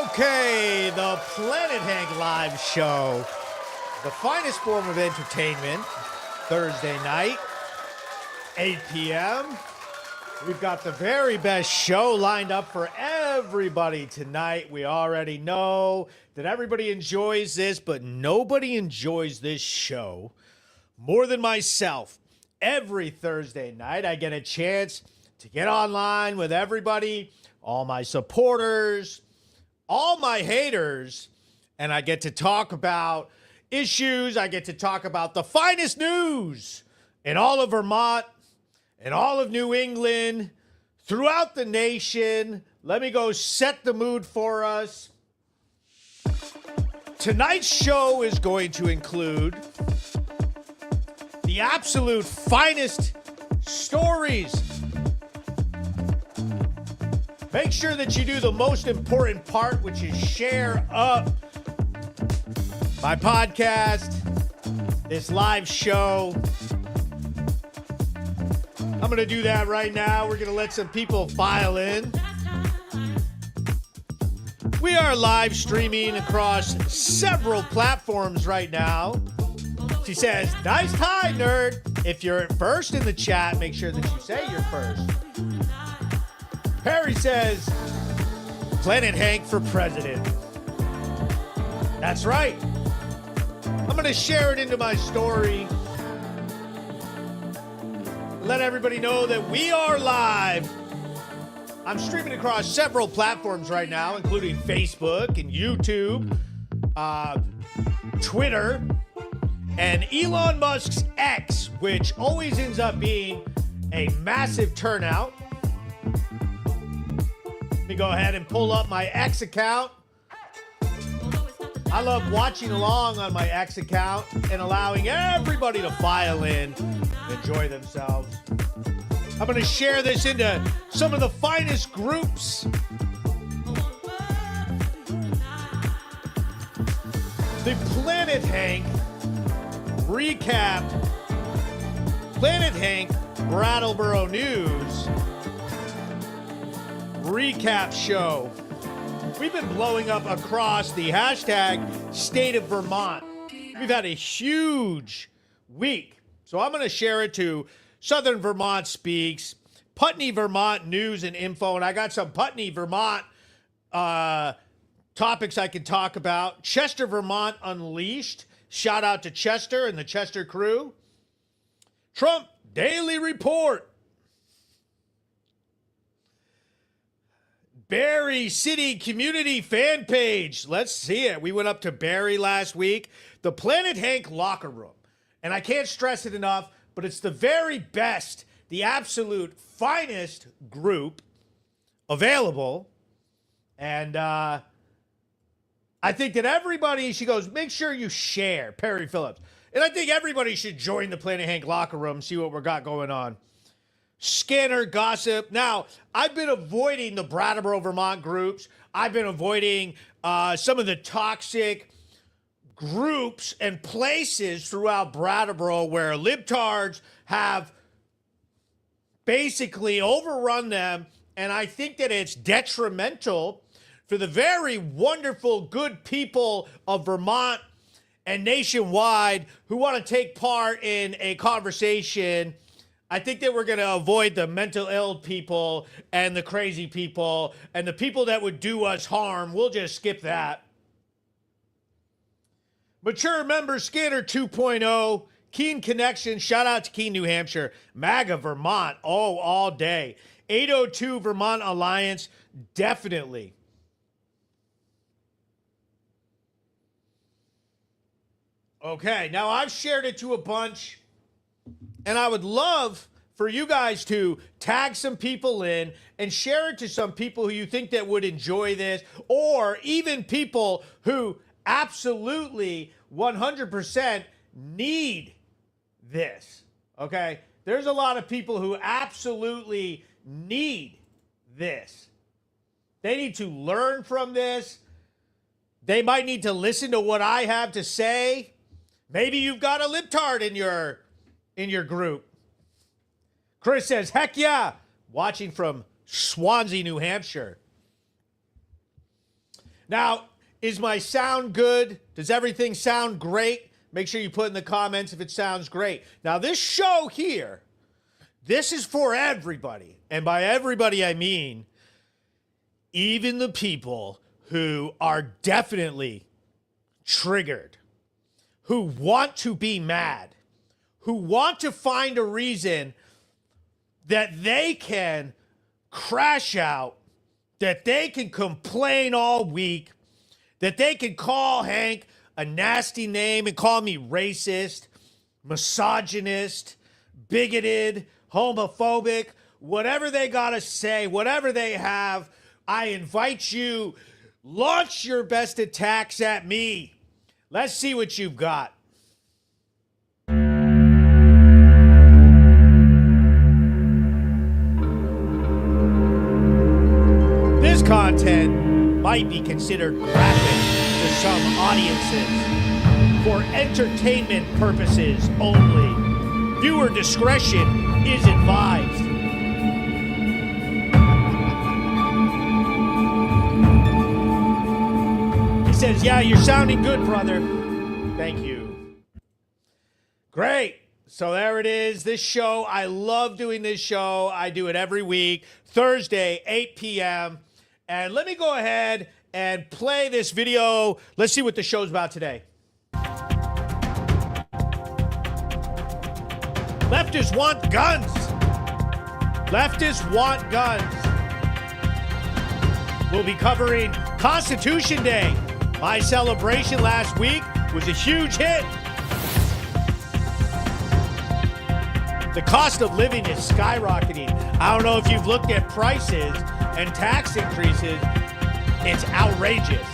Okay, the Planet Hank live show, the finest form of entertainment, Thursday night, 8 p.m. We've got the very best show lined up for everybody tonight. We already know that everybody enjoys this, but nobody enjoys this show more than myself. Every Thursday night, I get a chance to get online with everybody, all my supporters, all my haters, and I get to talk about issues. I get to talk about the finest news in all of Vermont and all of New England, throughout the nation. Let me go set the mood for us. Tonight's show is going to include the absolute finest stories. Make sure that you do the most important part, which is share up my podcast, this live show. I'm going to do that right now. We're going to let some people file in. We are live streaming across several platforms right now. She says, nice tie, nerd. If you're first in the chat, make sure that you say you're first. Perry says, Planet Hank for president. That's right. I'm going to share it into my story. Let everybody know that we are live. I'm streaming across several platforms right now, including Facebook and YouTube, Twitter, and Elon Musk's X, which always ends up being a massive turnout. Let me go ahead and pull up my X account. I love watching along on my X account and allowing everybody to file in and enjoy themselves. I'm going to share this into some of the finest groups. The Planet Hank recap, Planet Hank Brattleboro News recap show. We've been blowing up across the hashtag State of Vermont. We've had a huge week. So I'm going to share it to Southern Vermont Speaks, Putney, Vermont News and Info. And I got some Putney, Vermont topics I can talk about. Chester, Vermont Unleashed. Shout out to Chester and the Chester crew. Trump Daily Report. Barrie City Community Fan Page. Let's see it. We went up to Barrie last week. The Planet Hank Locker Room. And I can't stress it enough, but it's the very best, the absolute finest group available. And I think that everybody, she goes, make sure you share, Perry Phillips. And I think everybody should join the Planet Hank Locker Room, see what we got going on. Scanner gossip. Now, I've been avoiding the Brattleboro, Vermont groups. I've been avoiding some of the toxic groups and places throughout Brattleboro where libtards have basically overrun them. And I think that it's detrimental for the very wonderful, good people of Vermont and nationwide who want to take part in a conversation. I think that we're going to avoid the mental ill people and the crazy people and the people that would do us harm. We'll just skip that. Mature Member Scanner 2.0, Keene Connection, shout out to Keene, New Hampshire. MAGA Vermont, oh, all day. 802 Vermont Alliance, definitely. Okay, now I've shared it to a bunch. And I would love for you guys to tag some people in and share it to some people who you think that would enjoy this, or even people who absolutely 100% need this. Okay? There's a lot of people who absolutely need this. They need to learn from this. They might need to listen to what I have to say. Maybe you've got a libtard in your group. Chris says, heck yeah, watching from Swansea, New Hampshire. Now, is my sound good? Does everything sound great? Make sure you put in the comments if it sounds great. Now, this show here, this is for everybody. And by everybody, I mean even the people who are definitely triggered, who want to be mad, who want to find a reason that they can crash out, that they can complain all week, that they can call Hank a nasty name and call me racist, misogynist, bigoted, homophobic, whatever they got to say, whatever they have. I invite you, launch your best attacks at me. Let's see what you've got. This content might be considered graphic to some audiences for entertainment purposes only. Viewer discretion is advised. He says, yeah, you're sounding good, brother. Thank you. Great. So there it is. This show, I love doing this show. I do it every week, Thursday, 8 p.m. And let me go ahead and play this video. Let's see what the show's about today. Leftists want guns. Leftists want guns. We'll be covering Constitution Day. My celebration last week was a huge hit. The cost of living is skyrocketing. I don't know if you've looked at prices and tax increases. It's outrageous.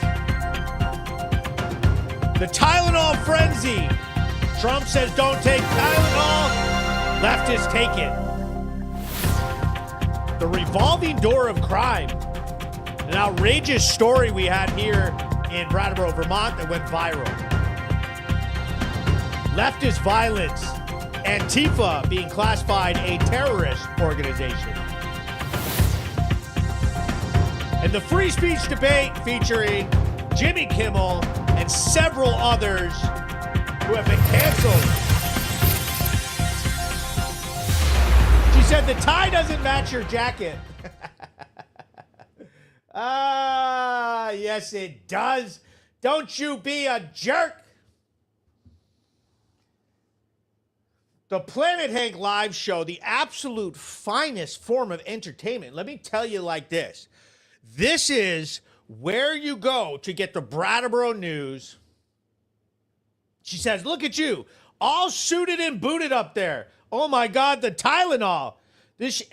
The Tylenol frenzy. Trump says don't take Tylenol. Leftists take it. The revolving door of crime. An outrageous story we had here in Brattleboro, Vermont that went viral. Leftist violence. Antifa being classified a terrorist organization. And the free speech debate featuring Jimmy Kimmel and several others who have been canceled. She said the tie doesn't match your jacket. Yes it does. Don't you be a jerk. The Planet Hank live show, the absolute finest form of entertainment. Let me tell you like this. This is where you go to get the Brattleboro news. She says, look at you, all suited and booted up there. Oh my God, the Tylenol. This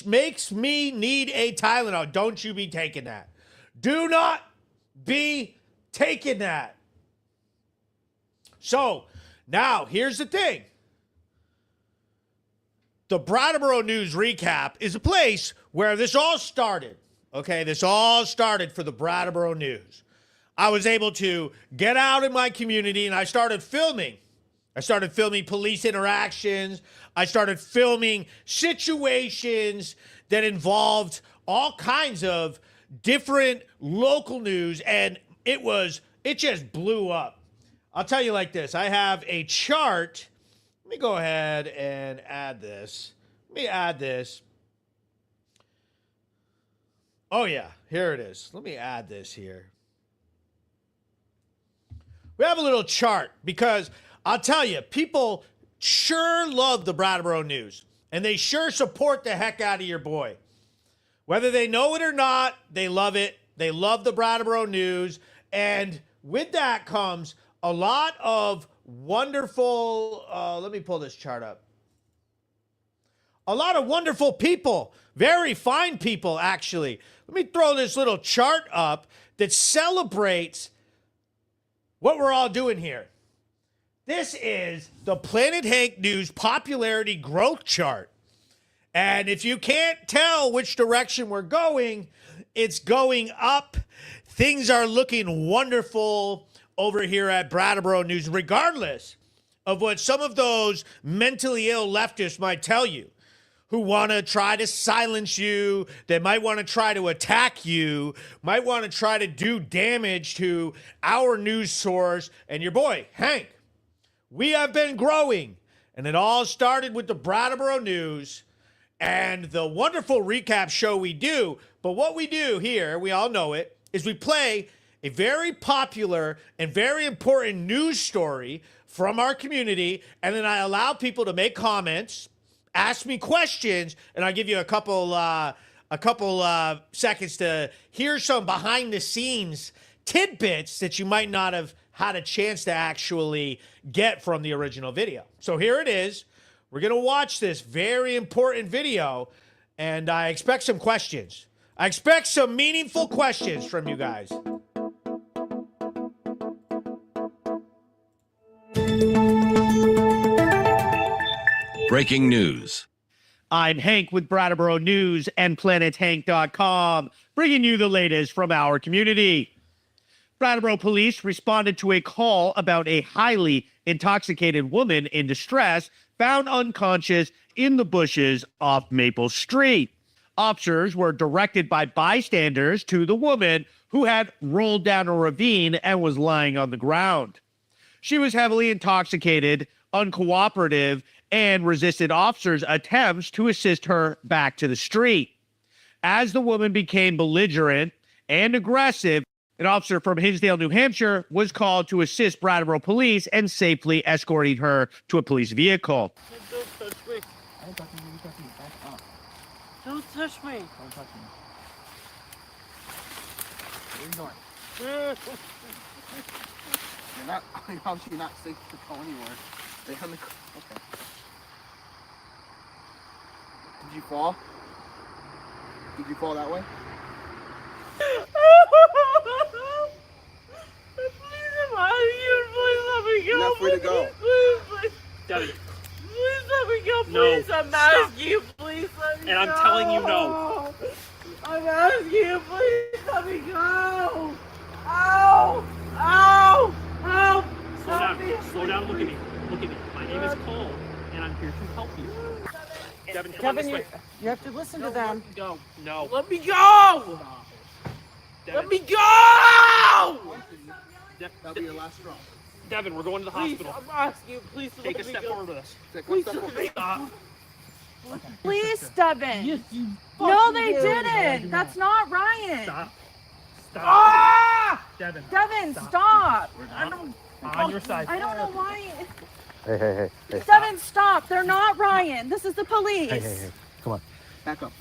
makes me need a Tylenol. Don't you be taking that. Do not be taking that. So now here's the thing. The Brattleboro News Recap is a place where this all started. Okay, this all started for the Brattleboro News. I was able to get out in my community and I started filming. I started filming police interactions. I started filming situations that involved all kinds of different local news, and it just blew up. I'll tell you like this. I have a chart. Let me go ahead and add this. Let me add this. Oh, yeah, here it is. Let me add this here. We have a little chart because I'll tell you, people sure love the Brattleboro News, and they sure support the heck out of your boy. Whether they know it or not, they love it. They love the Brattleboro News, and with that comes a lot of wonderful, let me pull this chart up. A lot of wonderful people, very fine people, actually. Let me throw this little chart up that celebrates what we're all doing here. This is the Planet Hank News popularity growth chart. And if you can't tell which direction we're going, it's going up. Things are looking wonderful over here at Brattleboro News, regardless of what some of those mentally ill leftists might tell you. who want to try to silence you, that might want to try to attack you, might want to try to do damage to our news source and your boy, Hank. We have been growing, and it all started with the Brattleboro News and the wonderful recap show we do. But what we do here, we all know it, is we play a very popular and very important news story from our community, and then I allow people to make comments, ask me questions, and I'll give you a couple seconds to hear some behind-the-scenes tidbits that you might not have had a chance to actually get from the original video. So here it is. We're going to watch this very important video, and I expect some questions. I expect some meaningful questions from you guys. Breaking news. I'm Hank with Brattleboro News and PlanetHank.com, bringing you the latest from our community. Brattleboro police responded to a call about a highly intoxicated woman in distress found unconscious in the bushes off Maple Street. Officers were directed by bystanders to the woman who had rolled down a ravine and was lying on the ground. She was heavily intoxicated, uncooperative, and resisted officers' attempts to assist her back to the street. As the woman became belligerent and aggressive, an officer from Hinsdale, New Hampshire, was called to assist Brattleboro police and safely escorting her to a police vehicle. Don't touch me. Don't touch me. You touch me. Back up. Don't touch me. Don't touch me. What are you doing? You're obviously not safe to go anywhere. Stay on the. Okay. Did you fall? Did you fall that way? Please, I'm out of here. Please let me go. You're not free to go. Please. Debbie, Please let me go. No, Please, I'm stop. asking you. Please let me And I'm go. telling you no. I'm asking you. Please let me go. Ow! Ow! Ow! slow Help down. me. Slow down. Look at me. Look at me. My name is Cole, and I'm here to help you. Devin, come on this way. You have to listen to them. Go. No. Let me go! Devin, Let me go! That'll be your last straw. Devin, we're going to the Please, hospital. I'm asking you. Please Take a let me step go. forward with us. Take one Please step let forward. me go. Stop. Please, Devin. Yes, you No, they fucking did. didn't. That's not Ryan. Stop. Stop. Ah! Devin, Devin, stop. on your side. I don't know why. Hey. Devin, stop. They're not Ryan. This is the police. Hey. Come on. Back up.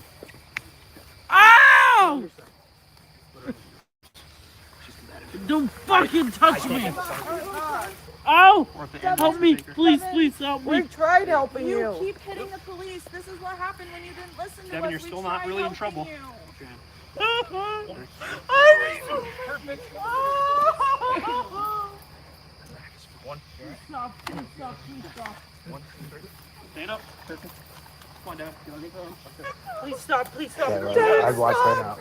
Ow! Don't fucking touch me! Ow! Help me! Please, please help me! tried helping You keep hitting the police. This is what happened when you didn't listen to Devin, us. you're We still not tried really in helping trouble. you. Perfect. One. Stop, please stop, please stop. One. Stand up. Perfect. Come on, Devin. Please stop, please stop. I'd watch that now.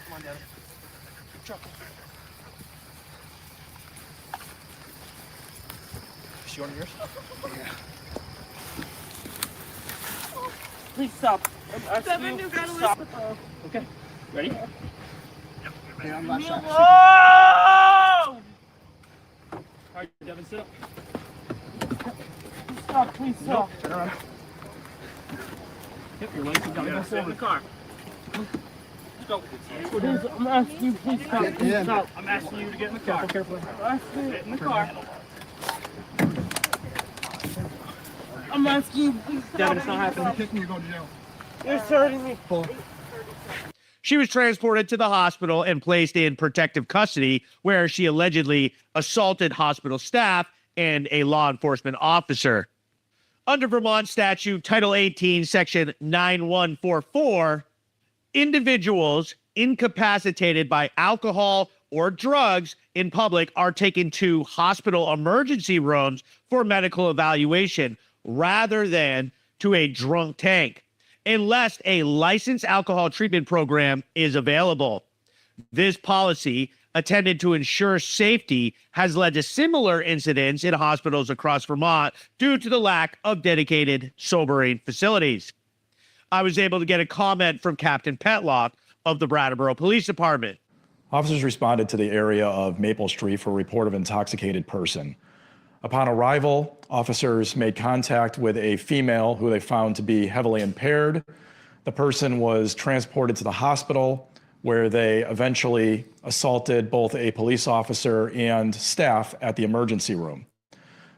Come on, Devin. Is she on yours? Please stop. I'm asking Devin, you, you gotta please stop. Okay. Ready? Hey, I'm last shot. Whoa! All right, Devin, sit up. Please stop, please stop. Turn around. Yep, your legs are down. Go sit in the car. Let's go. Please, I'm asking you, please stop, Get please in. stop. I'm asking you to get in the car. Careful. I'm asking you, Get in the car. I'm asking you, please stop. Devin, it's not happening. Kick me, you go to jail. You're hurting me. She was transported to the hospital and placed in protective custody, where she allegedly assaulted hospital staff and a law enforcement officer. Under Vermont statute Title 18, Section 9144, individuals incapacitated by alcohol or drugs in public are taken to hospital emergency rooms for medical evaluation rather than to a drunk tank, unless a licensed alcohol treatment program is available. This policy attended to ensure safety has led to similar incidents in hospitals across Vermont due to the lack of dedicated sobering facilities. I was able to get a comment from Captain Petlock of the Brattleboro Police Department. Officers responded to the area of Maple Street for a report of intoxicated person. Upon arrival, officers made contact with a female who they found to be heavily impaired. The person was transported to the hospital, where they eventually assaulted both a police officer and staff at the emergency room.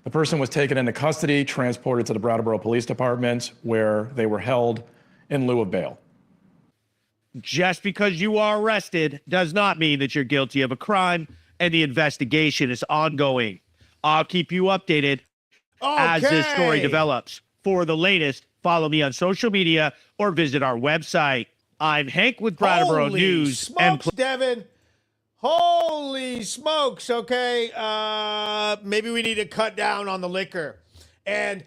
The person was taken into custody, transported to the Brattleboro Police Department, where they were held in lieu of bail. Just because you are arrested does not mean that you're guilty of a crime, and the investigation is ongoing. I'll keep you updated as this story develops. For the latest, follow me on social media or visit our website. I'm Hank with Brattleboro Holy News. smokes, Devin. Holy smokes, okay. Maybe we need to cut down on the liquor. And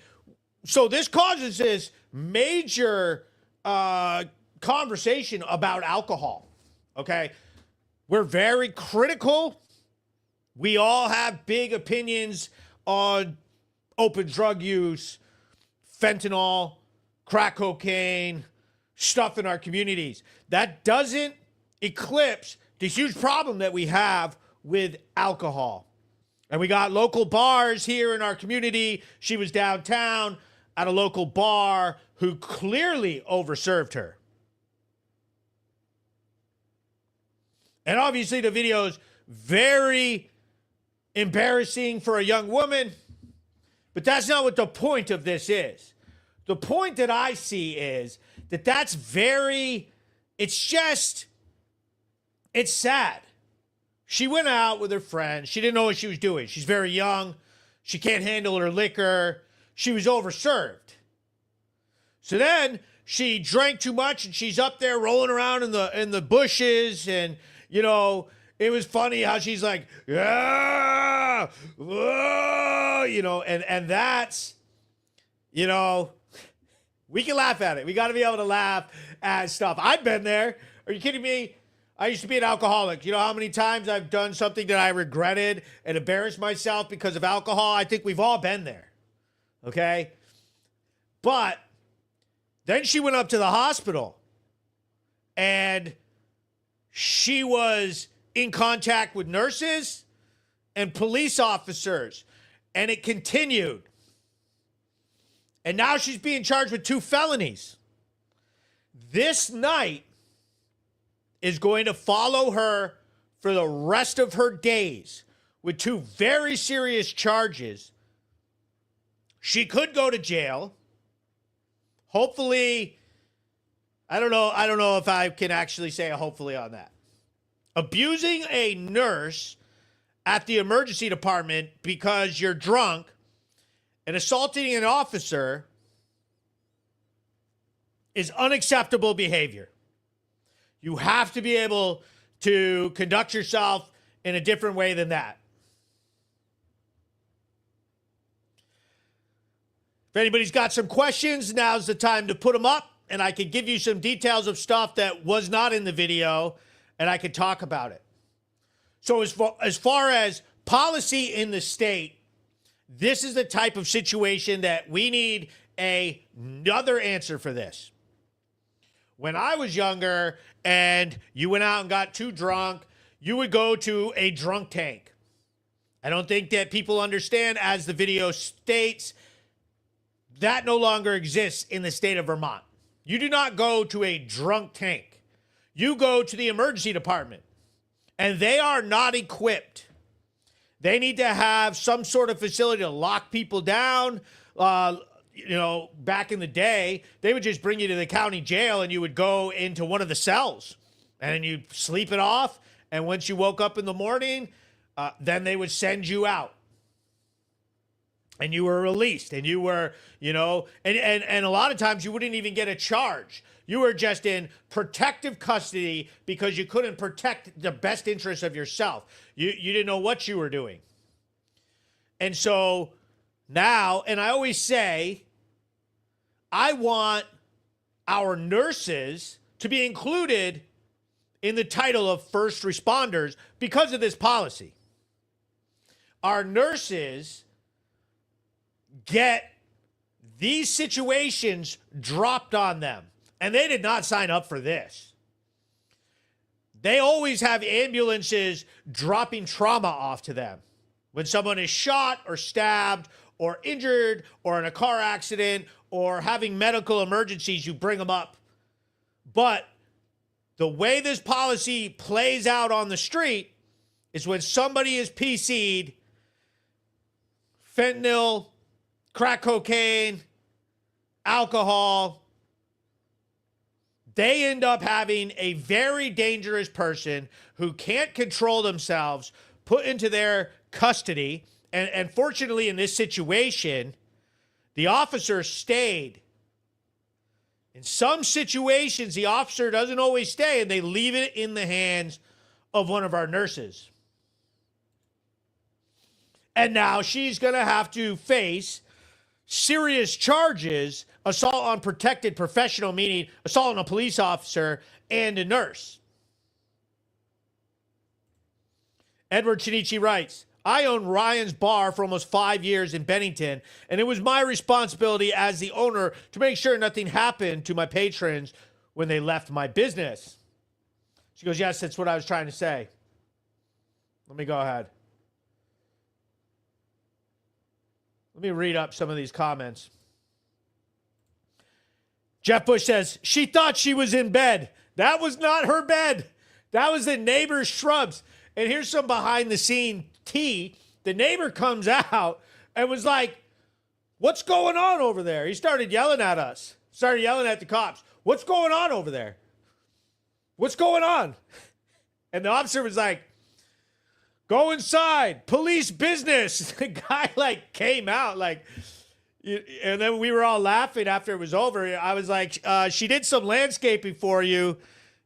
so this causes this major conversation about alcohol, okay? We're very critical. We all have big opinions on open drug use, fentanyl, crack cocaine, stuff in our communities. That doesn't eclipse the huge problem that we have with alcohol. And we got local bars here in our community. She was downtown at a local bar who clearly overserved her. And obviously the video is very embarrassing for a young woman, but that's not what the point of this is. The point that I see is that it's sad. She went out with her friend. She didn't know what she was doing. She's very young. She can't handle her liquor. She was overserved. So then she drank too much and she's up there rolling around in the bushes, and you know, it was funny how she's like, yeah, you know, and that's, you know, we can laugh at it. We got to be able to laugh at stuff. I've been there. Are you kidding me? I used to be an alcoholic. You know how many times I've done something that I regretted and embarrassed myself because of alcohol? I think we've all been there. Okay? But then she went up to the hospital and she was in contact with nurses and police officers, and it continued. And now she's being charged with 2 felonies. This night is going to follow her for the rest of her days with 2 very serious charges. She could go to jail. Hopefully, I don't know if I can actually say a hopefully on that. Abusing a nurse at the emergency department because you're drunk and assaulting an officer is unacceptable behavior. You have to be able to conduct yourself in a different way than that. If anybody's got some questions, now's the time to put them up, and I can give you some details of stuff that was not in the video, and I could talk about it. So as far as policy in the state, this is the type of situation that we need another answer for this. When I was younger and you went out and got too drunk, you would go to a drunk tank. I don't think that people understand, as the video states, that no longer exists in the state of Vermont. You do not go to a drunk tank. You go to the emergency department, and they are not equipped. They need to have some sort of facility to lock people down. You know, back in the day, they would just bring you to the county jail and you would go into one of the cells and you'd sleep it off. And once you woke up in the morning, then they would send you out. And you were released, and you were, you know, and a lot of times you wouldn't even get a charge. You were just in protective custody because you couldn't protect the best interests of yourself. You didn't know what you were doing. And so now, and I always say, I want our nurses to be included in the title of first responders because of this policy. Our nurses get these situations dropped on them, and they did not sign up for this. They always have ambulances dropping trauma off to them. When someone is shot or stabbed or injured or in a car accident or having medical emergencies, you bring them up. But the way this policy plays out on the street is when somebody is PC'd, fentanyl, crack cocaine, alcohol, they end up having a very dangerous person who can't control themselves put into their custody. And fortunately, in this situation, the officer stayed. In some situations, the officer doesn't always stay, and they leave it in the hands of one of our nurses. And now she's going to have to face serious charges, assault on protected professional, meaning assault on a police officer and a nurse. Edward Chinichi writes, I owned Ryan's Bar for almost 5 years in Bennington, and it was my responsibility as the owner to make sure nothing happened to my patrons when they left my business. She goes, yes, that's what I was trying to say. Let me go ahead. Let me read up some of these comments. Jeff Bush says, she thought she was in bed. That was not her bed. That was the neighbor's shrubs. And here's some behind the scene tea. The neighbor comes out and was like, what's going on over there? He started yelling at us, started yelling at the cops. What's going on over there? What's going on? And the officer was like, go inside, police business. The guy like came out like, and then we were all laughing after it was over. I was like, she did some landscaping for you.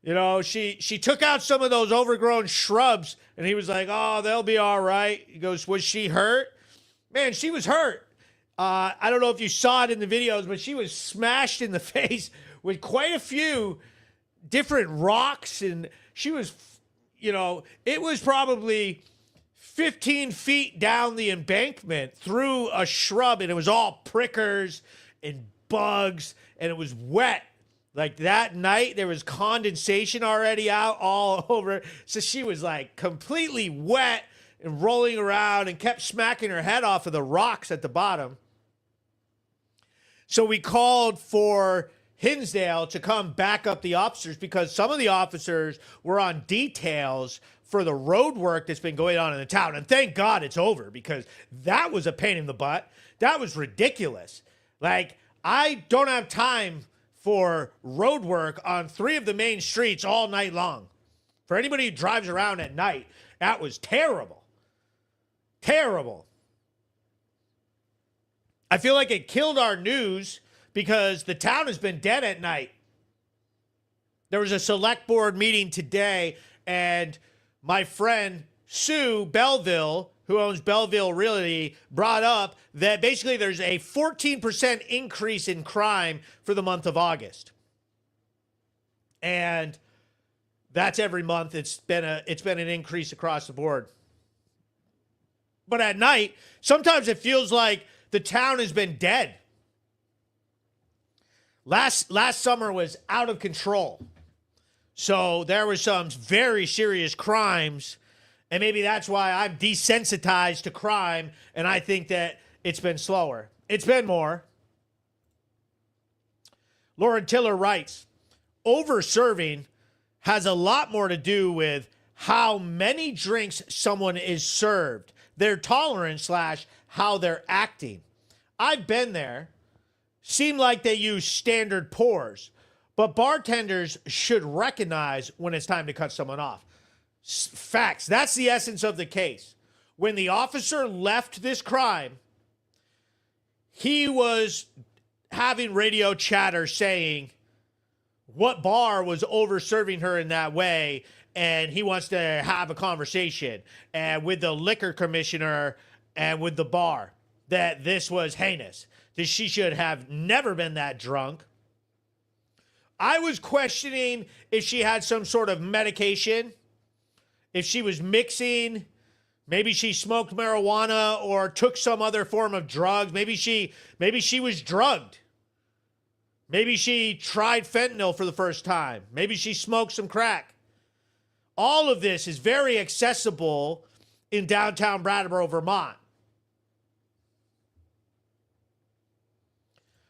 You know, she took out some of those overgrown shrubs, and he was like, oh, they'll be all right. He goes, was she hurt? Man, she was hurt. I don't know if you saw it in the videos, but she was smashed in the face with quite a few different rocks, and she was, you know, it was probably 15 feet down the embankment through a shrub, and it was all prickers and bugs, and it was wet. Like that night, there was condensation already out all over. So she was like completely wet and rolling around and kept smacking her head off of the rocks at the bottom. So we called for Hinsdale to come back up the officers because some of the officers were on details for the road work that's been going on in the town. And thank God it's over because that was a pain in the butt. That was ridiculous. Like, I don't have time for road work on 3 of the main streets all night long. For anybody who drives around at night, that was terrible. Terrible. I feel like it killed our news because the town has been dead at night. There was a select board meeting today, and my friend Sue Belleville, who owns Belleville Realty, brought up that basically there's a 14% increase in crime for the month of August. And that's every month. It's been an increase across the board. But at night, sometimes it feels like the town has been dead. Last summer was out of control. So there were some very serious crimes. And maybe that's why I'm desensitized to crime, and I think that it's been slower. It's been more. Lauren Tiller writes, over-serving has a lot more to do with how many drinks someone is served, their tolerance / how they're acting. I've been there. Seem like they use standard pours, but bartenders should recognize when it's time to cut someone off. Facts. That's the essence of the case. When the officer left this crime, he was having radio chatter saying what bar was over-serving her in that way, and he wants to have a conversation and with the liquor commissioner and with the bar that this was heinous, that she should have never been that drunk. I was questioning if she had some sort of medication, if she was mixing, maybe she smoked marijuana or took some other form of drugs. Maybe she was drugged. Maybe she tried fentanyl for the first time. Maybe she smoked some crack. All of this is very accessible in downtown Brattleboro, Vermont.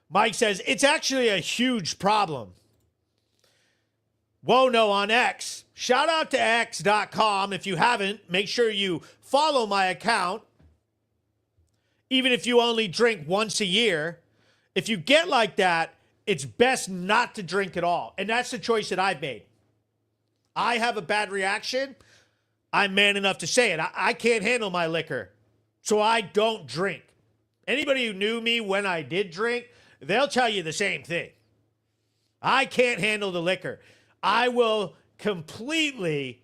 Mike says, it's actually a huge problem. Whoa, no, on X. Shout out to X.com. If you haven't, make sure you follow my account. Even if you only drink once a year. If you get like that, it's best not to drink at all. And that's the choice that I've made. I have a bad reaction. I'm man enough to say it. I can't handle my liquor. So I don't drink. Anybody who knew me when I did drink, they'll tell you the same thing. I can't handle the liquor. I will completely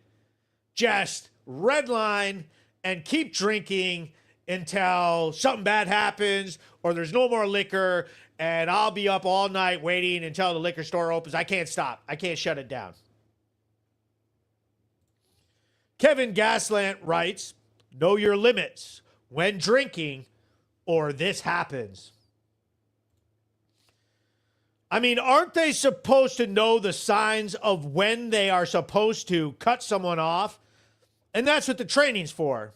just redline and keep drinking until something bad happens or there's no more liquor, and I'll be up all night waiting until the liquor store opens. I can't stop. I can't shut it down. Kevin Gaslant writes, know your limits when drinking or this happens. I mean, aren't they supposed to know the signs of when they are supposed to cut someone off? And that's what the training's for.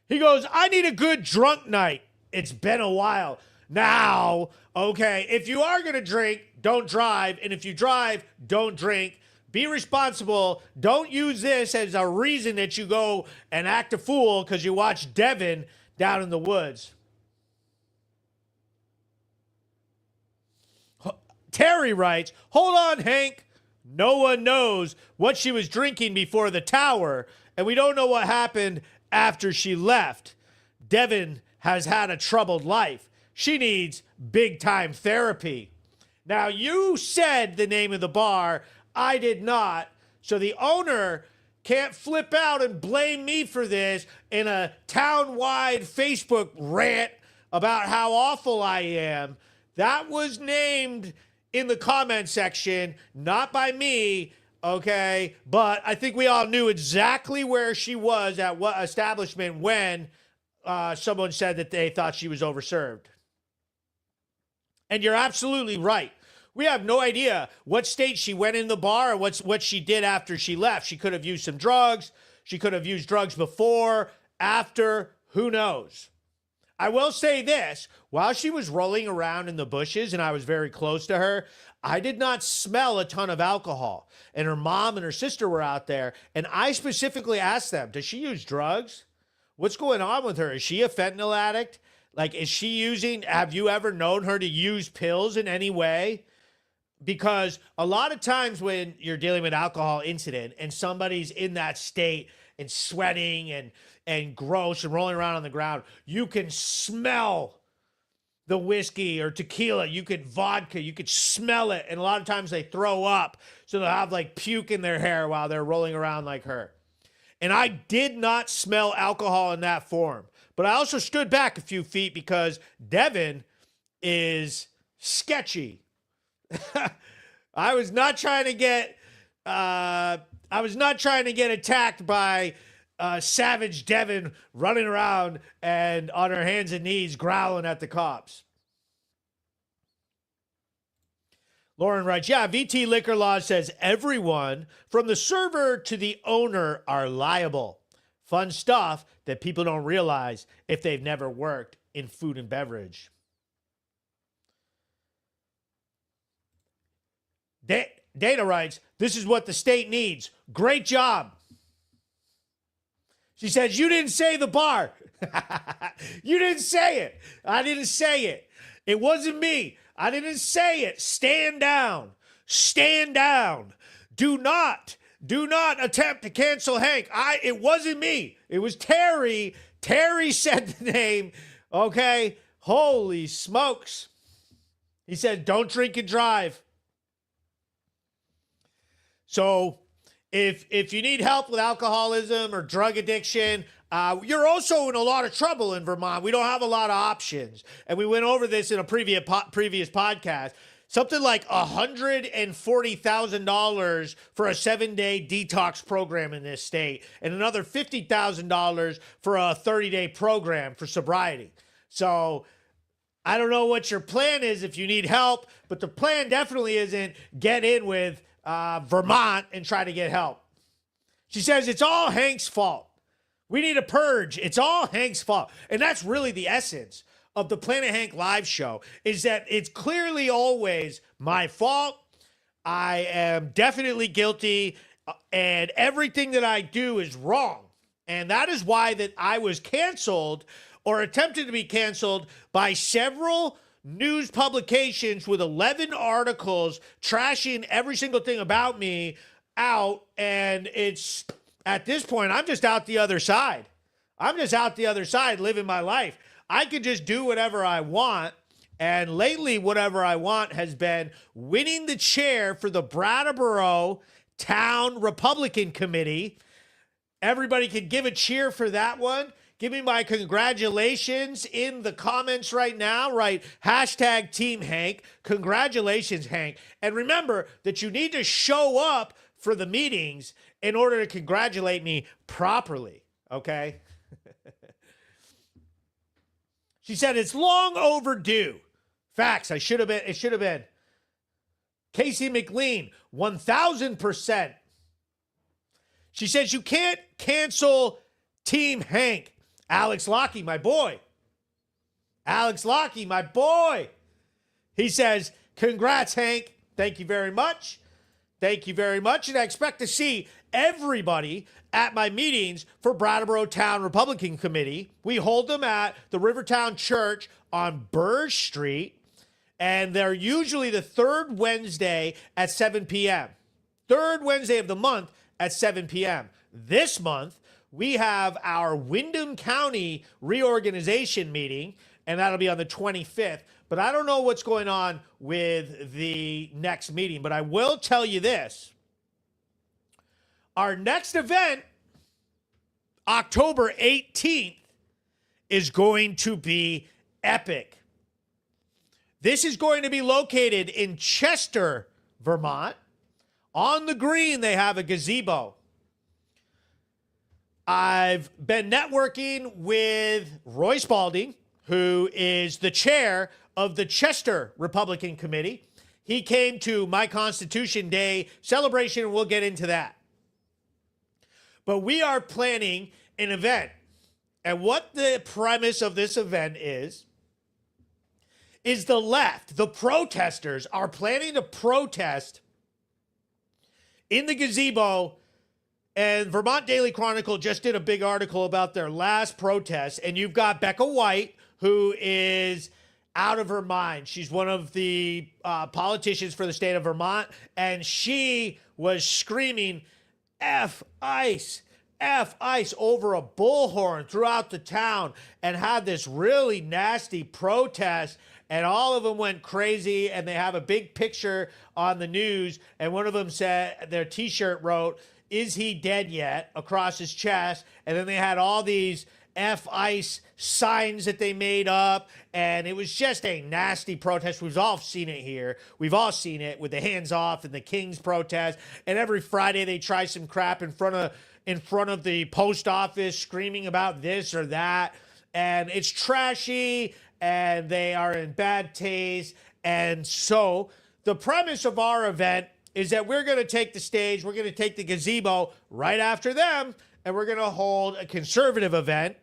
He goes, I need a good drunk night. It's been a while. Now, okay, if you are going to drink, don't drive. And if you drive, don't drink. Be responsible. Don't use this as a reason that you go and act a fool because you watch Devin down in the woods. Terry writes, hold on, Hank. No one knows what she was drinking before the tower, and we don't know what happened after she left. Devin has had a troubled life. She needs big-time therapy. Now, you said the name of the bar. I did not. So the owner can't flip out and blame me for this in a town-wide Facebook rant about how awful I am. That was named in the comment section, not by me, okay? But I think we all knew exactly where she was at what establishment when someone said that they thought she was overserved. And you're absolutely right. We have no idea what state she went in the bar or what she did after she left. She could have used some drugs. She could have used drugs before, after, who knows? I will say this, while she was rolling around in the bushes and I was very close to her, I did not smell a ton of alcohol. And her mom and her sister were out there, and I specifically asked them, does she use drugs? What's going on with her? Is she a fentanyl addict? Like, is she using, have you ever known her to use pills in any way? Because a lot of times when you're dealing with alcohol incident and somebody's in that state and sweating and gross and rolling around on the ground, you can smell the whiskey or tequila. You could vodka. You could smell it. And a lot of times they throw up. So they'll have like puke in their hair while they're rolling around like her. And I did not smell alcohol in that form. But I also stood back a few feet because Devin is sketchy. I was not trying to get attacked by savage Devin running around and on her hands and knees growling at the cops. Lauren writes, yeah, VT Liquor Law says everyone from the server to the owner are liable. Fun stuff that people don't realize if they've never worked in food and beverage. Dana writes, this is what the state needs. Great job. She says, you didn't say the bar. You didn't say it. I didn't say it. It wasn't me. I didn't say it. Stand down. Stand down. Do not attempt to cancel Hank. It wasn't me. It was Terry. Terry said the name. Okay. Holy smokes. He said, don't drink and drive. So If you need help with alcoholism or drug addiction, you're also in a lot of trouble in Vermont. We don't have a lot of options. And we went over this in a previous podcast. Something like $140,000 for a 7-day detox program in this state, and another $50,000 for a 30-day program for sobriety. So I don't know what your plan is if you need help, but the plan definitely isn't get in with Vermont and try to get help. She says it's all Hank's fault. We need a purge. It's all Hank's fault. And that's really the essence of the Planet Hank live show, is that it's clearly always my fault. I am definitely guilty, and everything that I do is wrong. And that is why that I was canceled or attempted to be canceled by several news publications with 11 articles trashing every single thing about me out. And it's at this point, I'm just out the other side. I'm just out the other side living my life. I could just do whatever I want. And lately, whatever I want has been winning the chair for the Brattleboro Town Republican Committee. Everybody can give a cheer for that one. Give me my congratulations in the comments right now. Right? Hashtag Team Hank. Congratulations, Hank. And remember that you need to show up for the meetings in order to congratulate me properly. Okay? She said it's long overdue. Facts. It should have been. Casey McLean, 1,000%. She says you can't cancel Team Hank. Alex Lockie, my boy. Alex Lockie, my boy. He says, congrats, Hank. Thank you very much. Thank you very much. And I expect to see everybody at my meetings for Brattleboro Town Republican Committee. We hold them at the Rivertown Church on Burr Street, and they're usually the third Wednesday at 7 p.m. Third Wednesday of the month at 7 p.m. This month, we have our Windham County reorganization meeting, and that'll be on the 25th. But I don't know what's going on with the next meeting. But I will tell you this. Our next event, October 18th, is going to be epic. This is going to be located in Chester, Vermont. On the green, they have a gazebo. I've been networking with Roy Spalding, who is the chair of the Chester Republican Committee. He came to my Constitution Day celebration, and we'll get into that. But we are planning an event. And what the premise of this event is the left, the protesters, are planning to protest in the gazebo. And Vermont Daily Chronicle just did a big article about their last protest. And you've got Becca White, who is out of her mind. She's one of the politicians for the state of Vermont. And she was screaming, F ICE, F ICE over a bullhorn throughout the town, and had this really nasty protest. And all of them went crazy, and they have a big picture on the news. And one of them said, their t-shirt wrote, "Is he dead yet?" across his chest. And then they had all these F ICE signs that they made up. And it was just a nasty protest. We've all seen it here. We've all seen it with the hands off and the King's protest. And every Friday they try some crap in front of the post office, screaming about this or that. And it's trashy, and they are in bad taste. And so the premise of our event is that we're going to take the stage, we're going to take the gazebo right after them, and we're going to hold a conservative event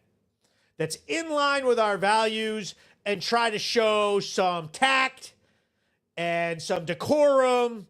that's in line with our values and try to show some tact and some decorum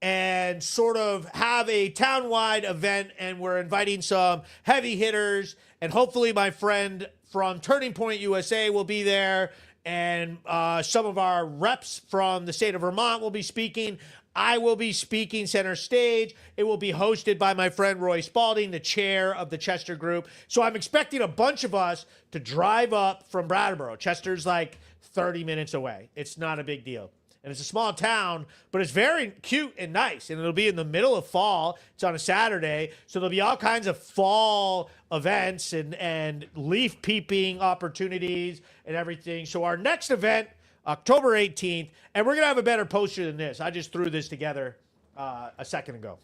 and sort of have a town-wide event. And we're inviting some heavy hitters, and hopefully my friend from Turning Point USA will be there, and some of our reps from the state of Vermont will be speaking. I will be speaking center stage. It will be hosted by my friend Roy Spalding, the chair of the Chester group. So I'm expecting a bunch of us to drive up from Brattleboro. Chester's like 30 minutes away. It's not a big deal. And it's a small town, but it's very cute and nice. And it'll be in the middle of fall. It's on a Saturday. So there'll be all kinds of fall events and leaf peeping opportunities and everything. So our next event, October 18th, and we're going to have a better poster than this. I just threw this together a second ago.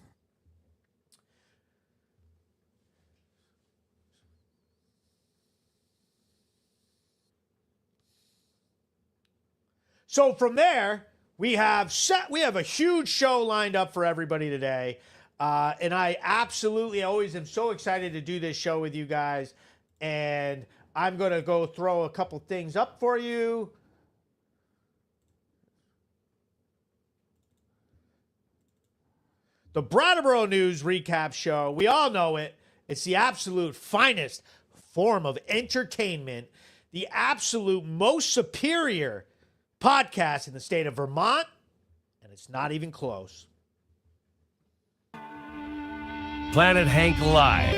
So from there, we have a huge show lined up for everybody today. And I absolutely always am so excited to do this show with you guys. And I'm going to go throw a couple things up for you. The Brattleboro News Recap Show, we all know it. It's the absolute finest form of entertainment, the absolute most superior podcast in the state of Vermont, and it's not even close. Planet Hank Live,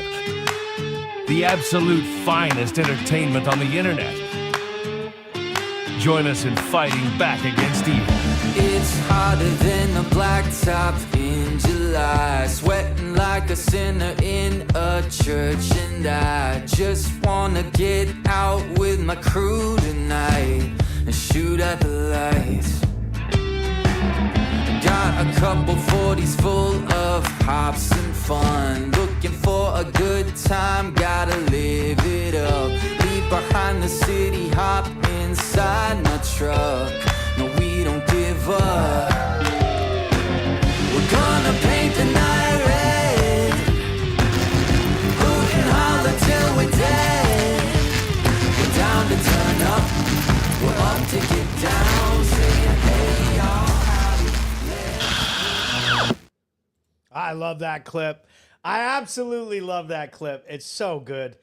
the absolute finest entertainment on the internet. Join us in fighting back against evil. It's hotter than a blacktop in July, sweating like a sinner in a church, and I just wanna get out with my crew tonight and shoot at the lights. Got a couple 40s full of hops and fun, looking for a good time, gotta live it up. Leave behind the city, hop inside my truck. No, we don't give up. We're gonna paint the night red, hoot and holler till we're dead. We're down to turn up, we're up to get down, saying hey y'all, howdy. I love that clip. I absolutely love that clip. It's so good.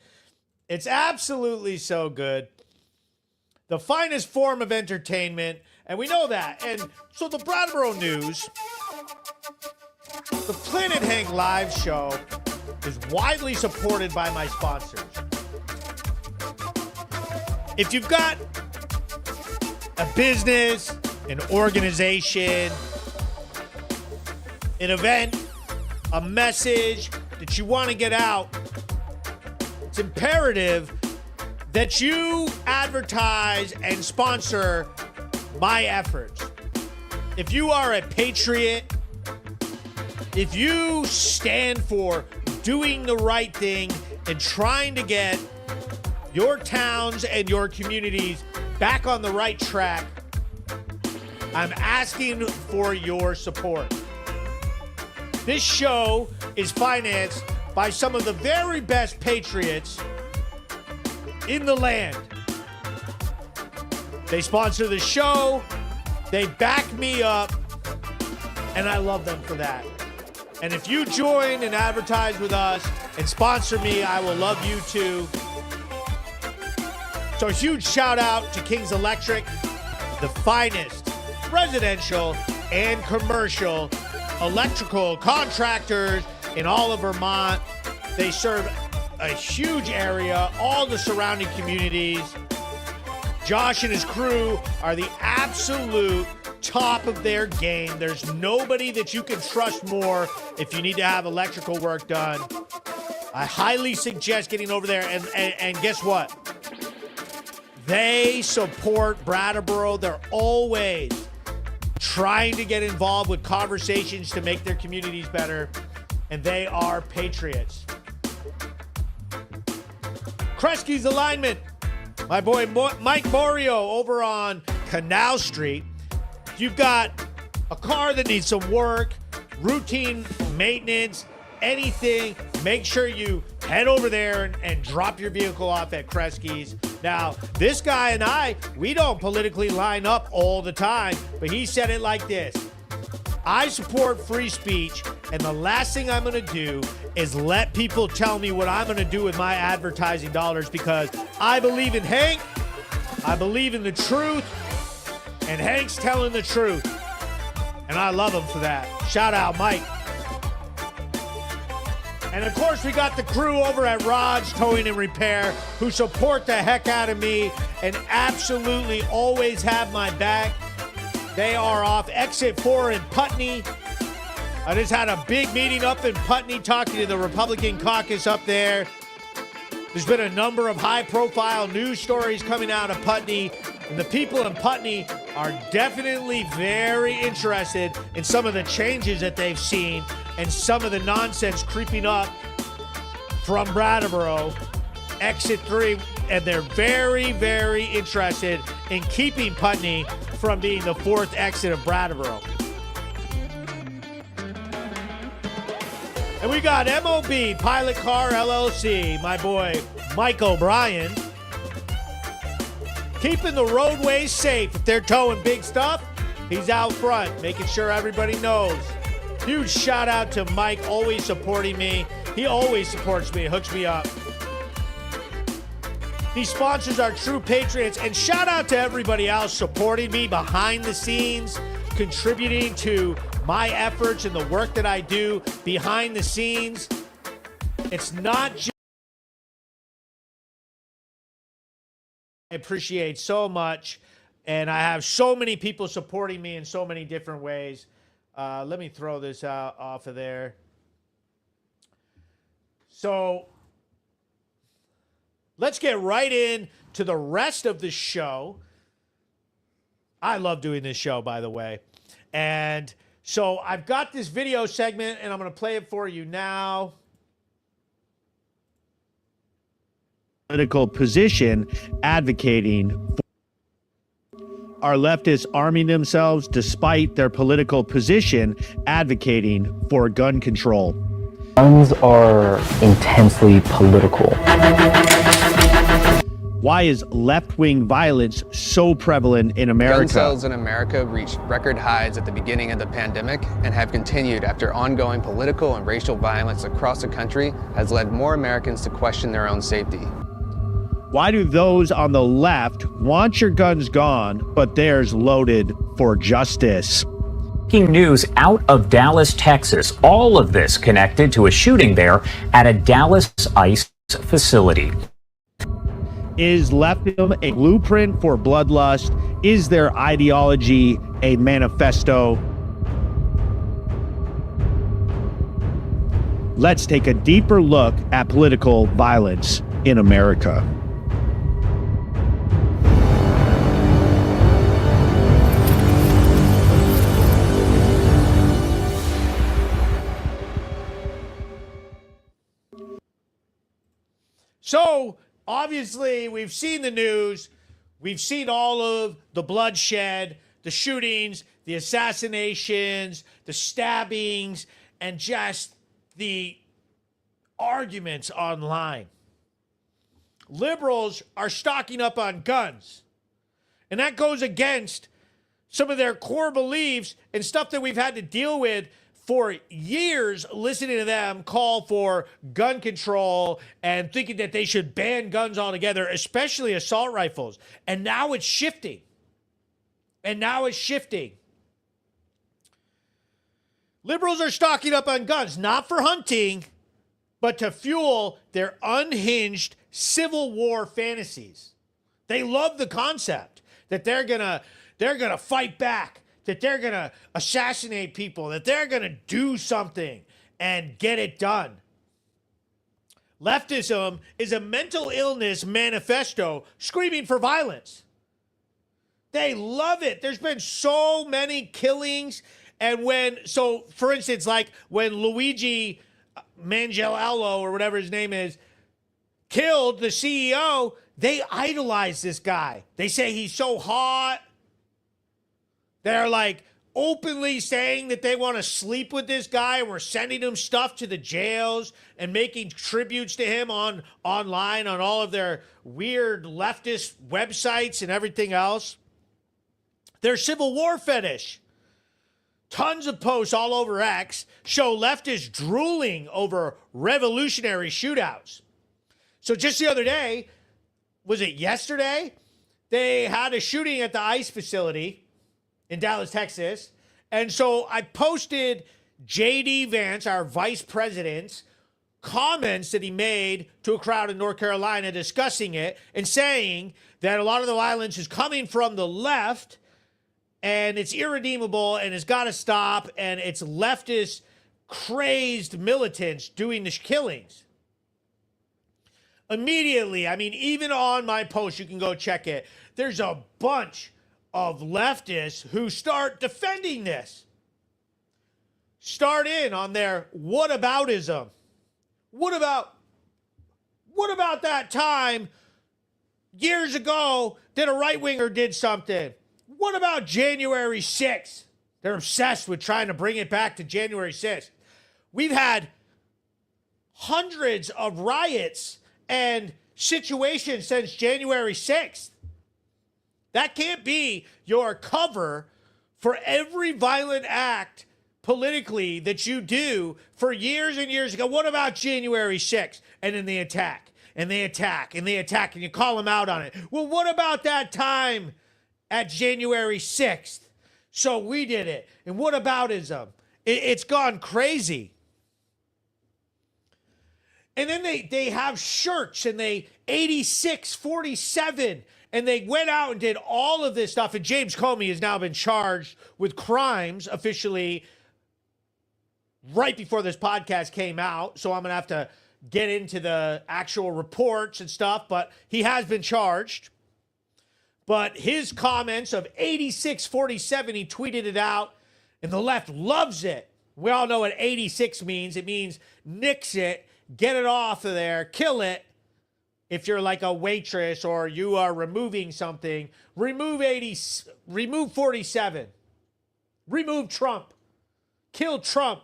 It's absolutely so good. The finest form of entertainment, and we know that. And so the Brattleboro News, the Planet Hank Live show, is widely supported by my sponsors. If you've got a business, an organization, an event, a message that you want to get out, it's imperative that you advertise and sponsor my efforts. If you are a patriot, if you stand for doing the right thing and trying to get your towns and your communities back on the right track, I'm asking for your support. This show is financed by some of the very best patriots in the land. They sponsor the show, they back me up, and I love them for that. And if you join and advertise with us and sponsor me, I will love you too. So a huge shout out to King's Electric, the finest residential and commercial electrical contractors in all of Vermont. They serve a huge area, all the surrounding communities. Josh and his crew are the absolute top of their game. There's nobody that you can trust more if you need to have electrical work done. I highly suggest getting over there, and guess what? They support Brattleboro. They're always trying to get involved with conversations to make their communities better, and they are patriots. Kresge's Alignment, my boy Mike Borio over on Canal Street. If you've got a car that needs some work, routine maintenance, anything, make sure you head over there and drop your vehicle off at Kresge's. Now, this guy and I, we don't politically line up all the time, but he said it like this: I support free speech, and the last thing I'm going to do is let people tell me what I'm going to do with my advertising dollars, because I believe in Hank, I believe in the truth, and Hank's telling the truth, and I love him for that. Shout out, Mike. And of course, we got the crew over at Rod's Towing and Repair, who support the heck out of me and absolutely always have my back. They are off exit 4 in Putney. I just had a big meeting up in Putney talking to the Republican caucus up there. There's been a number of high-profile news stories coming out of Putney, and the people in Putney are definitely very interested in some of the changes that they've seen and some of the nonsense creeping up from Brattleboro, exit 3, and they're very, very interested in keeping Putney from being the 4th exit of Brattleboro. And we got MOB, Pilot Car LLC, my boy Mike O'Brien, keeping the roadways safe. If they're towing big stuff, he's out front, making sure everybody knows. Huge shout out to Mike, always supporting me. He always supports me, hooks me up. These sponsors are true patriots, and shout out to everybody else supporting me behind the scenes, contributing to my efforts and the work that I do behind the scenes. It's not just I appreciate so much, and I have so many people supporting me in so many different ways. Let me throw this out off of there. So let's get right in to the rest of the show. I love doing this show, by the way. And so I've got this video segment, and I'm going to play it for you now. Political position advocating are leftists arming themselves despite their political position advocating for gun control. Guns are intensely political. Why is left-wing violence so prevalent in America? Gun sales in America reached record highs at the beginning of the pandemic and have continued after ongoing political and racial violence across the country has led more Americans to question their own safety. Why do those on the left want your guns gone, but theirs loaded for justice? Breaking news out of Dallas, Texas. All of this connected to a shooting there at a Dallas ICE facility. Is leftism a blueprint for bloodlust? Is their ideology a manifesto? Let's take a deeper look at political violence in America. So, obviously, we've seen the news. We've seen all of the bloodshed, the shootings, the assassinations, the stabbings, and just the arguments online. Liberals are stocking up on guns. And that goes against some of their core beliefs and stuff that we've had to deal with for years, listening to them call for gun control and thinking that they should ban guns altogether, especially assault rifles. And now it's shifting. Liberals are stocking up on guns, not for hunting, but to fuel their unhinged Civil War fantasies. They love the concept that they're gonna fight back, that they're going to assassinate people, that they're going to do something and get it done. Leftism is a mental illness manifesto screaming for violence. They love it. There's been so many killings. And for instance, like when Luigi Manganiello, or whatever his name is, killed the CEO, they idolize this guy. They say he's so hot. They're like openly saying that they want to sleep with this guy, and we're sending him stuff to the jails and making tributes to him online on all of their weird leftist websites and everything else. Their Civil War fetish. Tons of posts all over X show leftists drooling over revolutionary shootouts. So just the other day, was it yesterday? They had a shooting at the ICE facility in Dallas, Texas. And so I posted J.D. Vance, our vice president's comments that he made to a crowd in North Carolina discussing it and saying that a lot of the violence is coming from the left and it's irredeemable and it's got to stop, and it's leftist, crazed militants doing the killings. Immediately, I mean, even on my post, you can go check it, there's a bunch of leftists who start defending this. Start in on their whataboutism. What about that time years ago that a right-winger did something? What about January 6th? They're obsessed with trying to bring it back to January 6th. We've had hundreds of riots and situations since January 6th. That can't be your cover for every violent act politically that you do for years and years ago. What about January 6th? And then they attack, and they attack, and they attack, and you call them out on it. Well, what about that time at January 6th? So we did it. And what aboutism? It's gone crazy. And then they have shirts, and they 86-47, and they went out and did all of this stuff. And James Comey has now been charged with crimes officially right before this podcast came out. So I'm going to have to get into the actual reports and stuff, but he has been charged. But his comments of 86-47, he tweeted it out, and the left loves it. We all know what 86 means. It means nix it, get it off of there, kill it. If you're like a waitress or you are removing something, remove 47. Remove Trump. Kill Trump.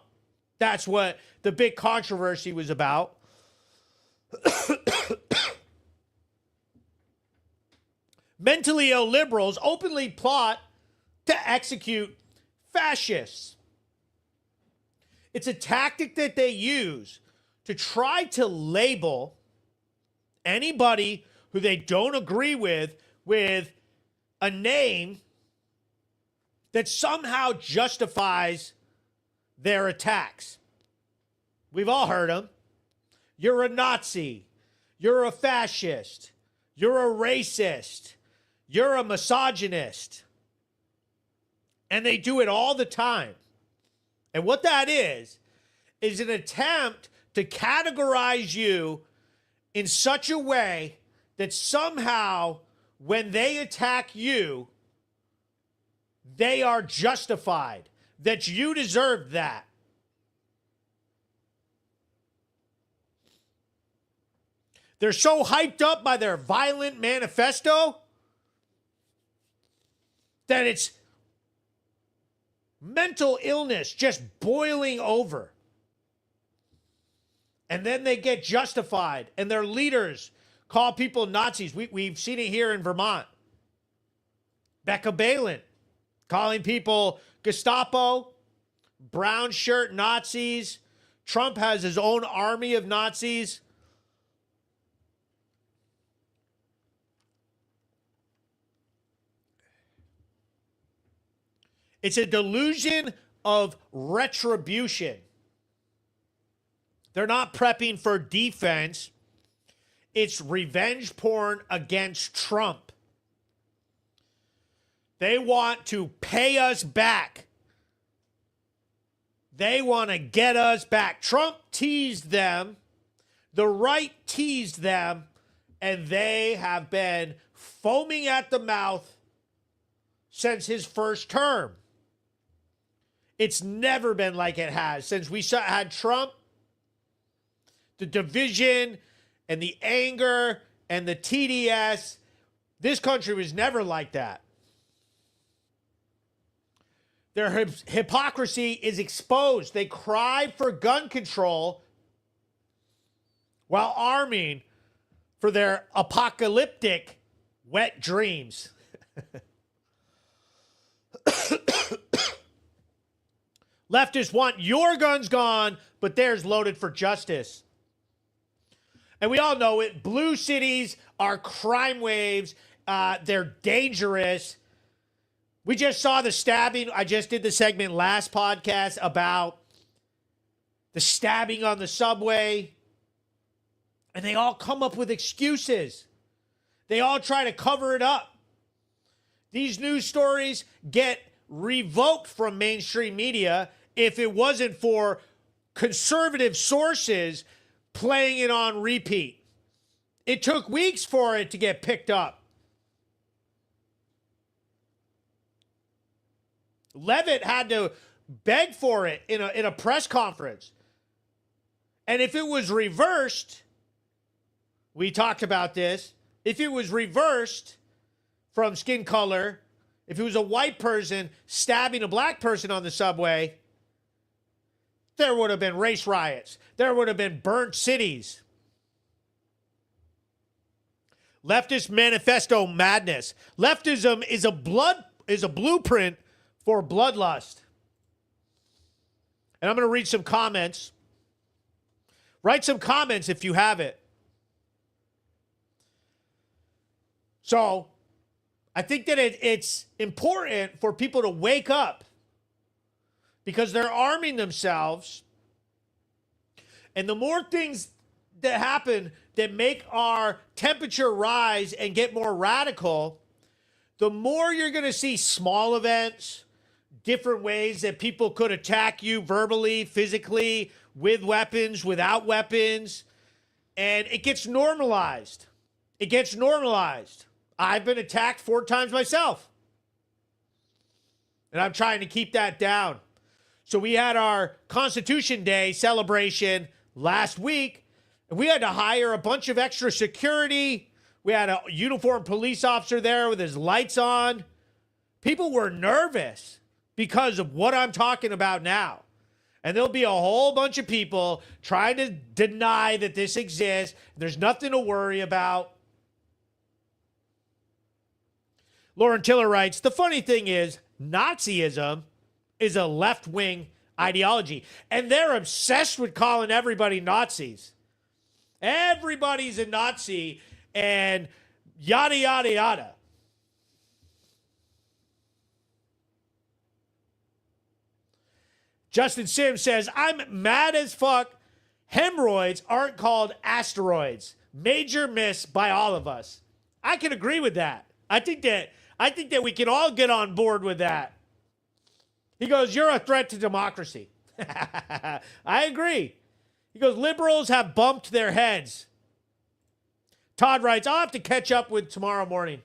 That's what the big controversy was about. Mentally ill liberals openly plot to execute fascists. It's a tactic that they use to try to label anybody who they don't agree with a name that somehow justifies their attacks. We've all heard them. You're a Nazi. You're a fascist. You're a racist. You're a misogynist. And they do it all the time. And what that is an attempt to categorize you in such a way that somehow when they attack you, they are justified, that you deserve that. They're so hyped up by their violent manifesto that it's mental illness just boiling over. And then they get justified, and their leaders call people Nazis. We've seen it here in Vermont. Becca Balin calling people Gestapo, brown shirt Nazis. Trump has his own army of Nazis. It's a delusion of retribution. They're not prepping for defense. It's revenge porn against Trump. They want to pay us back. They want to get us back. Trump teased them. The right teased them. And they have been foaming at the mouth since his first term. It's never been like it has since we had Trump. The division and the anger and the TDS. This country was never like that. Their hypocrisy is exposed. They cry for gun control while arming for their apocalyptic wet dreams. Leftists want your guns gone, but theirs loaded for justice. And we all know it. Blue cities are crime waves. They're dangerous. We just saw the stabbing. I just did the segment last podcast about the stabbing on the subway. And they all come up with excuses. They all try to cover it up. These news stories get revoked from mainstream media if it wasn't for conservative sources playing it on repeat. It took weeks for it to get picked up. Levitt had to beg for it in a press conference. And if it was reversed, we talked about this, if it was reversed from skin color, if it was a white person stabbing a black person on the subway, there would have been race riots. There would have been burnt cities. Leftist manifesto madness. Leftism is a blueprint for bloodlust. And I'm going to read some comments. Write some comments if you have it. So, I think that it's important for people to wake up because they're arming themselves. And the more things that happen that make our temperature rise and get more radical, the more you're going to see small events, different ways that people could attack you verbally, physically, with weapons, without weapons, and it gets normalized. It gets normalized. I've been attacked 4 times myself, and I'm trying to keep that down. So we had our Constitution Day celebration last week, and we had to hire a bunch of extra security. We had a uniformed police officer there with his lights on. People were nervous because of what I'm talking about now. And there'll be a whole bunch of people trying to deny that this exists. There's nothing to worry about. Lauren Tiller writes, the funny thing is, Nazism is a left-wing ideology. And they're obsessed with calling everybody Nazis. Everybody's a Nazi and yada, yada, yada. Justin Sims says, I'm mad as fuck. Hemorrhoids aren't called asteroids. Major miss by all of us. I can agree with that. I think that we can all get on board with that. He goes, you're a threat to democracy. I agree. He goes, liberals have bumped their heads. Todd writes, I'll have to catch up with tomorrow morning.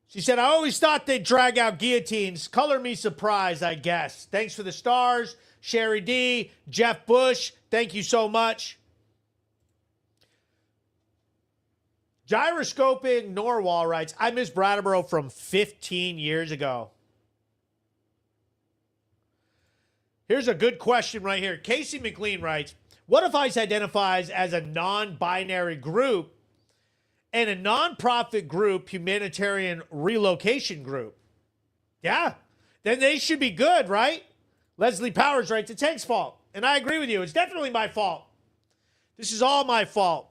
She said, I always thought they'd drag out guillotines. Color me surprised, I guess. Thanks for the stars. Sherry D, Jeff Bush, thank you so much. Gyroscoping Norwal writes, I miss Brattleboro from 15 years ago. Here's a good question right here. Casey McLean writes, what if ICE identifies as a non-binary group and a nonprofit group, humanitarian relocation group? Yeah, then they should be good, right? Leslie Powers writes, it's Hank's fault. And I agree with you. It's definitely my fault. This is all my fault.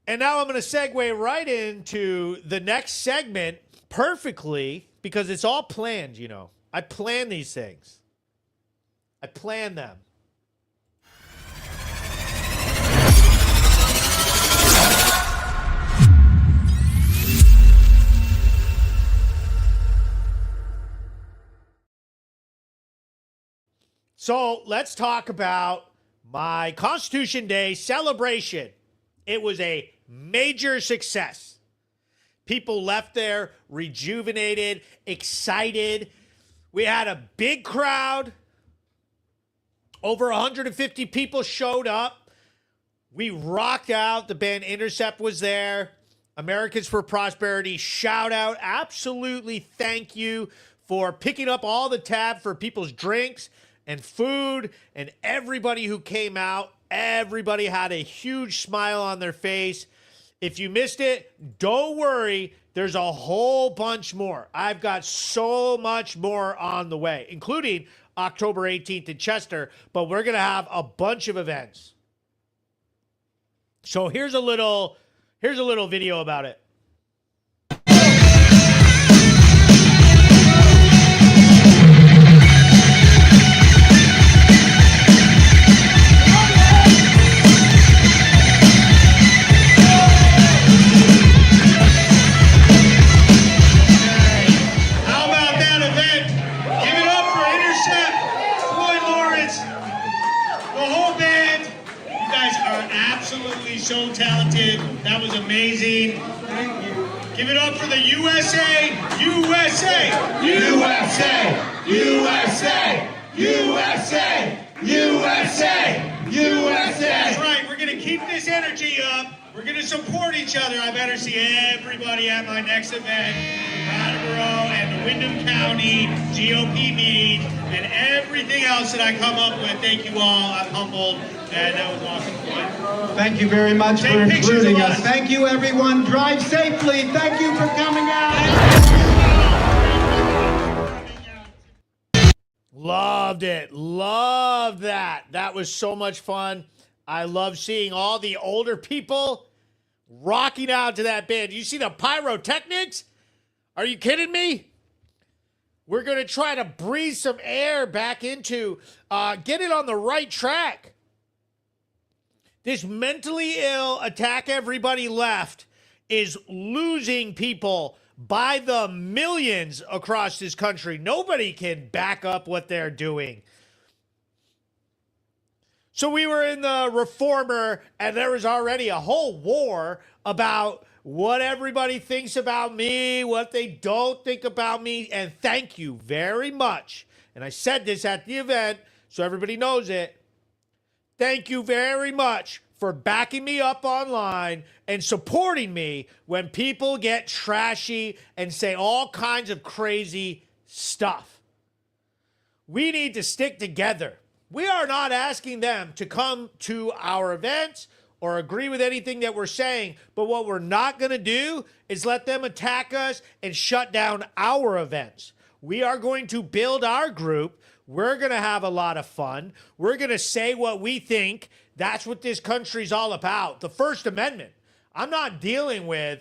And now I'm going to segue right into the next segment perfectly because it's all planned, you know. I plan these things. I plan them. So let's talk about my Constitution Day celebration. It was a major success. People left there rejuvenated, excited. We had a big crowd. Over 150 people showed up. We rocked out. The band Intercept was there. Americans for Prosperity, shout out. Absolutely thank you for picking up all the tab for people's drinks and food and everybody who came out. Everybody had a huge smile on their face. If you missed it, don't worry. There's a whole bunch more. I've got so much more on the way, including October 18th in Chester, but we're going to have a bunch of events. So here's a little video about it. whole band, you guys are absolutely so talented. That was amazing. Thank you. Give it up for the USA, USA, USA, USA, USA, USA, USA. That's right, we're going to keep this energy up. We're going to support each other. I better see everybody at my next event, Brattleboro and the Windham County GOP meet, and everything else that I come up with. Thank you all. I'm humbled, and that was awesome fun. Thank you very much for including us. Thank you, everyone. Drive safely. Thank you for coming out. Loved it. Loved that. That was so much fun. I love seeing all the older people rocking out to that band. You see the pyrotechnics? Are you kidding me? We're going to try to breathe some air back into, get it on the right track. This mentally ill, attack everybody left is losing people by the millions across this country. Nobody can back up what they're doing. So we were in the Reformer, and there was already a whole war about what everybody thinks about me, what they don't think about me, and thank you very much. And I said this at the event, so everybody knows it. Thank you very much for backing me up online and supporting me when people get trashy and say all kinds of crazy stuff. We need to stick together. We are not asking them to come to our events or agree with anything that we're saying, but what we're not going to do is let them attack us and shut down our events. We are going to build our group. We're going to have a lot of fun. We're going to say what we think. That's what this country's all about. The First Amendment. I'm not dealing with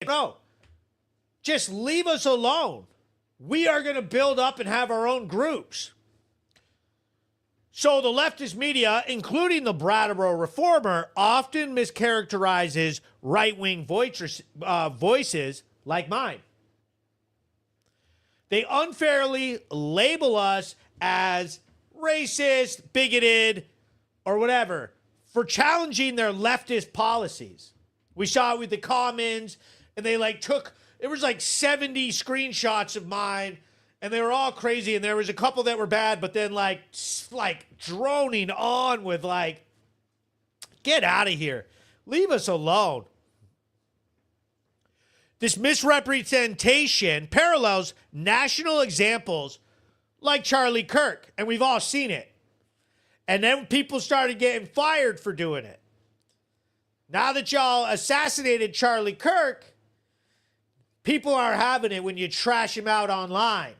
no. Just leave us alone. We are going to build up and have our own groups. So the leftist media, including the Brattleboro Reformer, often mischaracterizes right-wing voices like mine. They unfairly label us as racist, bigoted, or whatever for challenging their leftist policies. We saw it with the Commons, and they took, it was 70 screenshots of mine, and they were all crazy, and there was a couple that were bad, but then droning on with get out of here. Leave us alone. This misrepresentation parallels national examples like Charlie Kirk, and we've all seen it. And then people started getting fired for doing it. Now that y'all assassinated Charlie Kirk, people are having it when you trash him out online,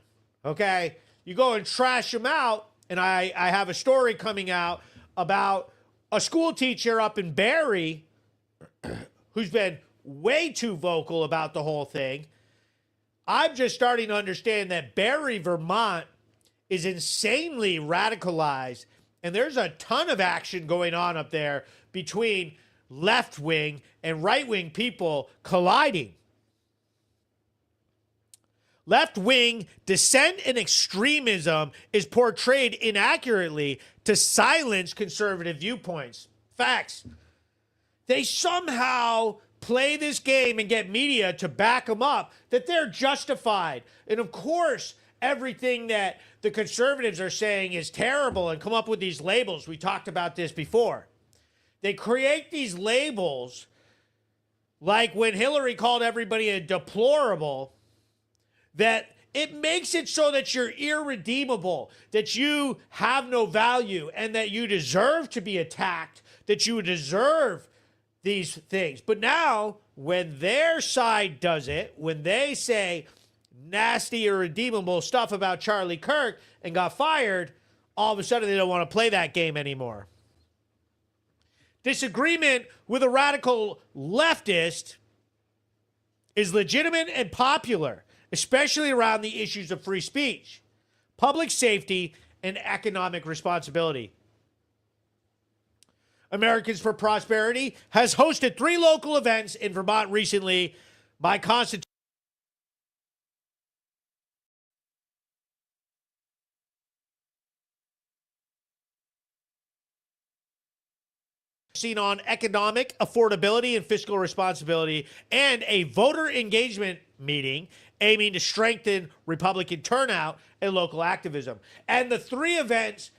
okay? You go and trash him out, and I have a story coming out about a school teacher up in Barrie who's been way too vocal about the whole thing. I'm just starting to understand that Barrie, Vermont is insanely radicalized, and there's a ton of action going on up there between left-wing and right-wing people colliding. Left-wing dissent and extremism is portrayed inaccurately to silence conservative viewpoints. Facts. They somehow play this game and get media to back them up, that they're justified. And of course, everything that the conservatives are saying is terrible and come up with these labels. We talked about this before. They create these labels like when Hillary called everybody a deplorable, that it makes it so that you're irredeemable, that you have no value, and that you deserve to be attacked, that you deserve these things. But now, when their side does it, when they say nasty, irredeemable stuff about Charlie Kirk and got fired, all of a sudden they don't want to play that game anymore. Disagreement with a radical leftist is legitimate and popular, especially around the issues of free speech, public safety, and economic responsibility. Americans for Prosperity has hosted 3 local events in Vermont recently. My constitution on economic affordability and fiscal responsibility, and a voter engagement meeting aiming to strengthen Republican turnout and local activism. And the 3 events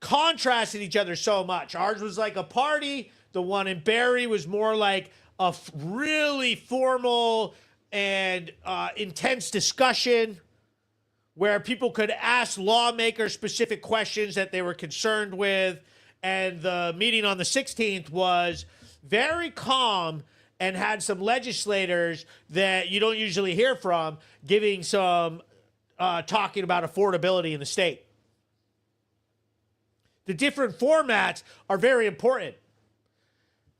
contrasted each other so much. Ours was like a party. The one in Barrie was more like a really formal and intense discussion where people could ask lawmakers specific questions that they were concerned with. And the meeting on the 16th was very calm and had some legislators that you don't usually hear from giving some talking about affordability in the state. The different formats are very important.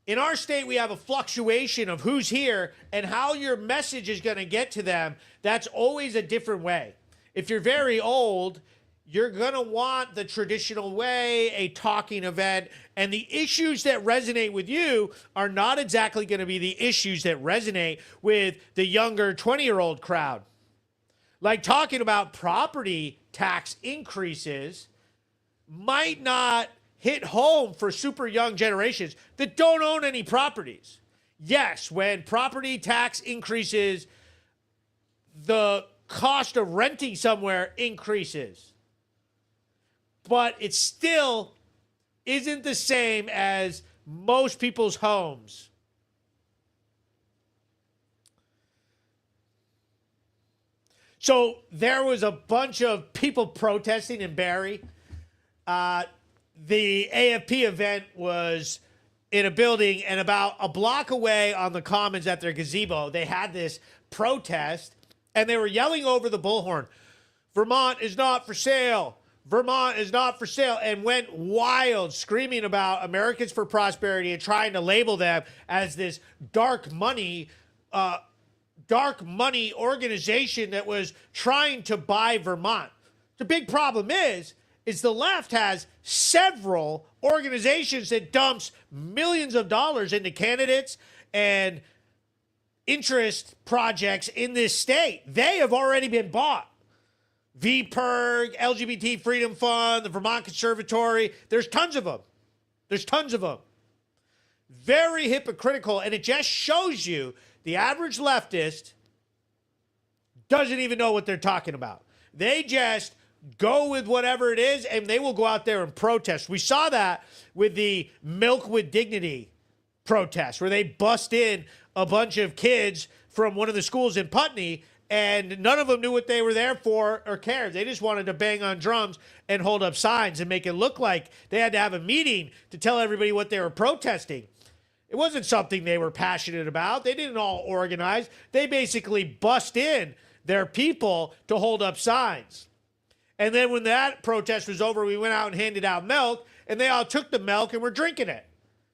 In our state, we have a fluctuation of who's here and how your message is going to get to them. That's always a different way. If you're very old, you're going to want the traditional way, a talking event, and the issues that resonate with you are not exactly going to be the issues that resonate with the younger 20-year-old crowd. Like talking about property tax increases might not hit home for super young generations that don't own any properties. Yes, when property tax increases, the cost of renting somewhere increases. But it still isn't the same as most people's homes. So there was a bunch of people protesting in Barrie. The AFP event was in a building, and about a block away on the Commons at their gazebo, they had this protest, and they were yelling over the bullhorn, "Vermont is not for sale. Vermont is not for sale," and went wild screaming about Americans for Prosperity and trying to label them as this dark money organization that was trying to buy Vermont. The big problem is the left has several organizations that dumps millions of dollars into candidates and interest projects in this state. They have already been bought. VPIRG, LGBT Freedom Fund, the Vermont Conservatory. There's tons of them. Very hypocritical, and it just shows you the average leftist doesn't even know what they're talking about. They just go with whatever it is, and they will go out there and protest. We saw that with the Milk with Dignity protest, where they bust in a bunch of kids from one of the schools in Putney, and none of them knew what they were there for or cared. They just wanted to bang on drums and hold up signs and make it look like they had to have a meeting to tell everybody what they were protesting. It wasn't something they were passionate about. They didn't all organize. They basically bust in their people to hold up signs. And then when that protest was over, we went out and handed out milk, and they all took the milk and were drinking it.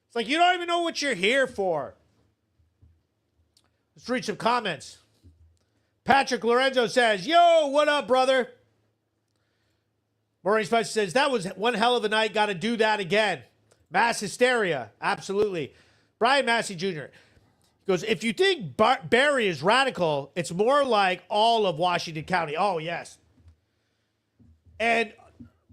It's like, you don't even know what you're here for. Let's read some comments. Patrick Lorenzo says, "Yo, what up, brother?" Maureen Spicer says, "That was one hell of a night. Got to do that again." Mass hysteria. Absolutely. Brian Massey Jr. goes, "If you think Barrie is radical, it's more like all of Washington County." Oh, yes. And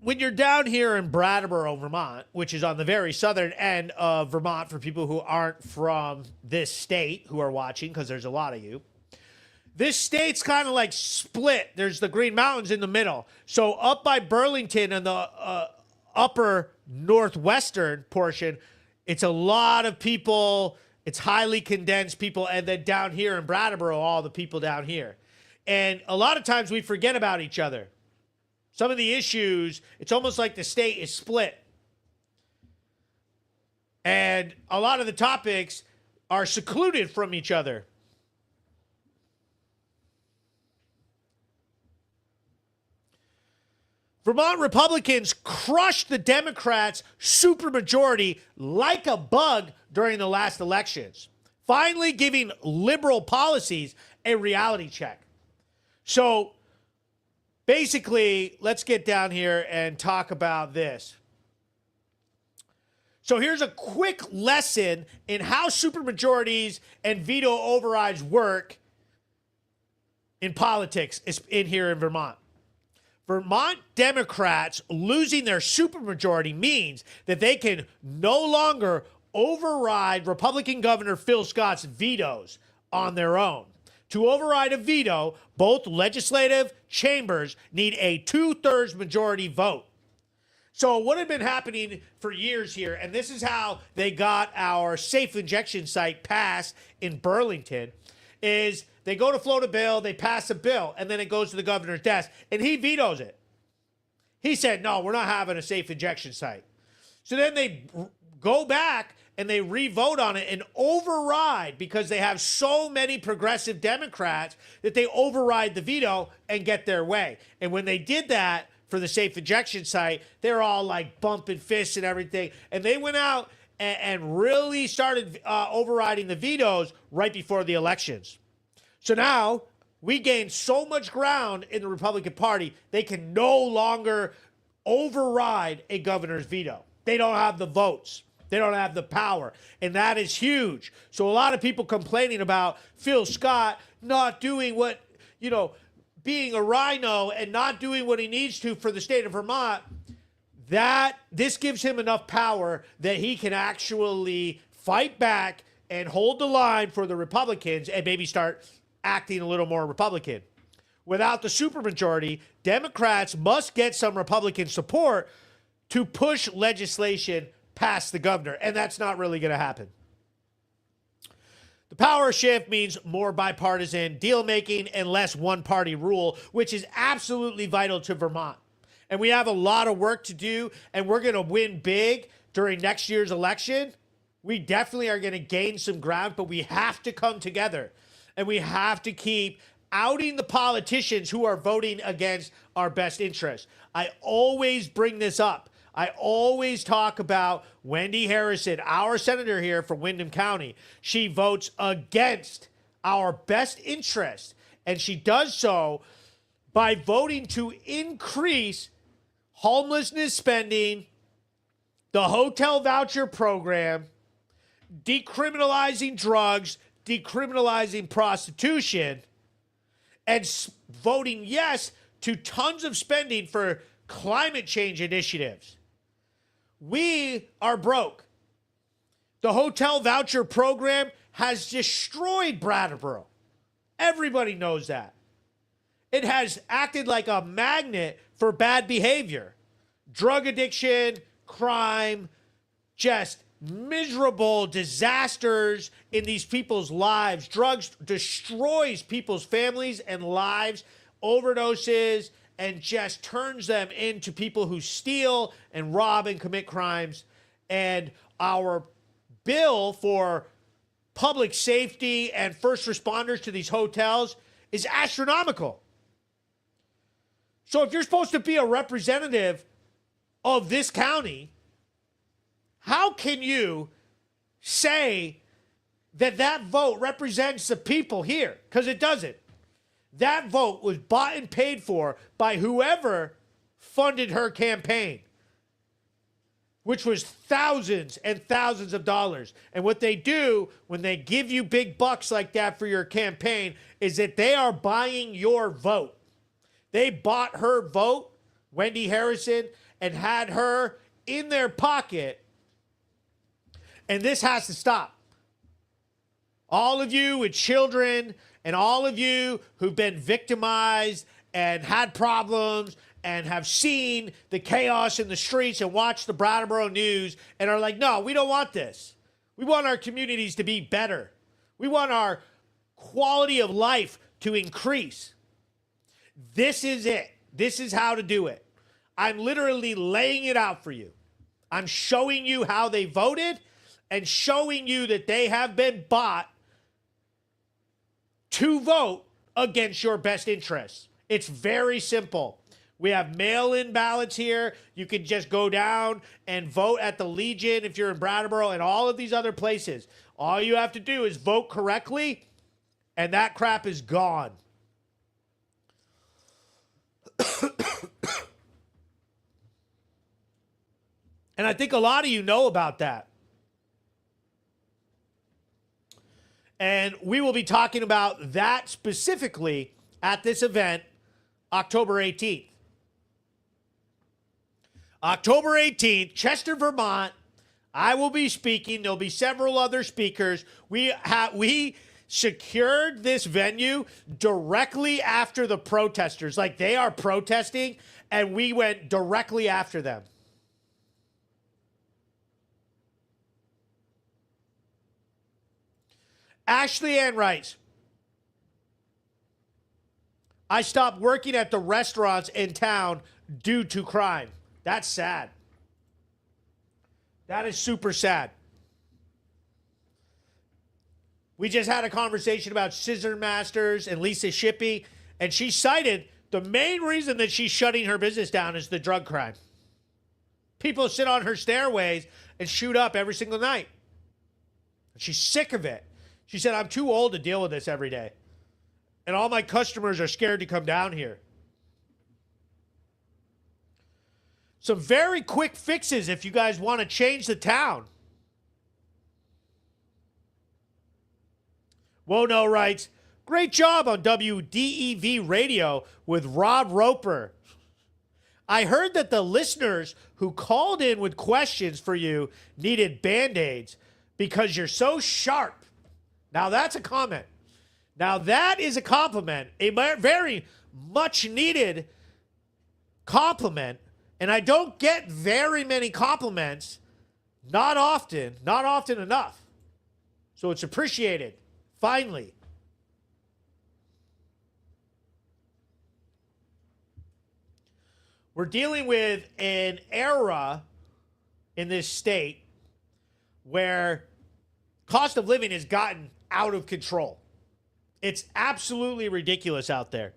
when you're down here in Brattleboro, Vermont, which is on the very southern end of Vermont for people who aren't from this state who are watching, because there's a lot of you, this state's kind of like split. There's the Green Mountains in the middle. So up by Burlington and the upper northwestern portion, it's a lot of people. It's highly condensed people. And then down here in Brattleboro, all the people down here. And a lot of times we forget about each other. Some of the issues, it's almost like the state is split. And a lot of the topics are secluded from each other. Vermont Republicans crushed the Democrats' supermajority like a bug during the last elections, finally giving liberal policies a reality check. So basically, let's get down here and talk about this. So here's a quick lesson in how supermajorities and veto overrides work in politics in here in Vermont. Vermont Democrats losing their supermajority means that they can no longer override Republican Governor Phil Scott's vetoes on their own. To override a veto, both legislative chambers need a 2/3 majority vote. So what had been happening for years here, and this is how they got our safe injection site passed in Burlington, is they go to float a bill, they pass a bill, and then it goes to the governor's desk, and he vetoes it. He said, no, we're not having a safe injection site. So then they go back and they re-vote on it and override, because they have so many progressive Democrats that they override the veto and get their way. And when they did that for the safe injection site, they're all like bumping fists and everything. And they went out and really started overriding the vetoes right before the elections. So now we gained so much ground in the Republican Party, they can no longer override a governor's veto. They don't have the votes. They don't have the power. And that is huge. So a lot of people complaining about Phil Scott not doing what, being a rhino and not doing what he needs to for the state of Vermont, this gives him enough power that he can actually fight back and hold the line for the Republicans and maybe start acting a little more Republican. Without the supermajority, Democrats must get some Republican support to push legislation past the governor, and that's not really going to happen. The power shift means more bipartisan deal-making and less one-party rule, which is absolutely vital to Vermont. And we have a lot of work to do, and we're going to win big during next year's election. We definitely are going to gain some ground, but we have to come together, and we have to keep outing the politicians who are voting against our best interests. I always bring this up. I always talk about Wendy Harrison, our senator here from Windham County. She votes against our best interest, and she does so by voting to increase homelessness spending, the hotel voucher program, decriminalizing drugs, decriminalizing prostitution, and voting yes to tons of spending for climate change initiatives. We are broke. The hotel voucher program has destroyed Brattleboro. Everybody knows that. It has acted like a magnet for bad behavior. Drug addiction, crime, just miserable disasters in these people's lives. Drugs destroys people's families and lives, overdoses, and just turns them into people who steal and rob and commit crimes. And our bill for public safety and first responders to these hotels is astronomical. So if you're supposed to be a representative of this county, how can you say that that vote represents the people here? Because it doesn't. That vote was bought and paid for by whoever funded her campaign, which was thousands and thousands of dollars. And what they do when they give you big bucks like that for your campaign is that they are buying your vote. They bought her vote, Wendy Harrison, and had her in their pocket. And this has to stop. All of you with children and all of you who've been victimized and had problems and have seen the chaos in the streets and watched the Brattleboro news and are like, no, we don't want this. We want our communities to be better. We want our quality of life to increase. This is it. This is how to do it. I'm literally laying it out for you. I'm showing you how they voted and showing you that they have been bought to vote against your best interests. It's very simple. We have mail-in ballots here. You can just go down and vote at the Legion if you're in Brattleboro and all of these other places. All you have to do is vote correctly, and that crap is gone. And I think a lot of you know about that. And we will be talking about that specifically at this event, October 18th. October 18th, Chester, Vermont. I will be speaking. There'll be several other speakers. We secured this venue directly after the protesters. Like, they are protesting, and we went directly after them. Ashley Ann writes, I stopped working at the restaurants in town due to crime. That's sad. That is super sad. We just had a conversation about Scissor Masters and Lisa Shippey, and she cited the main reason that she's shutting her business down is the drug crime. People sit on her stairways and shoot up every single night. She's sick of it. She said, I'm too old to deal with this every day. And all my customers are scared to come down here. Some very quick fixes if you guys want to change the town. Wono writes, great job on WDEV radio with Rob Roper. I heard that the listeners who called in with questions for you needed Band-Aids because you're so sharp. Now that's a comment. Now that is a compliment, a very much needed compliment. And I don't get very many compliments, not often enough. So it's appreciated, finally. We're dealing with an era in this state where cost of living has gotten out of control. It's absolutely ridiculous out there.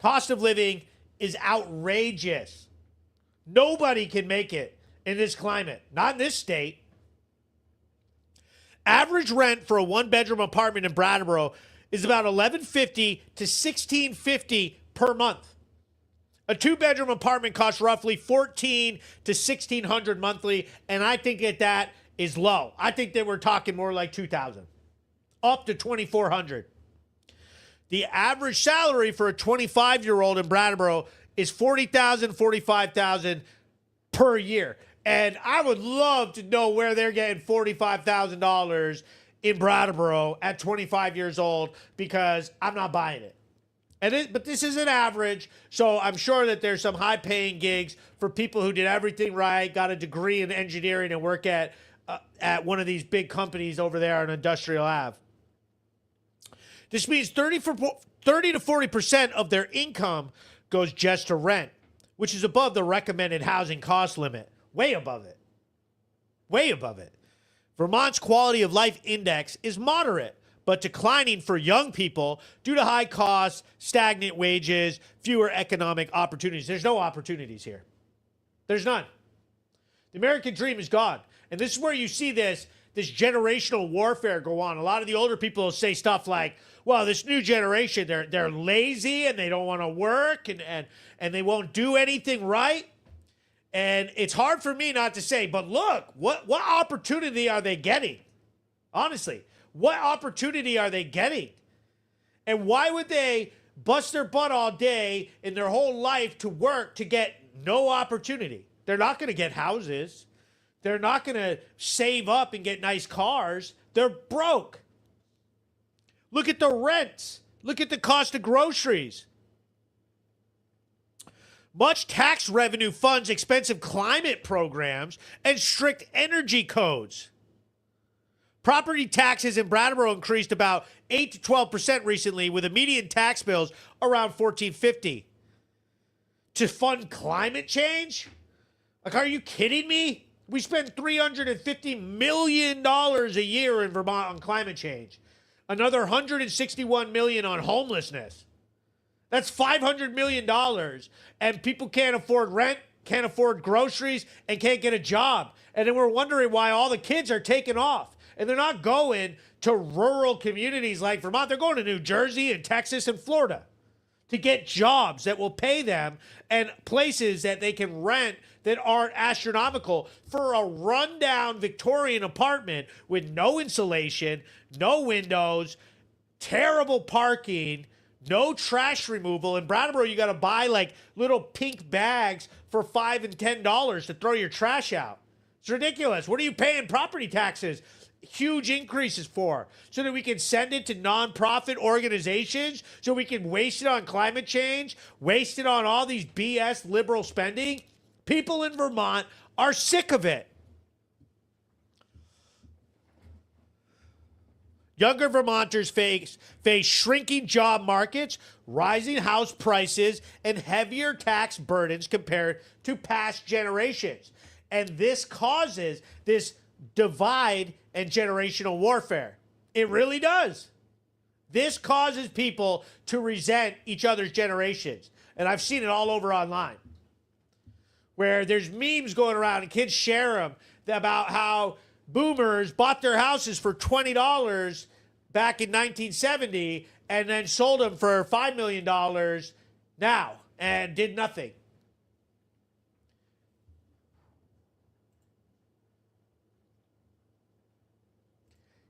Cost of living is outrageous. Nobody can make it in this climate. Not in this state. Average rent for a one-bedroom apartment in Brattleboro is about $1,150 to $1,650 per month. A two-bedroom apartment costs roughly $1,400 to $1,600 monthly, and I think that is low. I think that we're talking more like $2,000, up to $2,400. The average salary for a 25-year-old in Brattleboro is $40,000, $45,000 per year. And I would love to know where they're getting $45,000 in Brattleboro at 25 years old, because I'm not buying it. But this is an average, so I'm sure that there's some high-paying gigs for people who did everything right, got a degree in engineering, and work at one of these big companies over there on Industrial Ave. This means 30 to 40% of their income goes just to rent, which is above the recommended housing cost limit. Way above it. Way above it. Vermont's quality of life index is moderate, but declining for young people due to high costs, stagnant wages, fewer economic opportunities. There's no opportunities here. There's none. The American dream is gone. And this is where you see this generational warfare go on. A lot of the older people will say stuff like, well, this new generation, they're lazy and they don't want to work and they won't do anything right. And it's hard for me not to say, but look, what opportunity are they getting? Honestly, what opportunity are they getting? And why would they bust their butt all day in their whole life to work to get no opportunity? They're not going to get houses. They're not going to save up and get nice cars. They're broke. Look at the rents. Look at the cost of groceries. Much tax revenue funds expensive climate programs and strict energy codes. Property taxes in Brattleboro increased about 8 to 12% recently, with a median tax bills around $1,450. To fund climate change? Like, are you kidding me? We spend $350 million a year in Vermont on climate change. Another $161 million on homelessness. That's $500 million. And people can't afford rent, can't afford groceries, and can't get a job. And then we're wondering why all the kids are taking off. And they're not going to rural communities like Vermont. They're going to New Jersey and Texas and Florida. to get jobs that will pay them and places that they can rent that aren't astronomical for a rundown Victorian apartment with no insulation, no windows, terrible parking, no trash removal. In Brattleboro, you got to buy like little pink bags for $5 and $10 to throw your trash out. It's ridiculous. What are you paying property taxes? Huge increases for, so that we can send it to nonprofit organizations, so we can waste it on climate change, waste it on all these BS liberal spending. People in Vermont are sick of it. Younger Vermonters face shrinking job markets, rising house prices, and heavier tax burdens compared to past generations. And this causes this divide and generational warfare. It really does. This causes people to resent each other's generations. And I've seen it all over online, where there's memes going around and kids share them about how boomers bought their houses for $20 back in 1970 and then sold them for $5 million now and did nothing.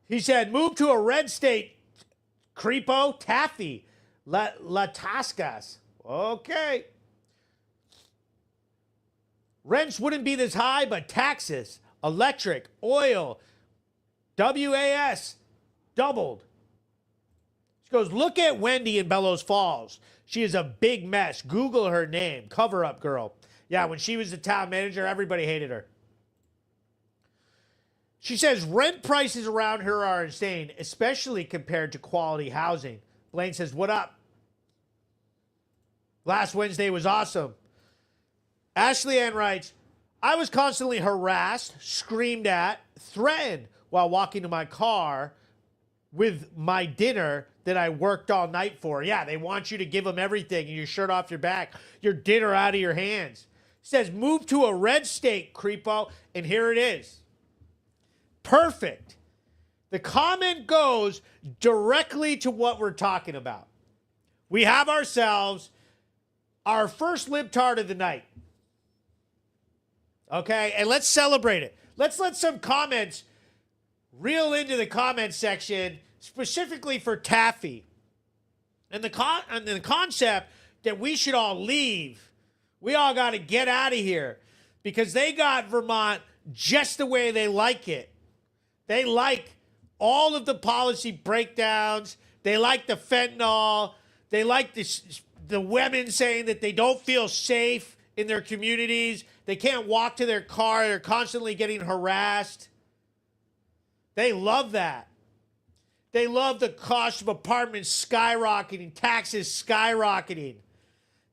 He said, move to a red state, creepo, taffy, Latascas. Okay. Rents wouldn't be this high, but taxes, electric, oil, WAS, doubled. She goes, look at Wendy in Bellows Falls. She is a big mess. Google her name. Cover up girl. Yeah, when she was the town manager, everybody hated her. She says rent prices around here are insane, especially compared to quality housing. Blaine says, what up? Last Wednesday was awesome. Ashley Ann writes, I was constantly harassed, screamed at, threatened while walking to my car with my dinner that I worked all night for. Yeah, they want you to give them everything and your shirt off your back, your dinner out of your hands. Says, move to a red state, creepo, and here it is. Perfect. The comment goes directly to what we're talking about. We have ourselves our first libtard of the night. Okay, and let's celebrate it. Let's let some comments reel into the comment section, specifically for Taffy. And the concept that we should all leave. We all got to get out of here because they got Vermont just the way they like it. They like all of the policy breakdowns. They like the fentanyl. They like the women saying that they don't feel safe in their communities. They can't walk to their car. They're constantly getting harassed. They love that. They love the cost of apartments skyrocketing, taxes skyrocketing.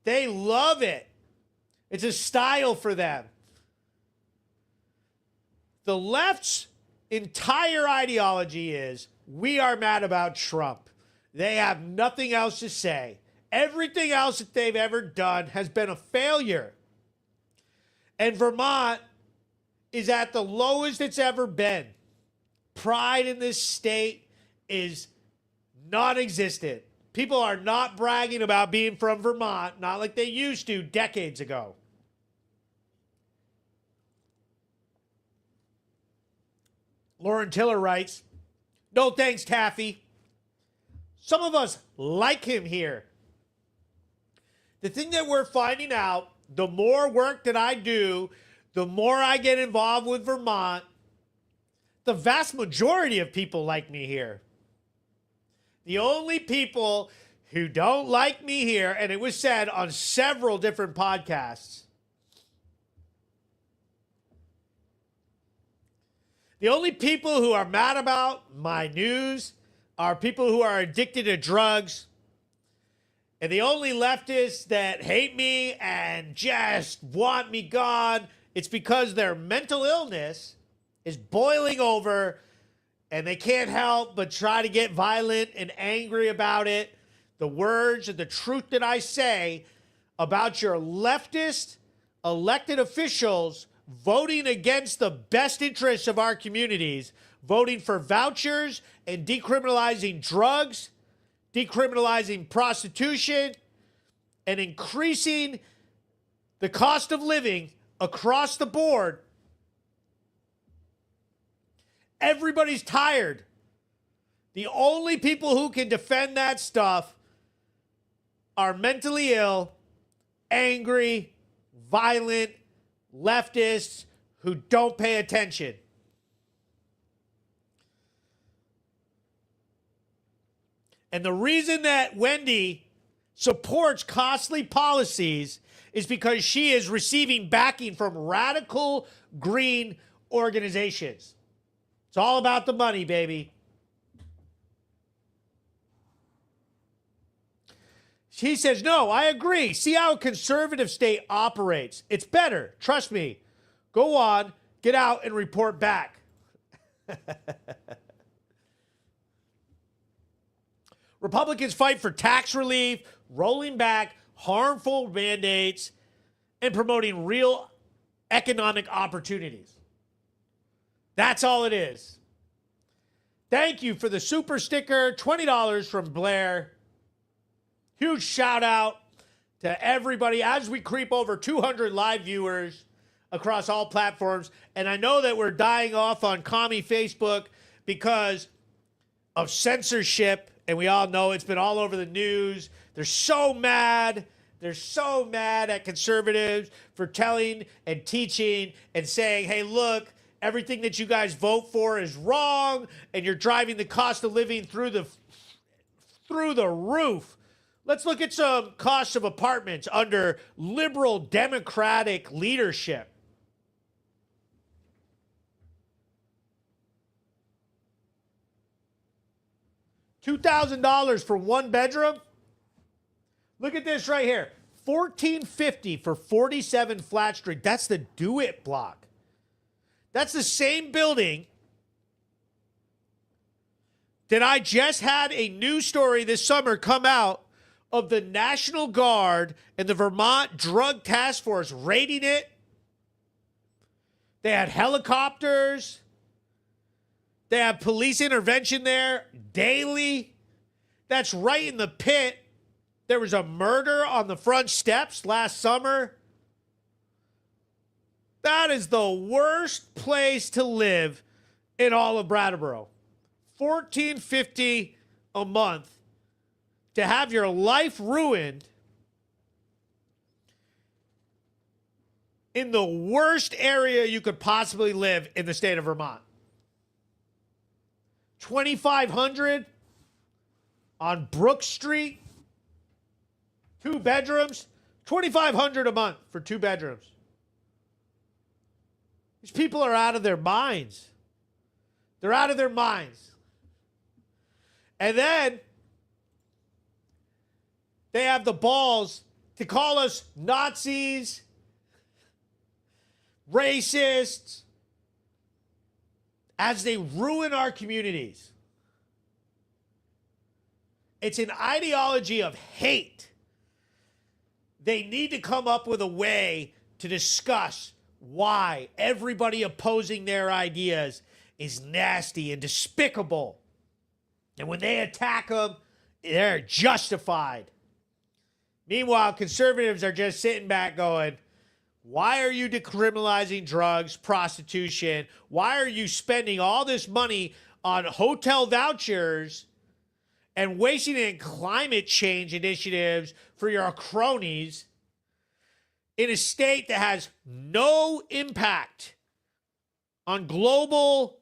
They love it. It's a style for them. The left's entire ideology is we are mad about Trump. They have nothing else to say. Everything else that they've ever done has been a failure. And Vermont is at the lowest it's ever been. Pride in this state is non-existent. People are not bragging about being from Vermont, not like they used to decades ago. Lauren Tiller writes, no thanks, Taffy. Some of us like him here. The thing that we're finding out, the more work that I do, the more I get involved with Vermont, the vast majority of people like me here. The only people who don't like me here, and it was said on several different podcasts, the only people who are mad about my news are people who are addicted to drugs. And the only leftists that hate me and just want me gone, it's because their mental illness is boiling over and they can't help but try to get violent and angry about it. The words and the truth that I say about your leftist elected officials voting against the best interests of our communities, voting for vouchers and decriminalizing drugs, decriminalizing prostitution, and increasing the cost of living across the board, everybody's tired. The only people who can defend that stuff are mentally ill, angry, violent leftists who don't pay attention. And the reason that Wendy supports costly policies is because she is receiving backing from radical green organizations. It's all about the money, baby. He says, no, I agree. See how a conservative state operates. It's better. Trust me. Go on, get out and report back. Republicans fight for tax relief, rolling back harmful mandates, and promoting real economic opportunities. That's all it is. Thank you for the super sticker, $20 from Blair. Huge shout out to everybody as we creep over 200 live viewers across all platforms. And I know that we're dying off on commie Facebook because of censorship. And we all know it's been all over the news. They're so mad. They're so mad at conservatives for telling and teaching and saying, hey, look, everything that you guys vote for is wrong. And you're driving the cost of living through the roof. Let's look at some costs of apartments under liberal Democratic leadership. $2,000 for one bedroom. Look at this right here. $1,450 for 47 Flat Street. That's the Do It block. That's the same building that I just had a news story this summer come out of the National Guard and the Vermont Drug Task Force raiding it. They had helicopters. They have police intervention there daily. That's right in the pit. There was a murder on the front steps last summer. That is the worst place to live in all of Brattleboro. $1,450 a month to have your life ruined in the worst area you could possibly live in the state of Vermont. $2,500 on Brook Street, 2 bedrooms, $2,500 a month for 2 bedrooms. These people are out of their minds. They're out of their minds. And then they have the balls to call us Nazis, racists, as they ruin our communities. It's an ideology of hate. They need to come up with a way to discuss why everybody opposing their ideas is nasty and despicable. And when they attack them, they're justified. Meanwhile, conservatives are just sitting back going, why are you decriminalizing drugs, prostitution? Why are you spending all this money on hotel vouchers and wasting it in climate change initiatives for your cronies in a state that has no impact on global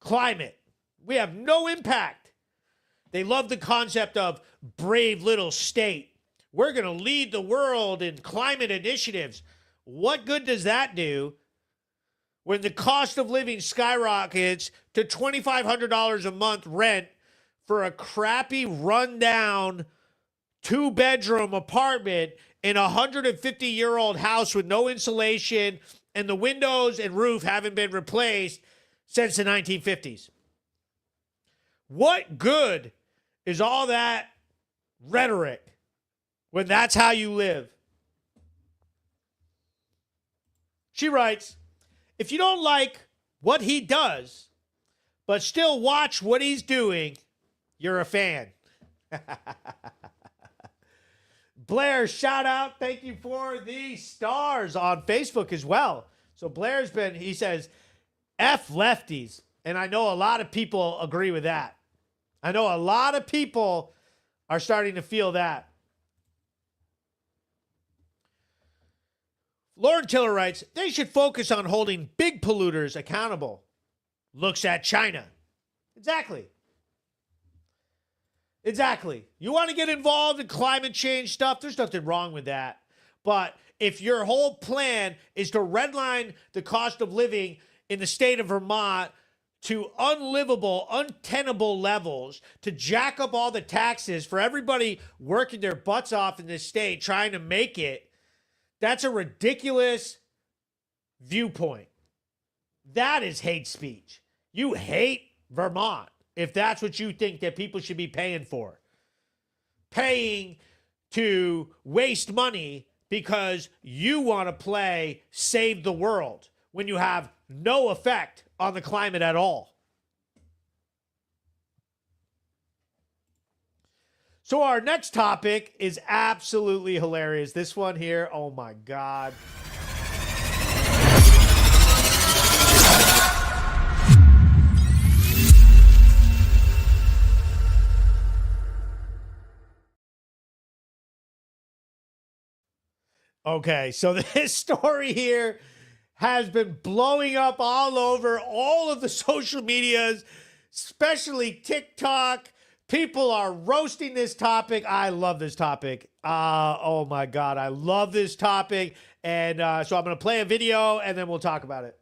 climate? We have no impact. They love the concept of brave little state. We're going to lead the world in climate initiatives. What good does that do when the cost of living skyrockets to $2,500 a month rent for a crappy, rundown 2-bedroom apartment in a 150-year-old house with no insulation and the windows and roof haven't been replaced since the 1950s? What good is all that rhetoric when that's how you live? She writes, if you don't like what he does, but still watch what he's doing, you're a fan. Blair, shout out. Thank you for the stars on Facebook as well. So Blair's he says, F lefties. And I know a lot of people agree with that. I know a lot of people are starting to feel that. Lauren Tiller writes, they should focus on holding big polluters accountable. Looks at China. Exactly. You want to get involved in climate change stuff? There's nothing wrong with that. But if your whole plan is to redline the cost of living in the state of Vermont to unlivable, untenable levels, to jack up all the taxes for everybody working their butts off in this state, trying to make it, that's a ridiculous viewpoint. That is hate speech. You hate Vermont if that's what you think that people should be paying for. Paying to waste money because you want to play save the world when you have no effect on the climate at all. So our next topic is absolutely hilarious. This one here, oh my God. Okay, so this story here has been blowing up all over all of the social medias, especially TikTok. People are roasting this topic. I love this topic. Oh my God, I love this topic. And so I'm going to play a video and then we'll talk about it.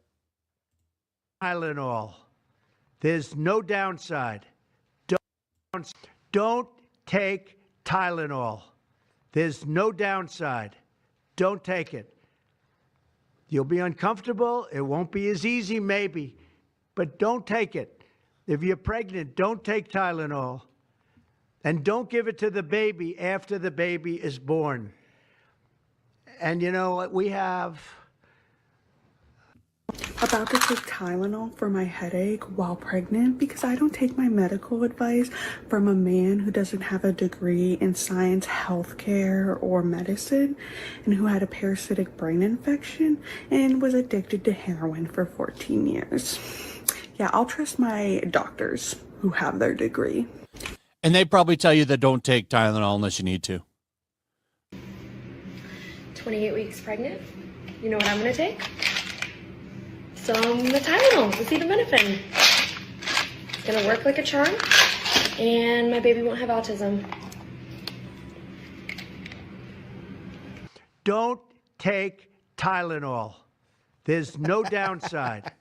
Tylenol. There's no downside. Don't take Tylenol. There's no downside. Don't take it. You'll be uncomfortable. It won't be as easy, maybe, but don't take it. If you're pregnant, don't take Tylenol. And don't give it to the baby after the baby is born. And you know what? We have about to take Tylenol for my headache while pregnant because I don't take my medical advice from a man who doesn't have a degree in science, healthcare, or medicine, and who had a parasitic brain infection and was addicted to heroin for 14 years. Yeah, I'll trust my doctors who have their degree. And they probably tell you that don't take Tylenol unless you need to. 28 weeks pregnant. You know what I'm going to take? Some Tylenol, acetaminophen. It's going to work like a charm, and my baby won't have autism. Don't take Tylenol. There's no downside.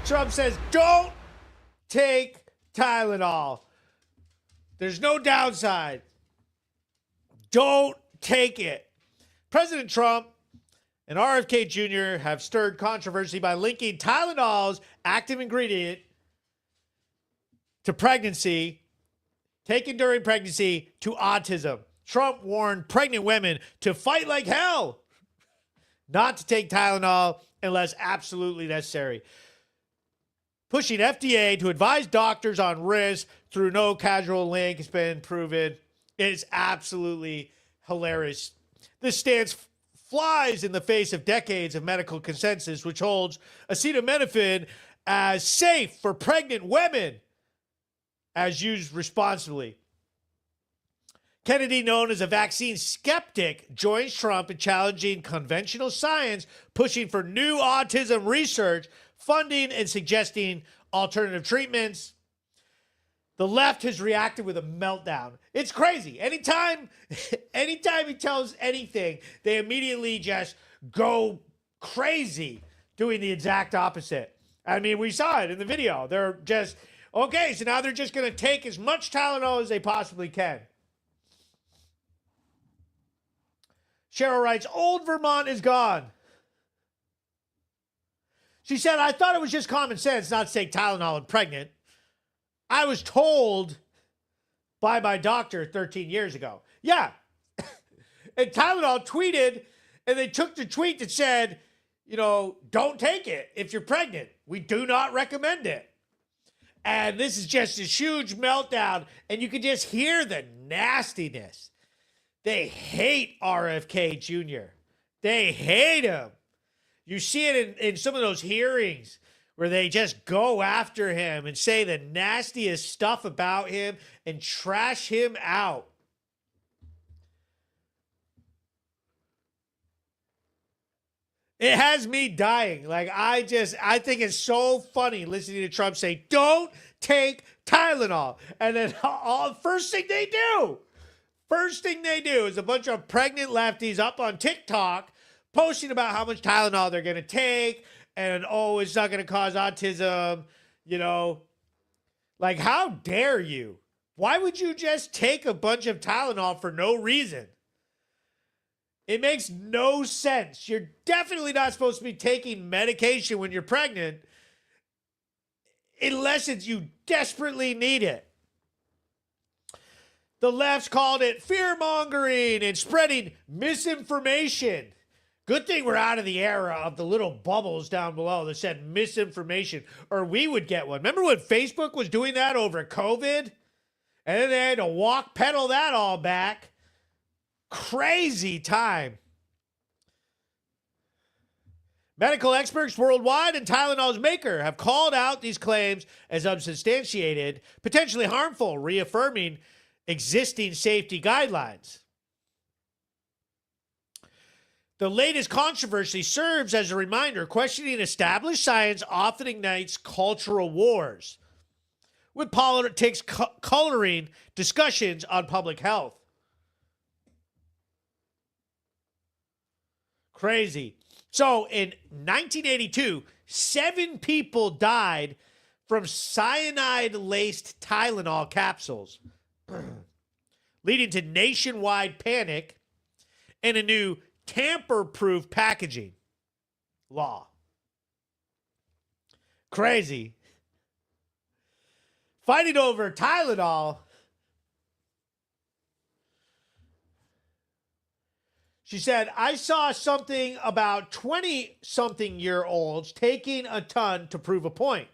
Trump says, don't take Tylenol. There's no downside. Don't take it. President Trump and RFK Jr. have stirred controversy by linking Tylenol's active ingredient to pregnancy, taken during pregnancy, to autism. Trump warned pregnant women to fight like hell not to take Tylenol unless absolutely necessary. Pushing FDA to advise doctors on risk through no causal link has been proven. It is absolutely hilarious. This stance flies in the face of decades of medical consensus, which holds acetaminophen as safe for pregnant women as used responsibly. Kennedy, known as a vaccine skeptic, joins Trump in challenging conventional science, pushing for new autism research, funding, and suggesting alternative treatments. The left has reacted with a meltdown. It's crazy. Anytime he tells anything, they immediately just go crazy doing the exact opposite. I mean, we saw it in the video. They're just, okay, so now they're just going to take as much Tylenol as they possibly can. Cheryl writes, old Vermont is gone. She said, I thought it was just common sense not to take Tylenol and pregnant. I was told by my doctor 13 years ago. Yeah. And Tylenol tweeted, and they took the tweet that said, you know, don't take it if you're pregnant. We do not recommend it. And this is just this huge meltdown, and you can just hear the nastiness. They hate RFK Jr. They hate him. You see it in some of those hearings where they just go after him and say the nastiest stuff about him and trash him out. It has me dying. Like, I think it's so funny listening to Trump say, don't take Tylenol. And then first thing they do is a bunch of pregnant lefties up on TikTok posting about how much Tylenol they're going to take. And, oh, it's not going to cause autism. You know, like, how dare you? Why would you just take a bunch of Tylenol for no reason? It makes no sense. You're definitely not supposed to be taking medication when you're pregnant unless you desperately need it. The left's called it fear-mongering and spreading misinformation. Good thing we're out of the era of the little bubbles down below that said misinformation, or we would get one. Remember when Facebook was doing that over COVID? And then they had to pedal that all back. Crazy time. Medical experts worldwide and Tylenol's maker have called out these claims as unsubstantiated, potentially harmful, reaffirming existing safety guidelines. The latest controversy serves as a reminder questioning established science often ignites cultural wars, with politics coloring discussions on public health. Crazy. So in 1982, 7 people died from cyanide-laced Tylenol capsules, leading to nationwide panic and a new tamper-proof packaging law. Crazy. Fighting over Tylenol. She said, I saw something about 20-something-year-olds taking a ton to prove a point.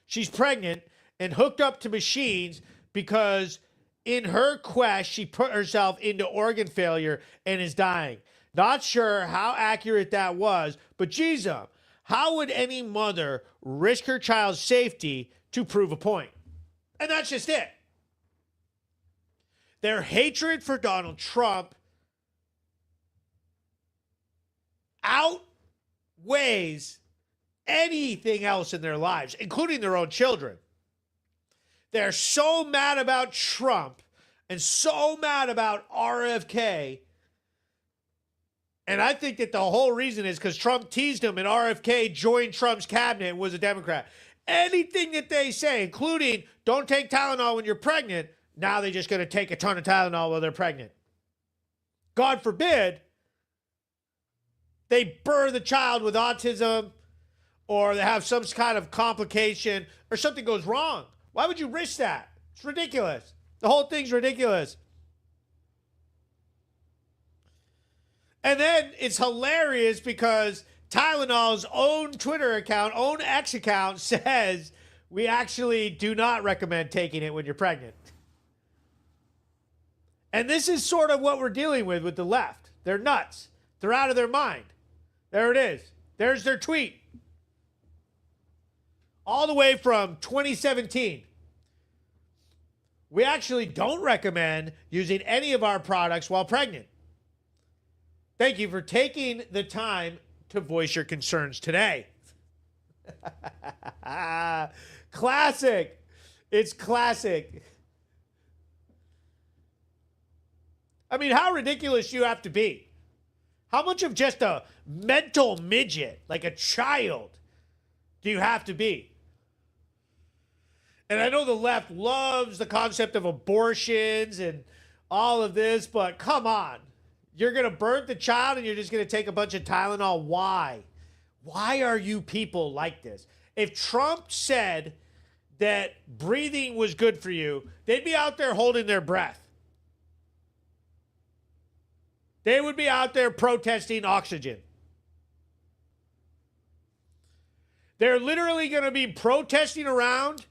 She's pregnant and hooked up to machines because in her quest, she put herself into organ failure and is dying. Not sure how accurate that was, but geez, how would any mother risk her child's safety to prove a point? And that's just it. Their hatred for Donald Trump outweighs anything else in their lives, including their own children. They're so mad about Trump and so mad about RFK. And I think that the whole reason is because Trump teased him and RFK joined Trump's cabinet and was a Democrat. Anything that they say, including don't take Tylenol when you're pregnant, now they're just going to take a ton of Tylenol while they're pregnant. God forbid they birth a child with autism or they have some kind of complication or something goes wrong. Why would you risk that? It's ridiculous. The whole thing's ridiculous. And then it's hilarious because Tylenol's own Twitter account, own X account says we actually do not recommend taking it when you're pregnant. And this is sort of what we're dealing with the left. They're nuts. They're out of their mind. There it is. There's their tweet. All the way from 2017. We actually don't recommend using any of our products while pregnant. Thank you for taking the time to voice your concerns today. Classic. It's classic. I mean, how ridiculous you have to be. How much of just a mental midget, like a child, do you have to be? And I know the left loves the concept of abortions and all of this, but come on. You're going to birth the child and you're just going to take a bunch of Tylenol. Why? Why are you people like this? If Trump said that breathing was good for you, they'd be out there holding their breath. They would be out there protesting oxygen. They're literally going to be protesting around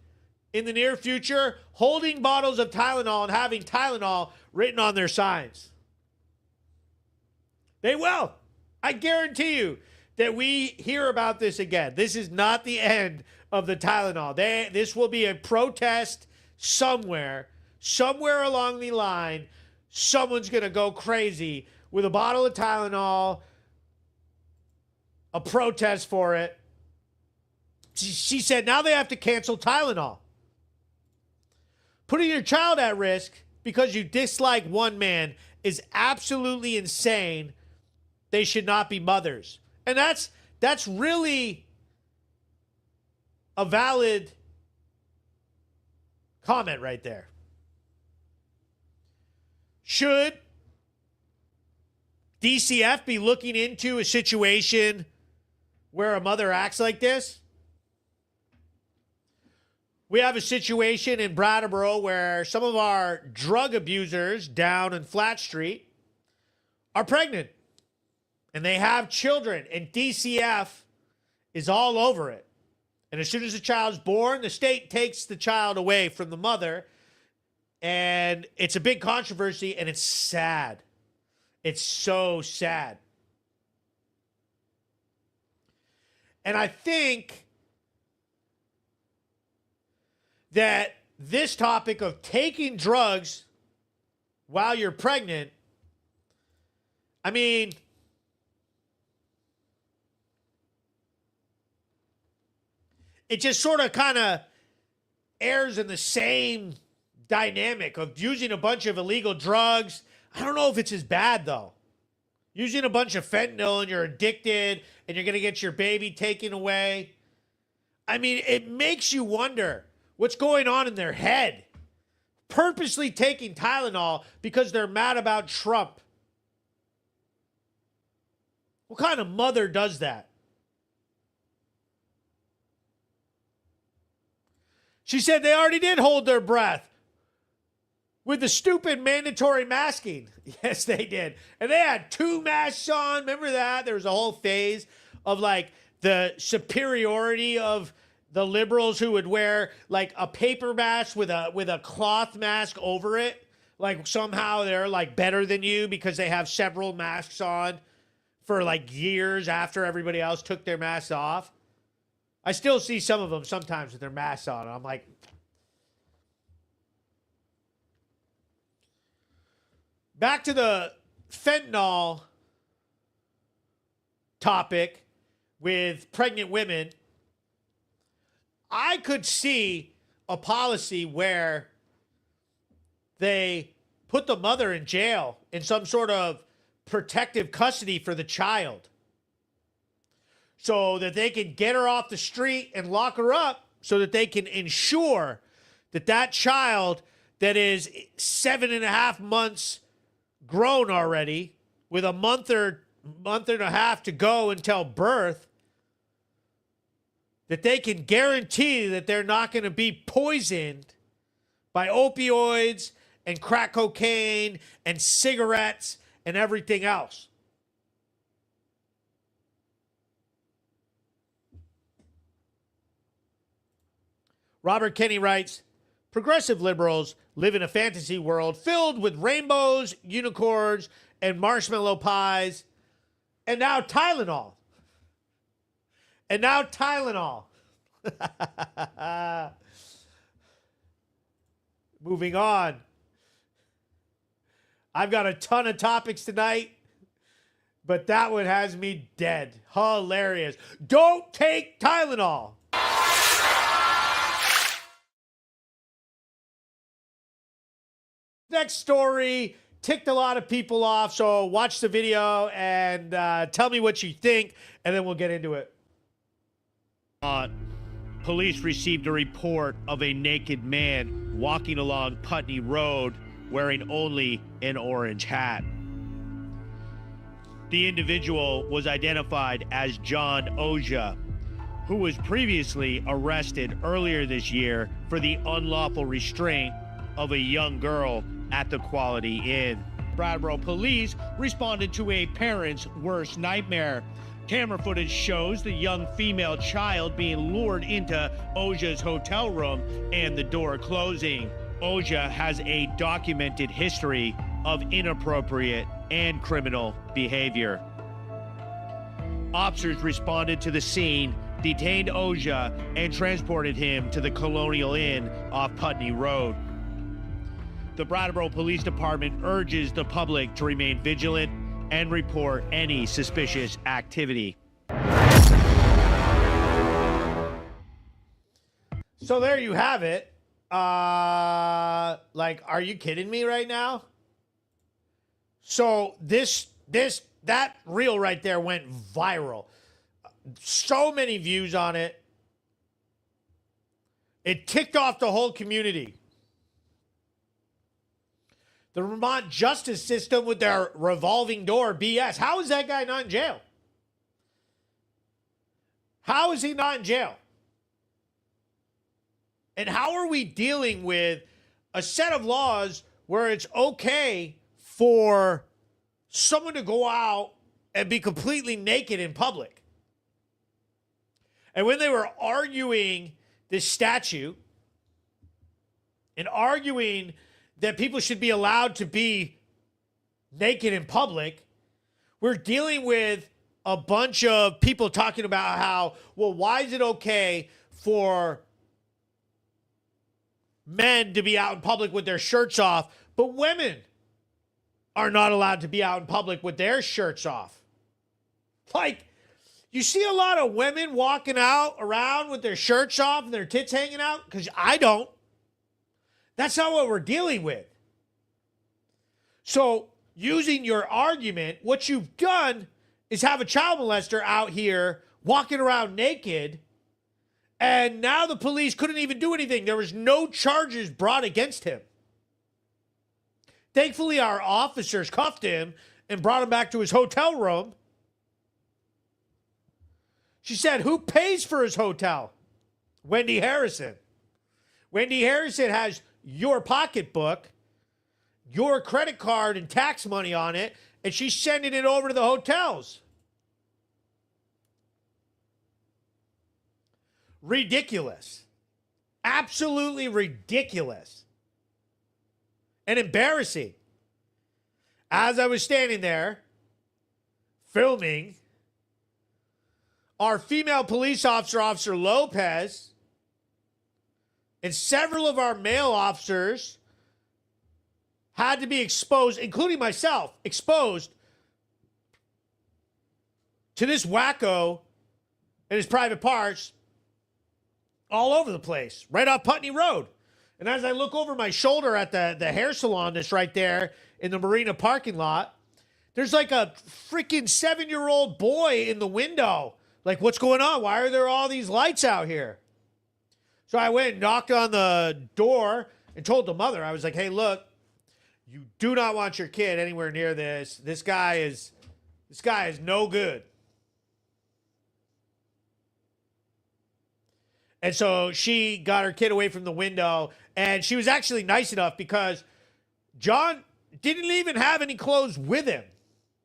in the near future holding bottles of Tylenol and having Tylenol written on their signs. They will. I guarantee you that we hear about this again. This is not the end of the Tylenol. This will be a protest somewhere along the line. Someone's going to go crazy with a bottle of Tylenol, a protest for it. She said now they have to cancel Tylenol. Putting your child at risk because you dislike one man is absolutely insane. They should not be mothers. And that's really a valid comment right there. Should DCF be looking into a situation where a mother acts like this? We have a situation in Brattleboro where some of our drug abusers down in Flat Street are pregnant. And they have children. And DCF is all over it. And as soon as the child's born, the state takes the child away from the mother. And it's a big controversy, and it's sad. It's so sad. And I think that this topic of taking drugs while you're pregnant, I mean, it just sort of kind of airs in the same dynamic of using a bunch of illegal drugs. I don't know if it's as bad, though. Using a bunch of fentanyl and you're addicted and you're going to get your baby taken away. I mean, it makes you wonder what's going on in their head. Purposely taking Tylenol because they're mad about Trump. What kind of mother does that? She said they already did hold their breath with the stupid mandatory masking. Yes, they did. And they had 2 masks on. Remember that? There was a whole phase of like the superiority of the liberals who would wear like a paper mask with a cloth mask over it. Like somehow they're like better than you because they have several masks on for like years after everybody else took their masks off. I still see some of them sometimes with their masks on. I'm like, back to the fentanyl topic with pregnant women. I could see a policy where they put the mother in jail in some sort of protective custody for the child, so that they can get her off the street and lock her up so that they can ensure that that child that is 7.5 months grown already with a month and a half to go until birth, that they can guarantee that they're not going to be poisoned by opioids and crack cocaine and cigarettes and everything else. Robert Kenny writes, progressive liberals live in a fantasy world filled with rainbows, unicorns, and marshmallow pies, and now Tylenol. And now Tylenol. Moving on. I've got a ton of topics tonight, but that one has me dead. Hilarious. Don't take Tylenol. Next story ticked a lot of people off, so watch the video and tell me what you think, and then we'll get into it. Police received a report of a naked man walking along Putney Road wearing only an orange hat. The individual was identified as John Oja, who was previously arrested earlier this year for the unlawful restraint of a young girl at the Quality Inn. Brattleboro police responded to a parent's worst nightmare Camera footage shows the young female child being lured into Oja's hotel room and the door closing. Oja has a documented history of inappropriate and criminal behavior. Officers responded to the scene, detained Oja, and transported him to the Colonial Inn off Putney Road. The Brattleboro Police Department urges the public to remain vigilant and report any suspicious activity. So there you have it. Like, are you kidding me right now? So that reel right there went viral. So many views on it. It ticked off the whole community. The Vermont justice system with their revolving door BS. How is that guy not in jail? How is he not in jail? And how are we dealing with a set of laws where it's okay for someone to go out and be completely naked in public? And when they were arguing this statute and arguing that people should be allowed to be naked in public, we're dealing with a bunch of people talking about how, well, why is it okay for men to be out in public with their shirts off, but women are not allowed to be out in public with their shirts off? Like, you see a lot of women walking out around with their shirts off and their tits hanging out? Because I don't. That's not what we're dealing with. So, using your argument, what you've done is have a child molester out here walking around naked, and now the police couldn't even do anything. There was no charges brought against him. Thankfully, our officers cuffed him and brought him back to his hotel room. She said, who pays for his hotel? Wendy Harrison. Wendy Harrison has your pocketbook, your credit card and tax money on it, and she's sending it over to the hotels. Ridiculous. Absolutely ridiculous. And embarrassing. As I was standing there filming, our female police officer, Officer Lopez, and several of our male officers had to be exposed, including myself, exposed to this wacko and his private parts all over the place, right off Putney Road. And as I look over my shoulder at the hair salon that's right there in the marina parking lot, there's like a freaking 7-year-old boy in the window. Like, what's going on? Why are there all these lights out here? So I went and knocked on the door and told the mother, I was like, hey, look, you do not want your kid anywhere near this. This guy is no good. And so she got her kid away from the window, and she was actually nice enough because John didn't even have any clothes with him.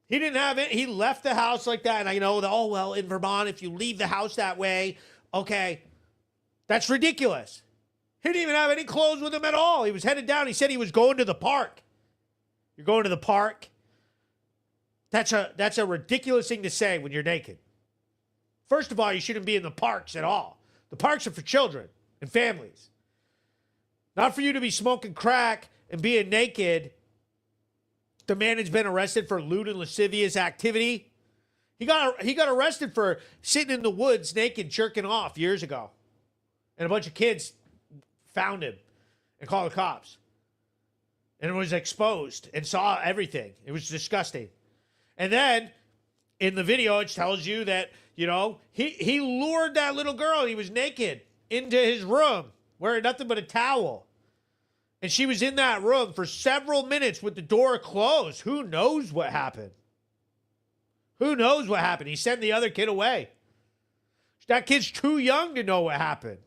He didn't have it. He left the house like that. And I know that, oh, well, in Vermont, if you leave the house that way, okay, that's ridiculous. He didn't even have any clothes with him at all. He was headed down. He said he was going to the park. You're going to the park? That's a ridiculous thing to say when you're naked. First of all, you shouldn't be in the parks at all. The parks are for children and families. Not for you to be smoking crack and being naked. The man has been arrested for lewd and lascivious activity. He got arrested for sitting in the woods naked, jerking off years ago. And a bunch of kids found him and called the cops. And it was exposed and saw everything. It was disgusting. And then in the video, it tells you that, you know, he lured that little girl. He was naked into his room, wearing nothing but a towel. And she was in that room for several minutes with the door closed. Who knows what happened? Who knows what happened? He sent the other kid away. That kid's too young to know what happened.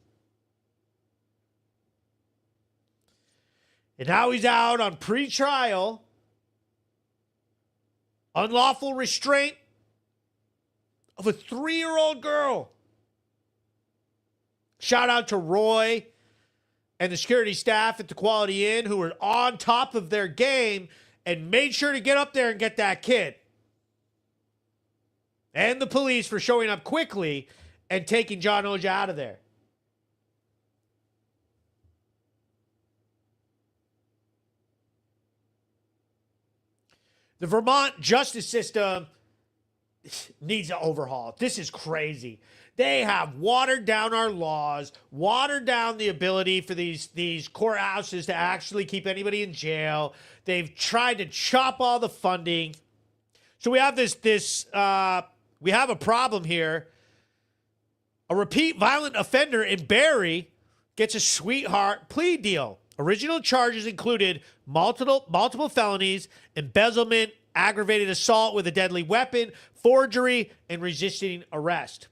And now he's out on pre-trial, unlawful restraint, of a 3-year-old girl. Shout out to Roy and the security staff at the Quality Inn who were on top of their game and made sure to get up there and get that kid. And the police for showing up quickly and taking John Oja out of there. The Vermont justice system needs an overhaul. This is crazy. They have watered down our laws, watered down the ability for these courthouses to actually keep anybody in jail. They've tried to chop all the funding. So we have we have a problem here. A repeat violent offender in Barrie gets a sweetheart plea deal. Original charges included multiple felonies, embezzlement, aggravated assault with a deadly weapon, forgery, and resisting arrest.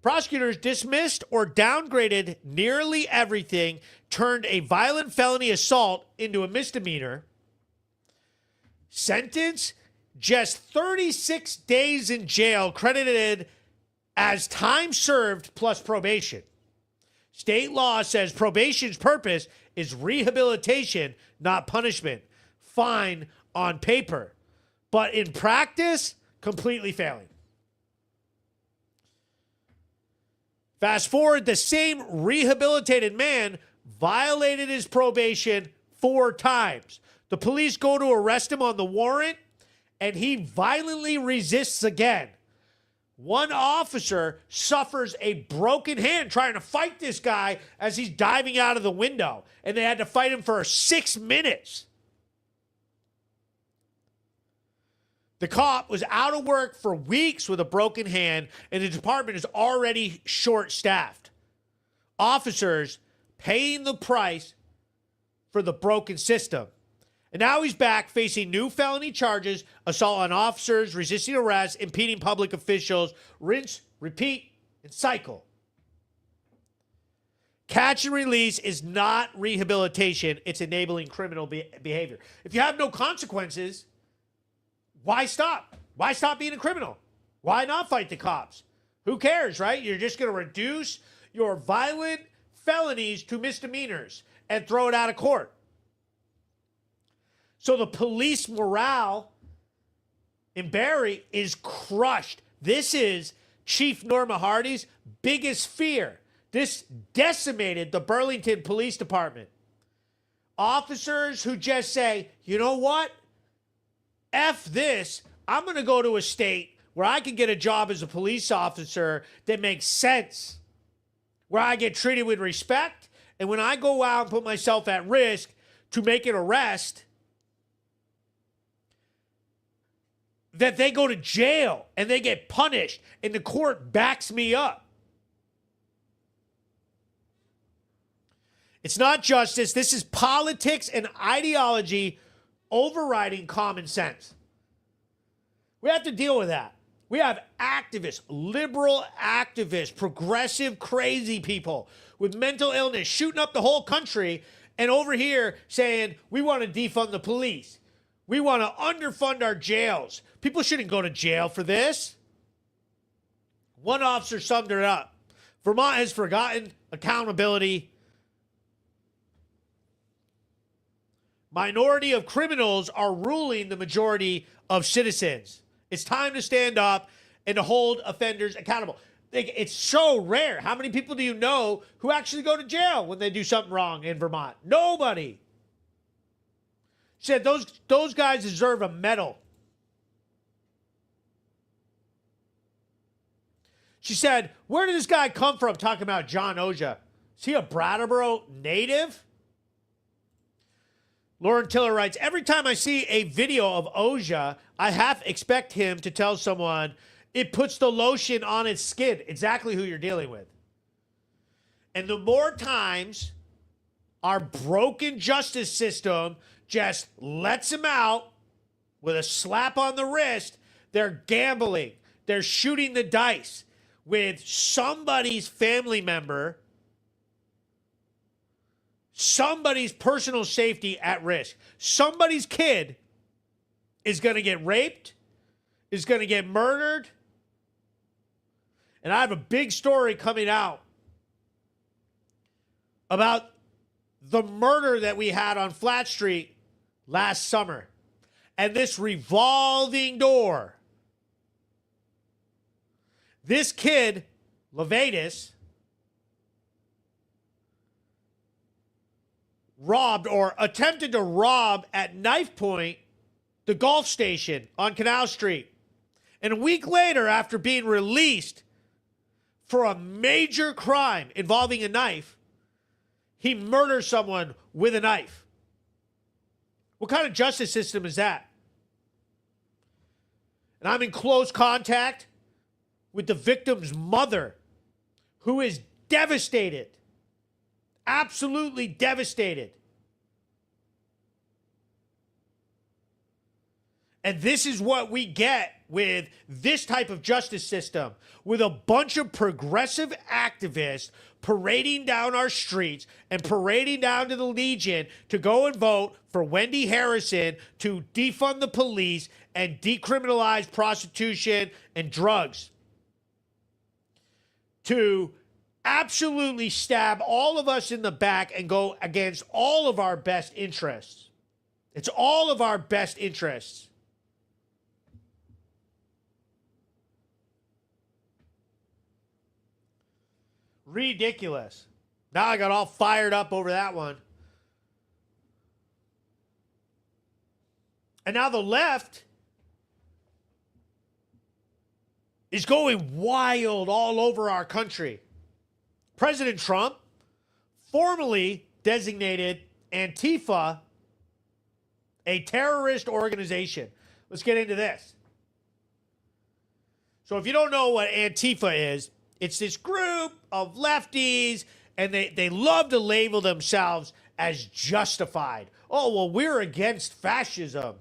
Prosecutors dismissed or downgraded nearly everything, turned a violent felony assault into a misdemeanor. Sentence, just 36 days in jail, credited as time served plus probation. State law says probation's purpose is rehabilitation, not punishment. Fine on paper, but in practice, completely failing. Fast forward, the same rehabilitated man violated his probation 4 times. The police go to arrest him on the warrant, and he violently resists again. One officer suffers a broken hand trying to fight this guy as he's diving out of the window, and they had to fight him for 6 minutes. The cop was out of work for weeks with a broken hand, and the department is already short-staffed. Officers paying the price for the broken system. And now he's back facing new felony charges, assault on officers, resisting arrest, impeding public officials, rinse, repeat, and cycle. Catch and release is not rehabilitation. It's enabling criminal behavior. If you have no consequences, why stop? Why stop being a criminal? Why not fight the cops? Who cares, right? You're just going to reduce your violent felonies to misdemeanors and throw it out of court. So the police morale in Barrie is crushed. This is Chief Norma Hardy's biggest fear. This decimated the Burlington Police Department. Officers who just say, you know what? F this, I'm going to go to a state where I can get a job as a police officer that makes sense, where I get treated with respect, and when I go out and put myself at risk to make an arrest, that they go to jail and they get punished and the court backs me up. It's not justice. This is politics and ideology overriding common sense. We have to deal with that. We have activists, liberal activists, progressive, crazy people with mental illness shooting up the whole country, and over here saying, we want to defund the police. We want to underfund our jails. People shouldn't go to jail for this. One officer summed it up. Vermont has forgotten accountability. Minority of criminals are ruling the majority of citizens. It's time to stand up and to hold offenders accountable. It's so rare. How many people do you know who actually go to jail when they do something wrong in Vermont? Nobody. She said those guys deserve a medal. She said, where did this guy come from talking about John Oja? Is he a Brattleboro native? Lauren Tiller writes, every time I see a video of Oja, I half expect him to tell someone it puts the lotion on its skin. Exactly who you're dealing with. And the more times our broken justice system just lets him out with a slap on the wrist, they're gambling. They're shooting the dice with somebody's family member, somebody's personal safety at risk. Somebody's kid is going to get raped, is going to get murdered, And I have a big story coming out about the murder that we had on Flat Street last summer. And this revolving door. This kid, Levatus, robbed or attempted to rob at knife point the Gulf Station on Canal Street. And a week later, after being released for a major crime involving a knife, he murders someone with a knife. What kind of justice system is that? And I'm in close contact with the victim's mother, who is devastated. Absolutely devastated. And this is what we get with this type of justice system, with a bunch of progressive activists parading down our streets and parading down to the Legion to go and vote for Wendy Harrison to defund the police and decriminalize prostitution and drugs. To absolutely stab all of us in the back and go against all of our best interests. It's all of our best interests. Ridiculous. Now I got all fired up over that one. And now the left is going wild all over our country. President Trump formally designated Antifa a terrorist organization. Let's get into this. So if you don't know what Antifa is, it's this group of lefties, and they love to label themselves as justified. Oh, well, we're against fascism.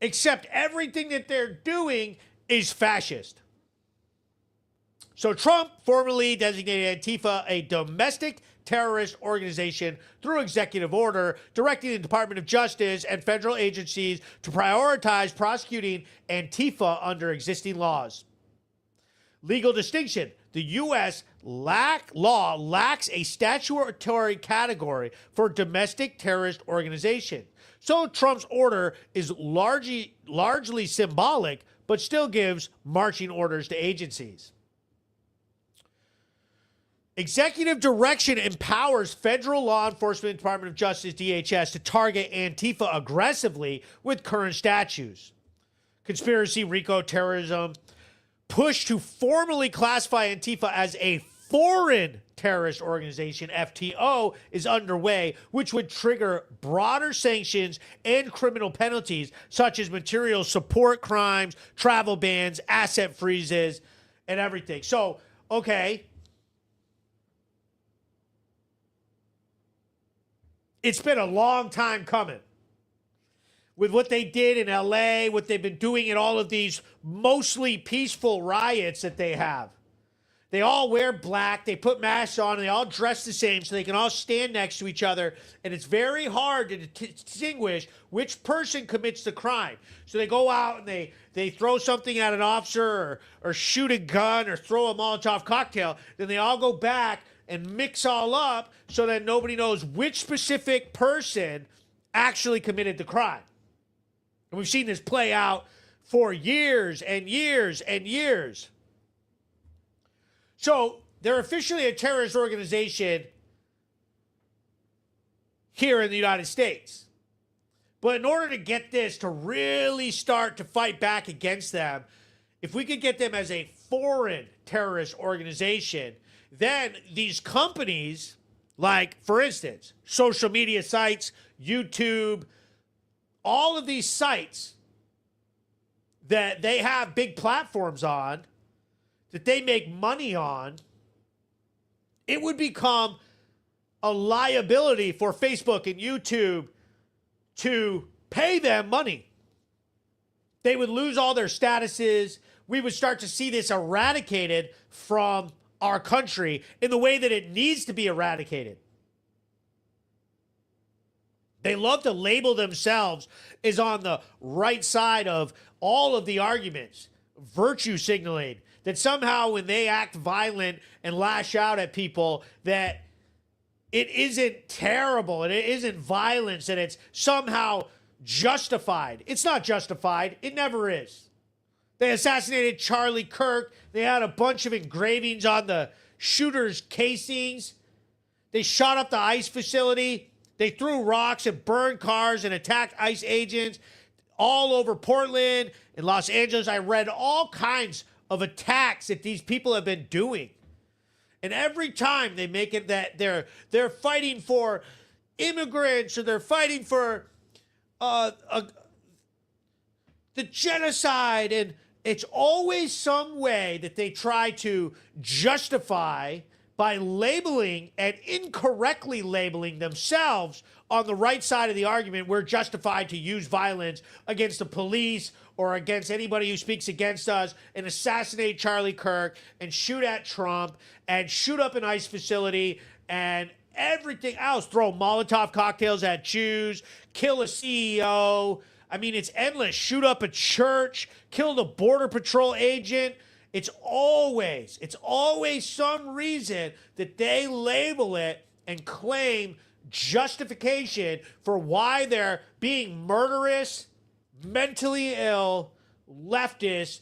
Except everything that they're doing is fascist. So Trump formally designated Antifa a domestic terrorist organization through executive order, directing the Department of Justice and federal agencies to prioritize prosecuting Antifa under existing laws. Legal distinction. The U.S. law lacks a statutory category for domestic terrorist organization. So Trump's order is largely symbolic, but still gives marching orders to agencies. Executive direction empowers federal law enforcement, Department of Justice, DHS, to target Antifa aggressively with current statutes. Conspiracy, RICO, terrorism. Push to formally classify Antifa as a foreign terrorist organization, FTO, is underway, which would trigger broader sanctions and criminal penalties, such as material support crimes, travel bans, asset freezes, and everything. So, okay. It's been a long time coming. With what they did in LA, what they've been doing in all of these mostly peaceful riots that they have. They all wear black, they put masks on, and they all dress the same so they can all stand next to each other. And it's very hard to distinguish which person commits the crime. So they go out and they throw something at an officer or shoot a gun or throw a Molotov cocktail. Then they all go back and mix all up so that nobody knows which specific person actually committed the crime. And we've seen this play out for years and years and years. So they're officially a terrorist organization here in the United States. But in order to get this to really start to fight back against them, if we could get them as a foreign terrorist organization, then these companies, like, for instance, social media sites, YouTube, all of these sites that they have big platforms on, that they make money on, it would become a liability for Facebook and YouTube to pay them money. They would lose all their statuses. We would start to see this eradicated from our country in the way that it needs to be eradicated. They love to label themselves as on the right side of all of the arguments, virtue signaling. That somehow when they act violent and lash out at people, that it isn't terrible and it isn't violence, and it's somehow justified. It's not justified. It never is. They assassinated Charlie Kirk. They had a bunch of engravings on the shooter's casings. They shot up the ICE facility. They threw rocks and burned cars and attacked ICE agents all over Portland and Los Angeles. I read all kinds of attacks that these people have been doing. And every time they make it that they're fighting for immigrants, or they're fighting for the genocide, and it's always some way that they try to justify by labeling and incorrectly labeling themselves on the right side of the argument. We're justified to use violence against the police or against anybody who speaks against us, and assassinate Charlie Kirk and shoot at Trump and shoot up an ICE facility and everything else, throw Molotov cocktails at Jews, kill a CEO. I mean, it's endless. Shoot up a church, kill the Border Patrol agent. It's always some reason that they label it and claim justification for why they're being murderous, mentally ill, leftist,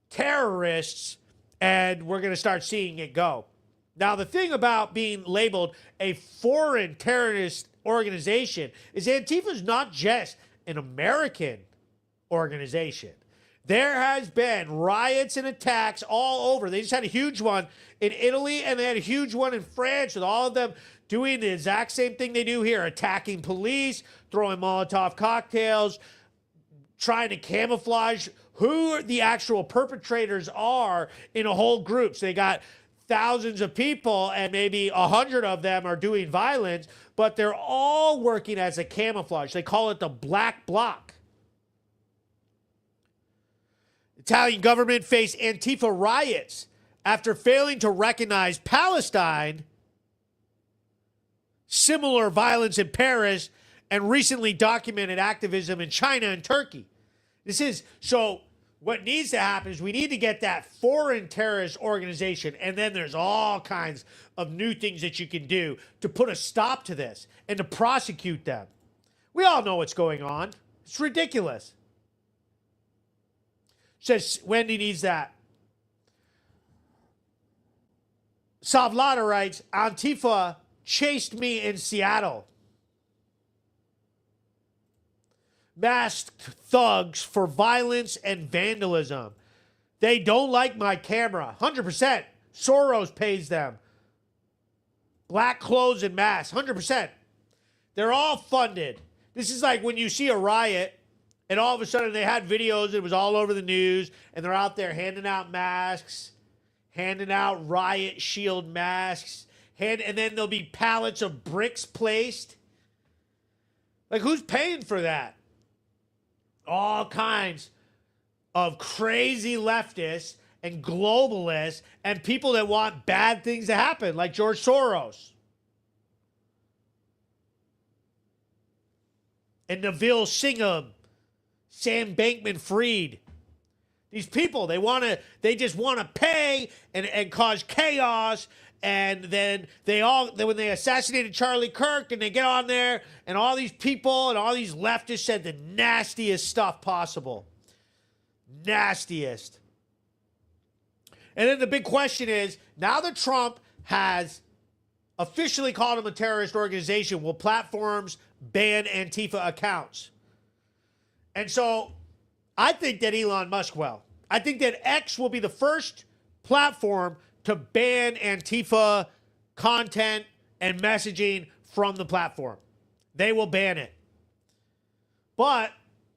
terrorists, and we're going to start seeing it go. Now, the thing about being labeled a foreign terrorist organization is Antifa is not just an American organization. There has been riots and attacks all over. They just had a huge one in Italy, and they had a huge one in France, with all of them doing the exact same thing they do here, attacking police, throwing Molotov cocktails, trying to camouflage who the actual perpetrators are in a whole group. So they got thousands of people, and maybe 100 of them are doing violence, but they're all working as a camouflage. They call it the black bloc. Italian government faced Antifa riots after failing to recognize Palestine, similar violence in Paris, and recently documented activism in China and Turkey. So what needs to happen is we need to get that foreign terrorist organization, and then there's all kinds of new things that you can do to put a stop to this and to prosecute them. We all know what's going on. It's ridiculous. Says Wendy needs that. Savlata writes, Antifa chased me in Seattle. Masked thugs for violence and vandalism. They don't like my camera. 100%. Soros pays them. Black clothes and masks. 100%. They're all funded. This is like when you see a riot, and all of a sudden they had videos, it was all over the news, and they're out there handing out masks, handing out riot shield masks, and then there'll be pallets of bricks placed. Like, who's paying for that? All kinds of crazy leftists and globalists and people that want bad things to happen, like George Soros. And Neville Singham, Sam Bankman-Fried. These people, they just want to pay and cause chaos. And then when they assassinated Charlie Kirk, and they get on there, and all these people and all these leftists said the nastiest stuff possible. Nastiest. And then the big question is, now that Trump has officially called them a terrorist organization, will platforms ban Antifa accounts? And so I think that Elon Musk will. I think that X will be the first platform to ban Antifa content and messaging from the platform. They will ban it. But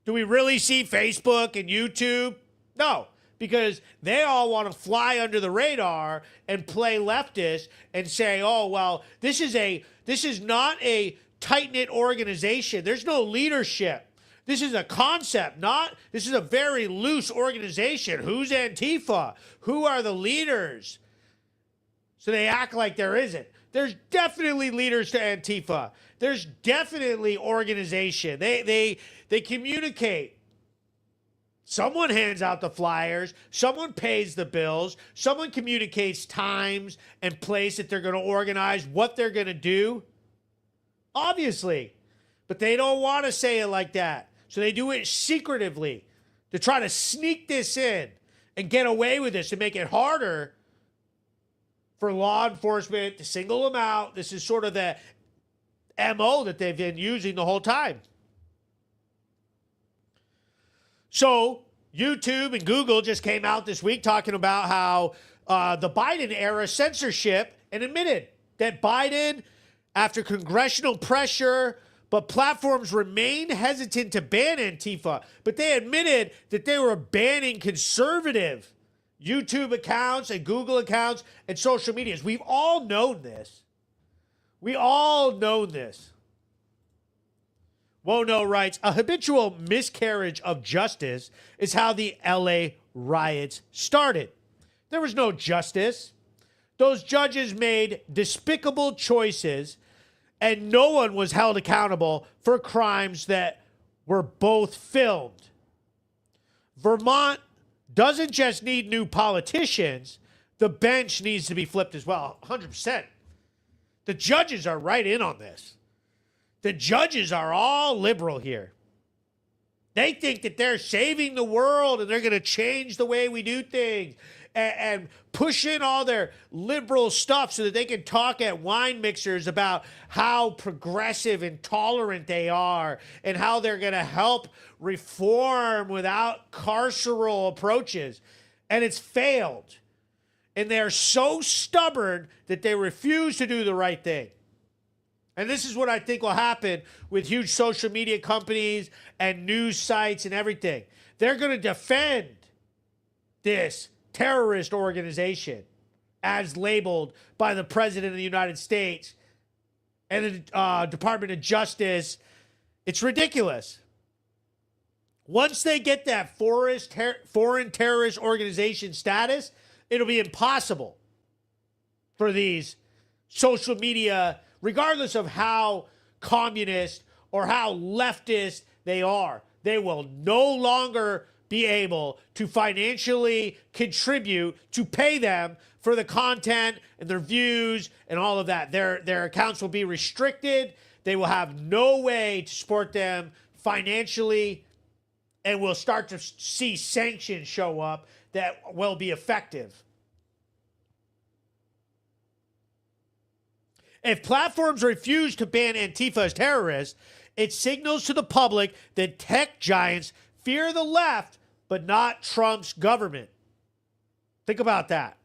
do we really see Facebook and YouTube? No, because they all want to fly under the radar and play leftist and say, oh, well, this is not a tight-knit organization. There's no leadership. This is a concept, this is a very loose organization. Who's Antifa? Who are the leaders? So they act like there isn't. There's definitely leaders to Antifa. There's definitely organization. They communicate. Someone hands out the flyers. Someone pays the bills. Someone communicates times and place that they're going to organize, what they're going to do. Obviously. But they don't want to say it like that. So they do it secretively to try to sneak this in and get away with this and make it harder for law enforcement to single them out. This is sort of the MO that they've been using the whole time. So YouTube and Google just came out this week talking about how the Biden era censorship, and admitted that Biden, after congressional pressure, but platforms remain hesitant to ban Antifa, but they admitted that they were banning conservative YouTube accounts and Google accounts and social medias. We've all known this. We all know this. Wono writes, a habitual miscarriage of justice is how the LA riots started. There was no justice. Those judges made despicable choices, and no one was held accountable for crimes that were both filmed. Vermont doesn't just need new politicians. The bench needs to be flipped as well, 100%. The judges are right in on this. The judges are all liberal here. They think that they're saving the world and they're going to change the way we do things and push in all their liberal stuff so that they can talk at wine mixers about how progressive and tolerant they are and how they're going to help reform without carceral approaches. And it's failed. And they're so stubborn that they refuse to do the right thing. And this is what I think will happen with huge social media companies and news sites and everything. They're going to defend this terrorist organization as labeled by the President of the United States and the Department of Justice. It's ridiculous. Once they get that foreign terrorist organization status, it'll be impossible for these social media, regardless of how communist or how leftist they are, they will no longer be able to financially contribute to pay them for the content and their views and all of that. Their accounts will be restricted. They will have no way to support them financially, and we'll start to see sanctions show up that will be effective. If platforms refuse to ban Antifa as terrorists, it signals to the public that tech giants fear the left, but not Trump's government. Think about that.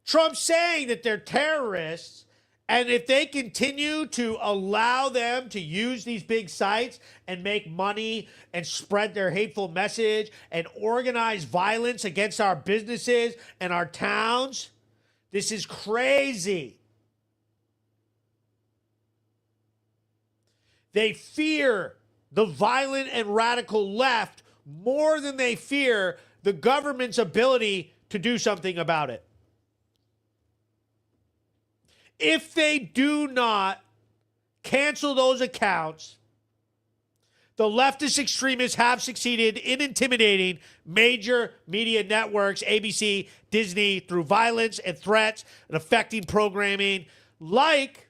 Trump's saying that they're terrorists, and if they continue to allow them to use these big sites and make money and spread their hateful message and organize violence against our businesses and our towns, this is crazy. They fear the violent and radical left more than they fear the government's ability to do something about it. If they do not cancel those accounts, the leftist extremists have succeeded in intimidating major media networks, ABC, Disney, through violence and threats and affecting programming like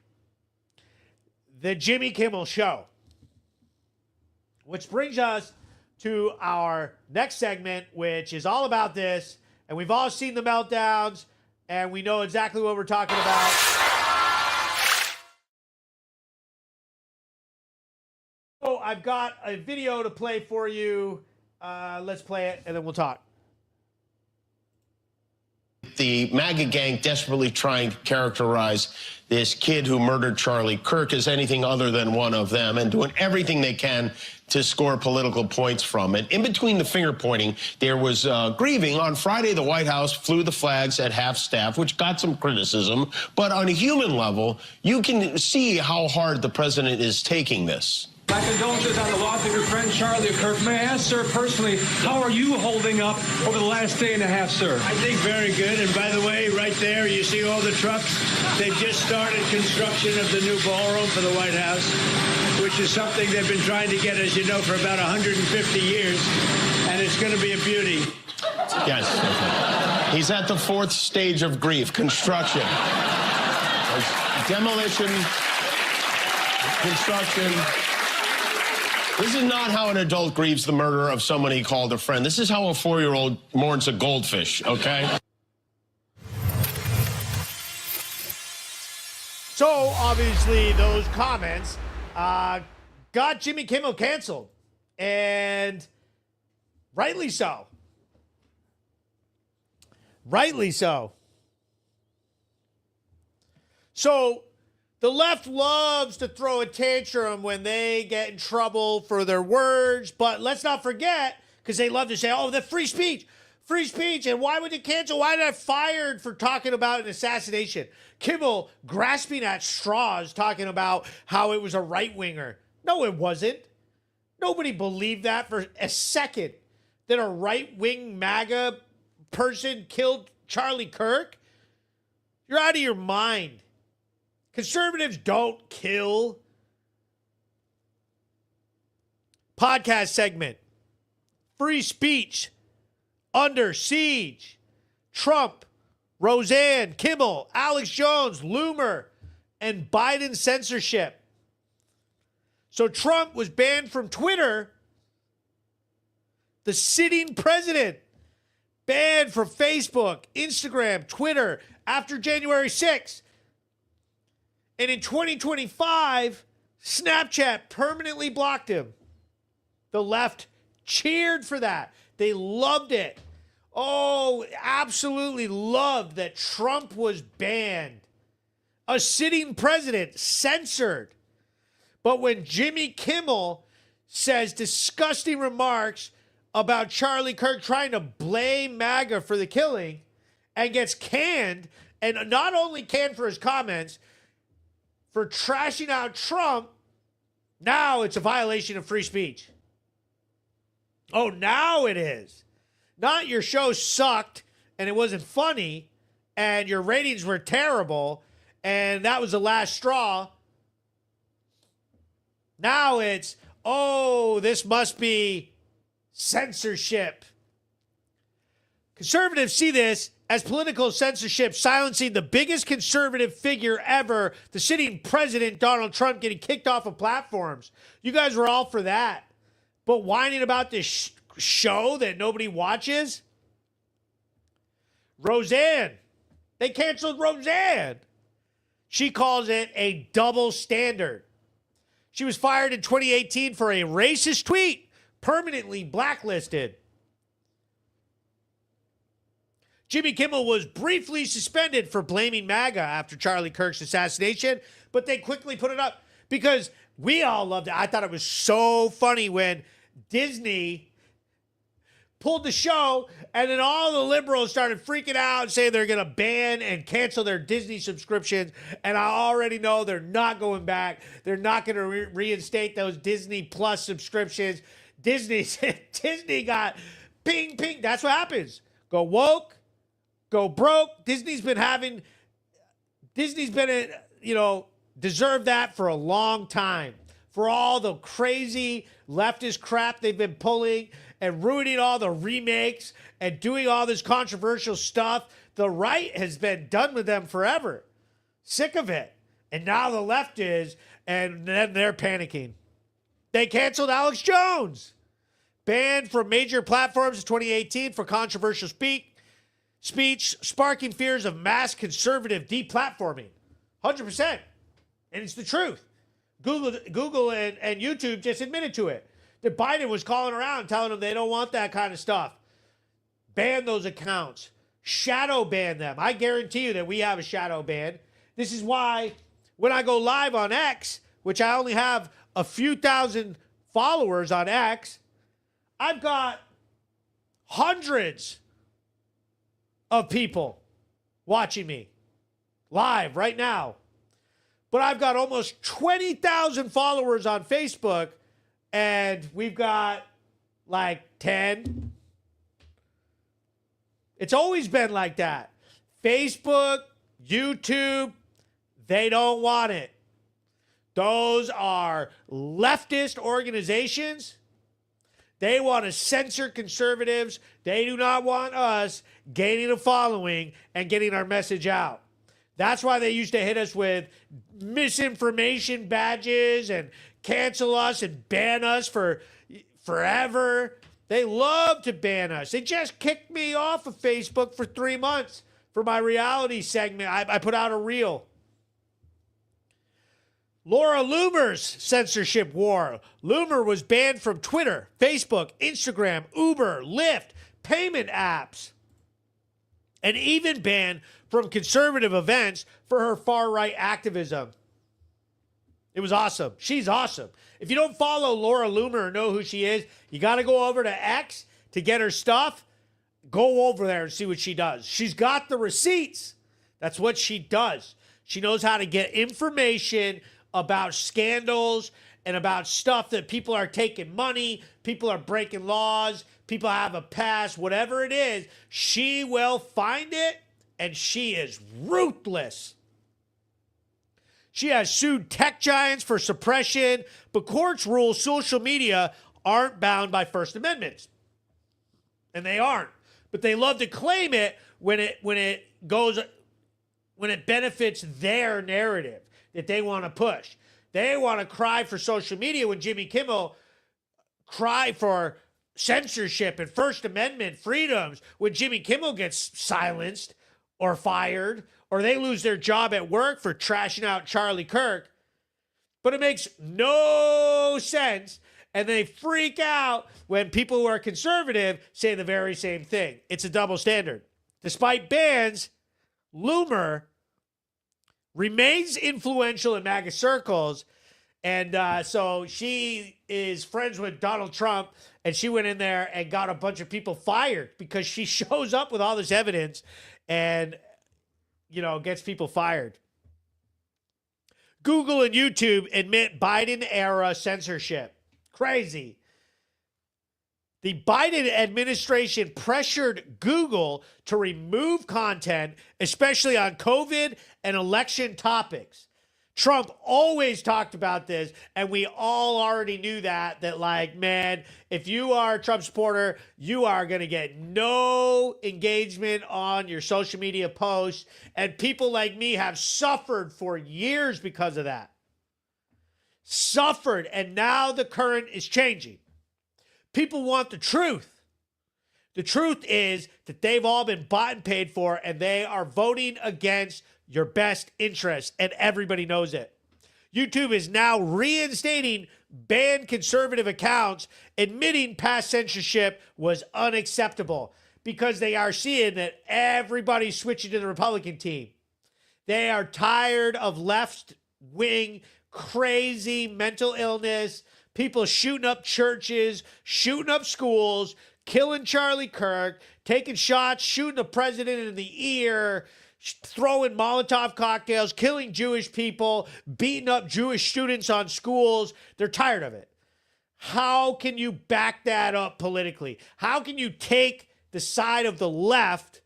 the Jimmy Kimmel Show. Which brings us to our next segment, which is all about this. And we've all seen the meltdowns, and we know exactly what we're talking about. So I've got a video to play for you. Let's play it, and then we'll talk. The MAGA gang desperately trying to characterize this kid who murdered Charlie Kirk as anything other than one of them, and doing everything they can to score political points from it. In between the finger pointing, there was grieving. On Friday, the White House flew the flags at half-staff, which got some criticism. But on a human level, you can see how hard the president is taking this. My condolences on the loss of your friend Charlie Kirk. May I ask, sir, personally, how are you holding up over the last day and a half, sir? I think very good. And by the way, right there, you see all the trucks? They've just started construction of the new ballroom for the White House, which is something they've been trying to get, as you know, for about 150 years. And it's going to be a beauty. Yes. Okay. He's at the fourth stage of grief, construction. Demolition, construction. This is not how an adult grieves the murder of someone he called a friend. This is how a 4-year-old mourns a goldfish, okay? So, obviously, those comments got Jimmy Kimmel canceled. And rightly so. Rightly so. So, the left loves to throw a tantrum when they get in trouble for their words, but let's not forget, because they love to say, oh, the free speech, and why would you cancel? Why did I fired for talking about an assassination? Kimmel grasping at straws, talking about how it was a right-winger. No, it wasn't. Nobody believed that for a second, that a right-wing MAGA person killed Charlie Kirk. You're out of your mind. Conservatives don't kill. Podcast segment. Free speech under siege. Trump, Roseanne, Kimmel, Alex Jones, Loomer, and Biden censorship. So Trump was banned from Twitter. The sitting president banned from Facebook, Instagram, Twitter after January 6th. And in 2025, Snapchat permanently blocked him. The left cheered for that. They loved it. Oh, absolutely loved that Trump was banned. A sitting president censored. But when Jimmy Kimmel says disgusting remarks about Charlie Kirk trying to blame MAGA for the killing and gets canned, and not only canned for his comments, for trashing out Trump, now it's a violation of free speech. Oh, now it is. Not your show sucked and it wasn't funny and your ratings were terrible and that was the last straw. Now it's, oh, this must be censorship. Conservatives see this as political censorship, silencing the biggest conservative figure ever, the sitting president, Donald Trump, getting kicked off of platforms. You guys were all for that. But whining about this show that nobody watches? Roseanne. They canceled Roseanne. She calls it a double standard. She was fired in 2018 for a racist tweet, permanently blacklisted. Jimmy Kimmel was briefly suspended for blaming MAGA after Charlie Kirk's assassination, but they quickly put it up because we all loved it. I thought it was so funny when Disney pulled the show and then all the liberals started freaking out and saying they're going to ban and cancel their Disney subscriptions. And I already know they're not going back. They're not going to reinstate those Disney Plus subscriptions. Disney got ping, ping. That's what happens. Go woke. Go broke. Disney's been, deserved that for a long time. For all the crazy leftist crap they've been pulling and ruining all the remakes and doing all this controversial stuff. The right has been done with them forever. Sick of it. And now the left is, and then they're panicking. They canceled Alex Jones. Banned from major platforms in 2018 for controversial speech, sparking fears of mass conservative deplatforming. 100%. And it's the truth. Google and YouTube just admitted to it. That Biden was calling around telling them they don't want that kind of stuff. Ban those accounts. Shadow ban them. I guarantee you that we have a shadow ban. This is why when I go live on X, which I only have a few thousand followers on X, I've got hundreds of people watching me live right now. But I've got almost 20,000 followers on Facebook, and we've got like 10. It's always been like that. Facebook, YouTube, they don't want it. Those are leftist organizations. They want to censor conservatives. They do not want us gaining a following and getting our message out. That's why they used to hit us with misinformation badges and cancel us and ban us for forever. They love to ban us. They just kicked me off of Facebook for 3 months for my reality segment. I put out a reel. Laura Loomer's censorship war. Loomer was banned from Twitter, Facebook, Instagram, Uber, Lyft, payment apps, and even banned from conservative events for her far-right activism. It was awesome. She's awesome. If you don't follow Laura Loomer or know who she is, you got to go over to X to get her stuff. Go over there and see what she does. She's got the receipts. That's what she does. She knows how to get information about scandals and about stuff that people are taking money, people are breaking laws, people have a past, whatever it is. She will find it, and she is ruthless. She has sued tech giants for suppression, but courts rule social media aren't bound by First Amendments. And they aren't. But they love to claim it when it benefits their narrative that they want to push. They want to cry for social media when Jimmy Kimmel cry for censorship and First Amendment freedoms when Jimmy Kimmel gets silenced or fired, or they lose their job at work for trashing out Charlie Kirk. But it makes no sense, and they freak out when people who are conservative say the very same thing. It's a double standard. Despite bans, Loomer remains influential in MAGA circles, and so she is friends with Donald Trump, and she went in there and got a bunch of people fired because she shows up with all this evidence and, gets people fired. Google and YouTube admit Biden-era censorship. Crazy. The Biden administration pressured Google to remove content, especially on COVID and election topics. Trump always talked about this, and we all already knew that man, if you are a Trump supporter, you are going to get no engagement on your social media posts, and people like me have suffered for years because of that. Suffered, and now the current is changing. People want the truth. The truth is that they've all been bought and paid for, and they are voting against your best interests, and everybody knows it. YouTube is now reinstating banned conservative accounts, admitting past censorship was unacceptable because they are seeing that everybody's switching to the Republican team. They are tired of left-wing, crazy mental illness, people shooting up churches, shooting up schools, killing Charlie Kirk, taking shots, shooting the president in the ear, throwing Molotov cocktails, killing Jewish people, beating up Jewish students on schools. They're tired of it. How can you back that up politically? How can you take the side of the left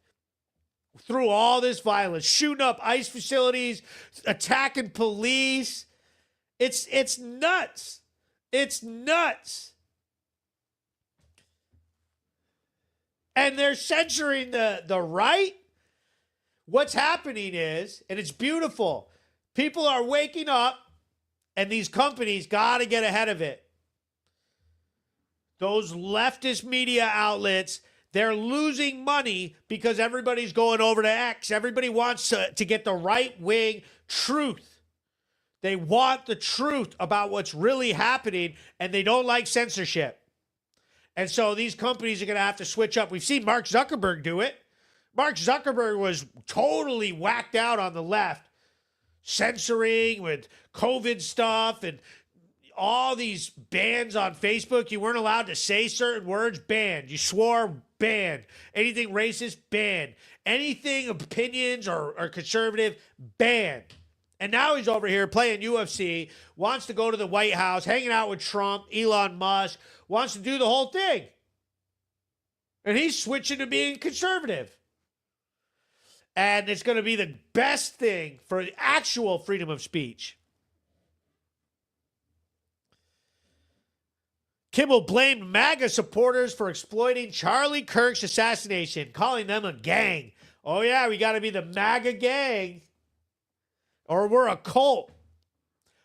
through all this violence, shooting up ICE facilities, attacking police? It's nuts. It's nuts. And they're censoring the right. What's happening is, and it's beautiful, people are waking up, and these companies got to get ahead of it. Those leftist media outlets, they're losing money because everybody's going over to X. Everybody wants to get the right-wing truth. They want the truth about what's really happening, and they don't like censorship. And so these companies are going to have to switch up. We've seen Mark Zuckerberg do it. Mark Zuckerberg was totally whacked out on the left, censoring with COVID stuff and all these bans on Facebook. You weren't allowed to say certain words, banned. You swore, banned. Anything racist, banned. Anything opinions or conservative, banned. And now he's over here playing UFC, wants to go to the White House, hanging out with Trump, Elon Musk, wants to do the whole thing. And he's switching to being conservative. And it's going to be the best thing for actual freedom of speech. Kimmel blamed MAGA supporters for exploiting Charlie Kirk's assassination, calling them a gang. Oh, yeah, we got to be the MAGA gang, or we're a cult.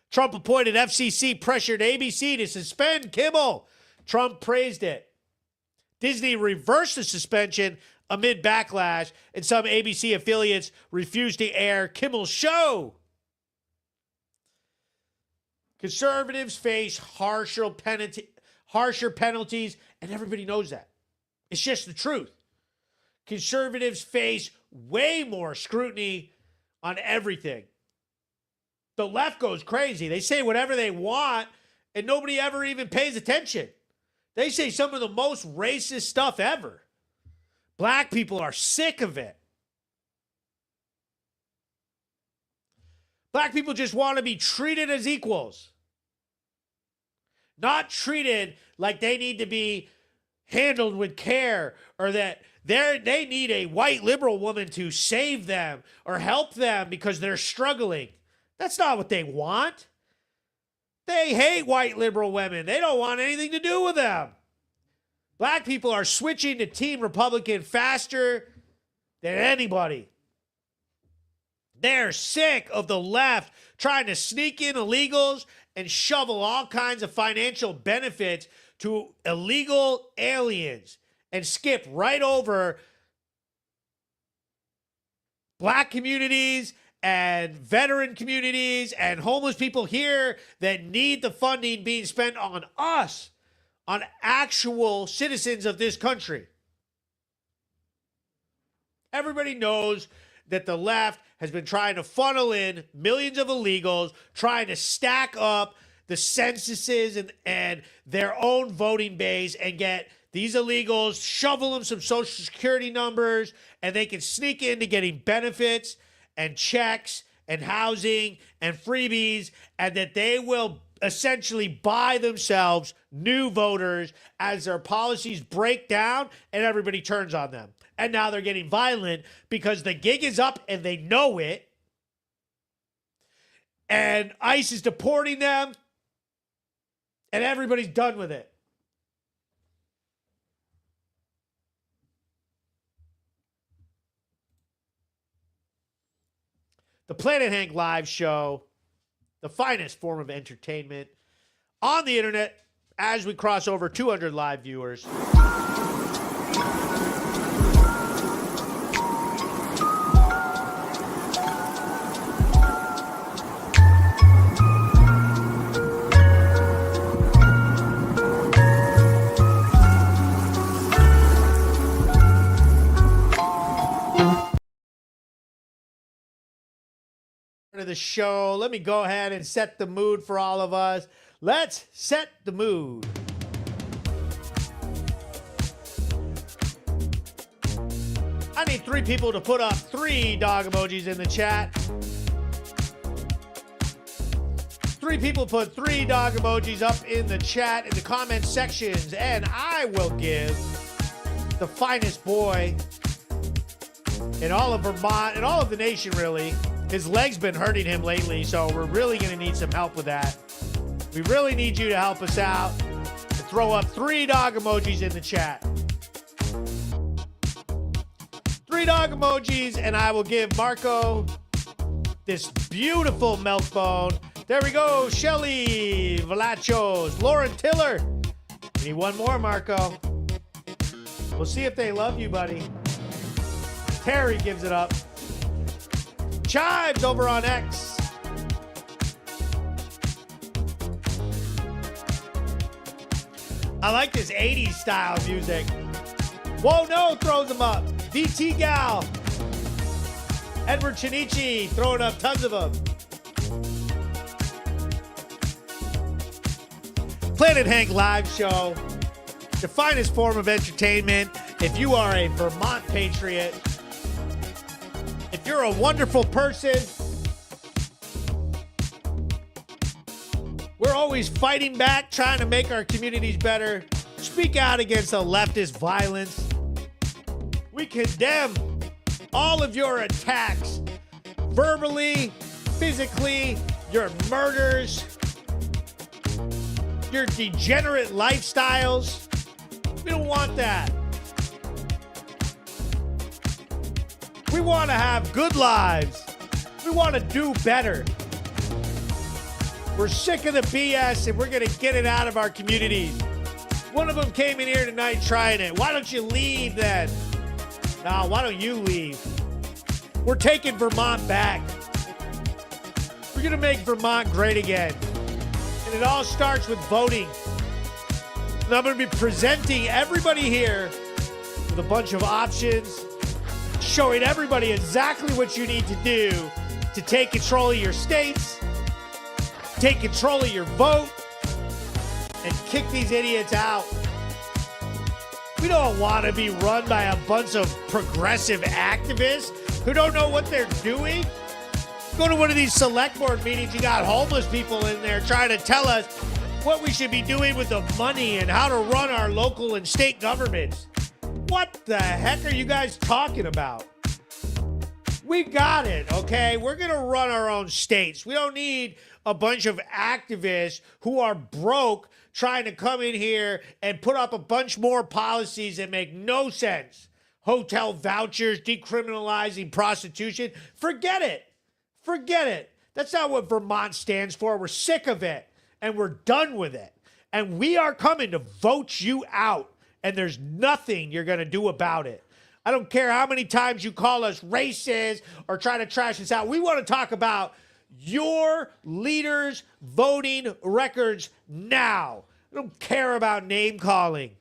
Trump appointed FCC pressured ABC to suspend Kimmel. Trump praised it. Disney reversed the suspension amid backlash, and some ABC affiliates refused to air Kimmel's show. Conservatives face harsher penalties, and everybody knows that. It's just the truth. Conservatives face way more scrutiny on everything. The left goes crazy. They say whatever they want, and nobody ever even pays attention. They say some of the most racist stuff ever. Black people are sick of it. Black people just want to be treated as equals. Not treated like they need to be handled with care, or that they need a white liberal woman to save them or help them because they're struggling. That's not what they want. They hate white liberal women. They don't want anything to do with them. Black people are switching to Team Republican faster than anybody. They're sick of the left trying to sneak in illegals and shovel all kinds of financial benefits to illegal aliens and skip right over black communities and veteran communities and homeless people here that need the funding being spent on us, on actual citizens of this country. Everybody knows that the left has been trying to funnel in millions of illegals, trying to stack up the censuses and their own voting base and get these illegals, shovel them some social security numbers, and they can sneak into getting benefits and checks and housing and freebies, and that they will essentially buy themselves new voters as their policies break down and everybody turns on them. And now they're getting violent because the gig is up and they know it. And ICE is deporting them. And everybody's done with it. The Planet Hank Live Show, the finest form of entertainment on the internet as we cross over 200 live viewers. Of the show. Let me go ahead and set the mood for all of us. Let's set the mood. I need 3 people to put up 3 dog emojis in the chat. 3 people put 3 dog emojis up in the chat, in the comment sections, and I will give the finest boy in all of Vermont and all of the nation, really. His leg's been hurting him lately, so we're really going to need some help with that. We really need you to help us out and throw up 3 dog emojis in the chat. 3 dog emojis, and I will give Marco this beautiful milk bone. There we go. Shelly Valachos, Lauren Tiller. We need 1 more, Marco. We'll see if they love you, buddy. Terry gives it up. Chives over on X. I like this 80s style music. Whoa, no, throws them up. VT Gal. Edward Chinichi throwing up tons of them. Planet Hank Live Show, the finest form of entertainment. If you are a Vermont patriot, if you're a wonderful person, always fighting back, trying to make our communities better. Speak out against the leftist violence. We condemn all of your attacks, verbally, physically, your murders, your degenerate lifestyles. We don't want that. We want to have good lives. We want to do better. We're sick of the BS and we're going to get it out of our communities. One of them came in here tonight trying it. Why don't you leave then? Nah, why don't you leave? We're taking Vermont back. We're going to make Vermont great again. And it all starts with voting. And I'm going to be presenting everybody here with a bunch of options, showing everybody exactly what you need to do to take control of your states, take control of your vote, and kick these idiots out. We don't want to be run by a bunch of progressive activists who don't know what they're doing. Go to one of these select board meetings, you got homeless people in there trying to tell us what we should be doing with the money and how to run our local and state governments. What the heck are you guys talking about? We got it, okay? We're going to run our own states. We don't need a bunch of activists who are broke trying to come in here and put up a bunch more policies that make no sense. Hotel vouchers, decriminalizing prostitution. Forget it. Forget it. That's not what Vermont stands for. We're sick of it, and we're done with it. And we are coming to vote you out, and there's nothing you're going to do about it. I don't care how many times you call us racist or try to trash us out. We want to talk about your leaders' voting records now. I don't care about name calling.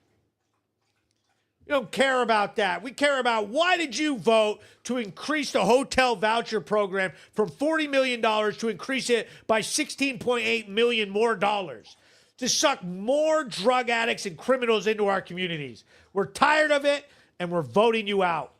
We don't care about that. We care about why did you vote to increase the hotel voucher program from $40 million to increase it by $16.8 million more dollars to suck more drug addicts and criminals into our communities. We're tired of it, and we're voting you out.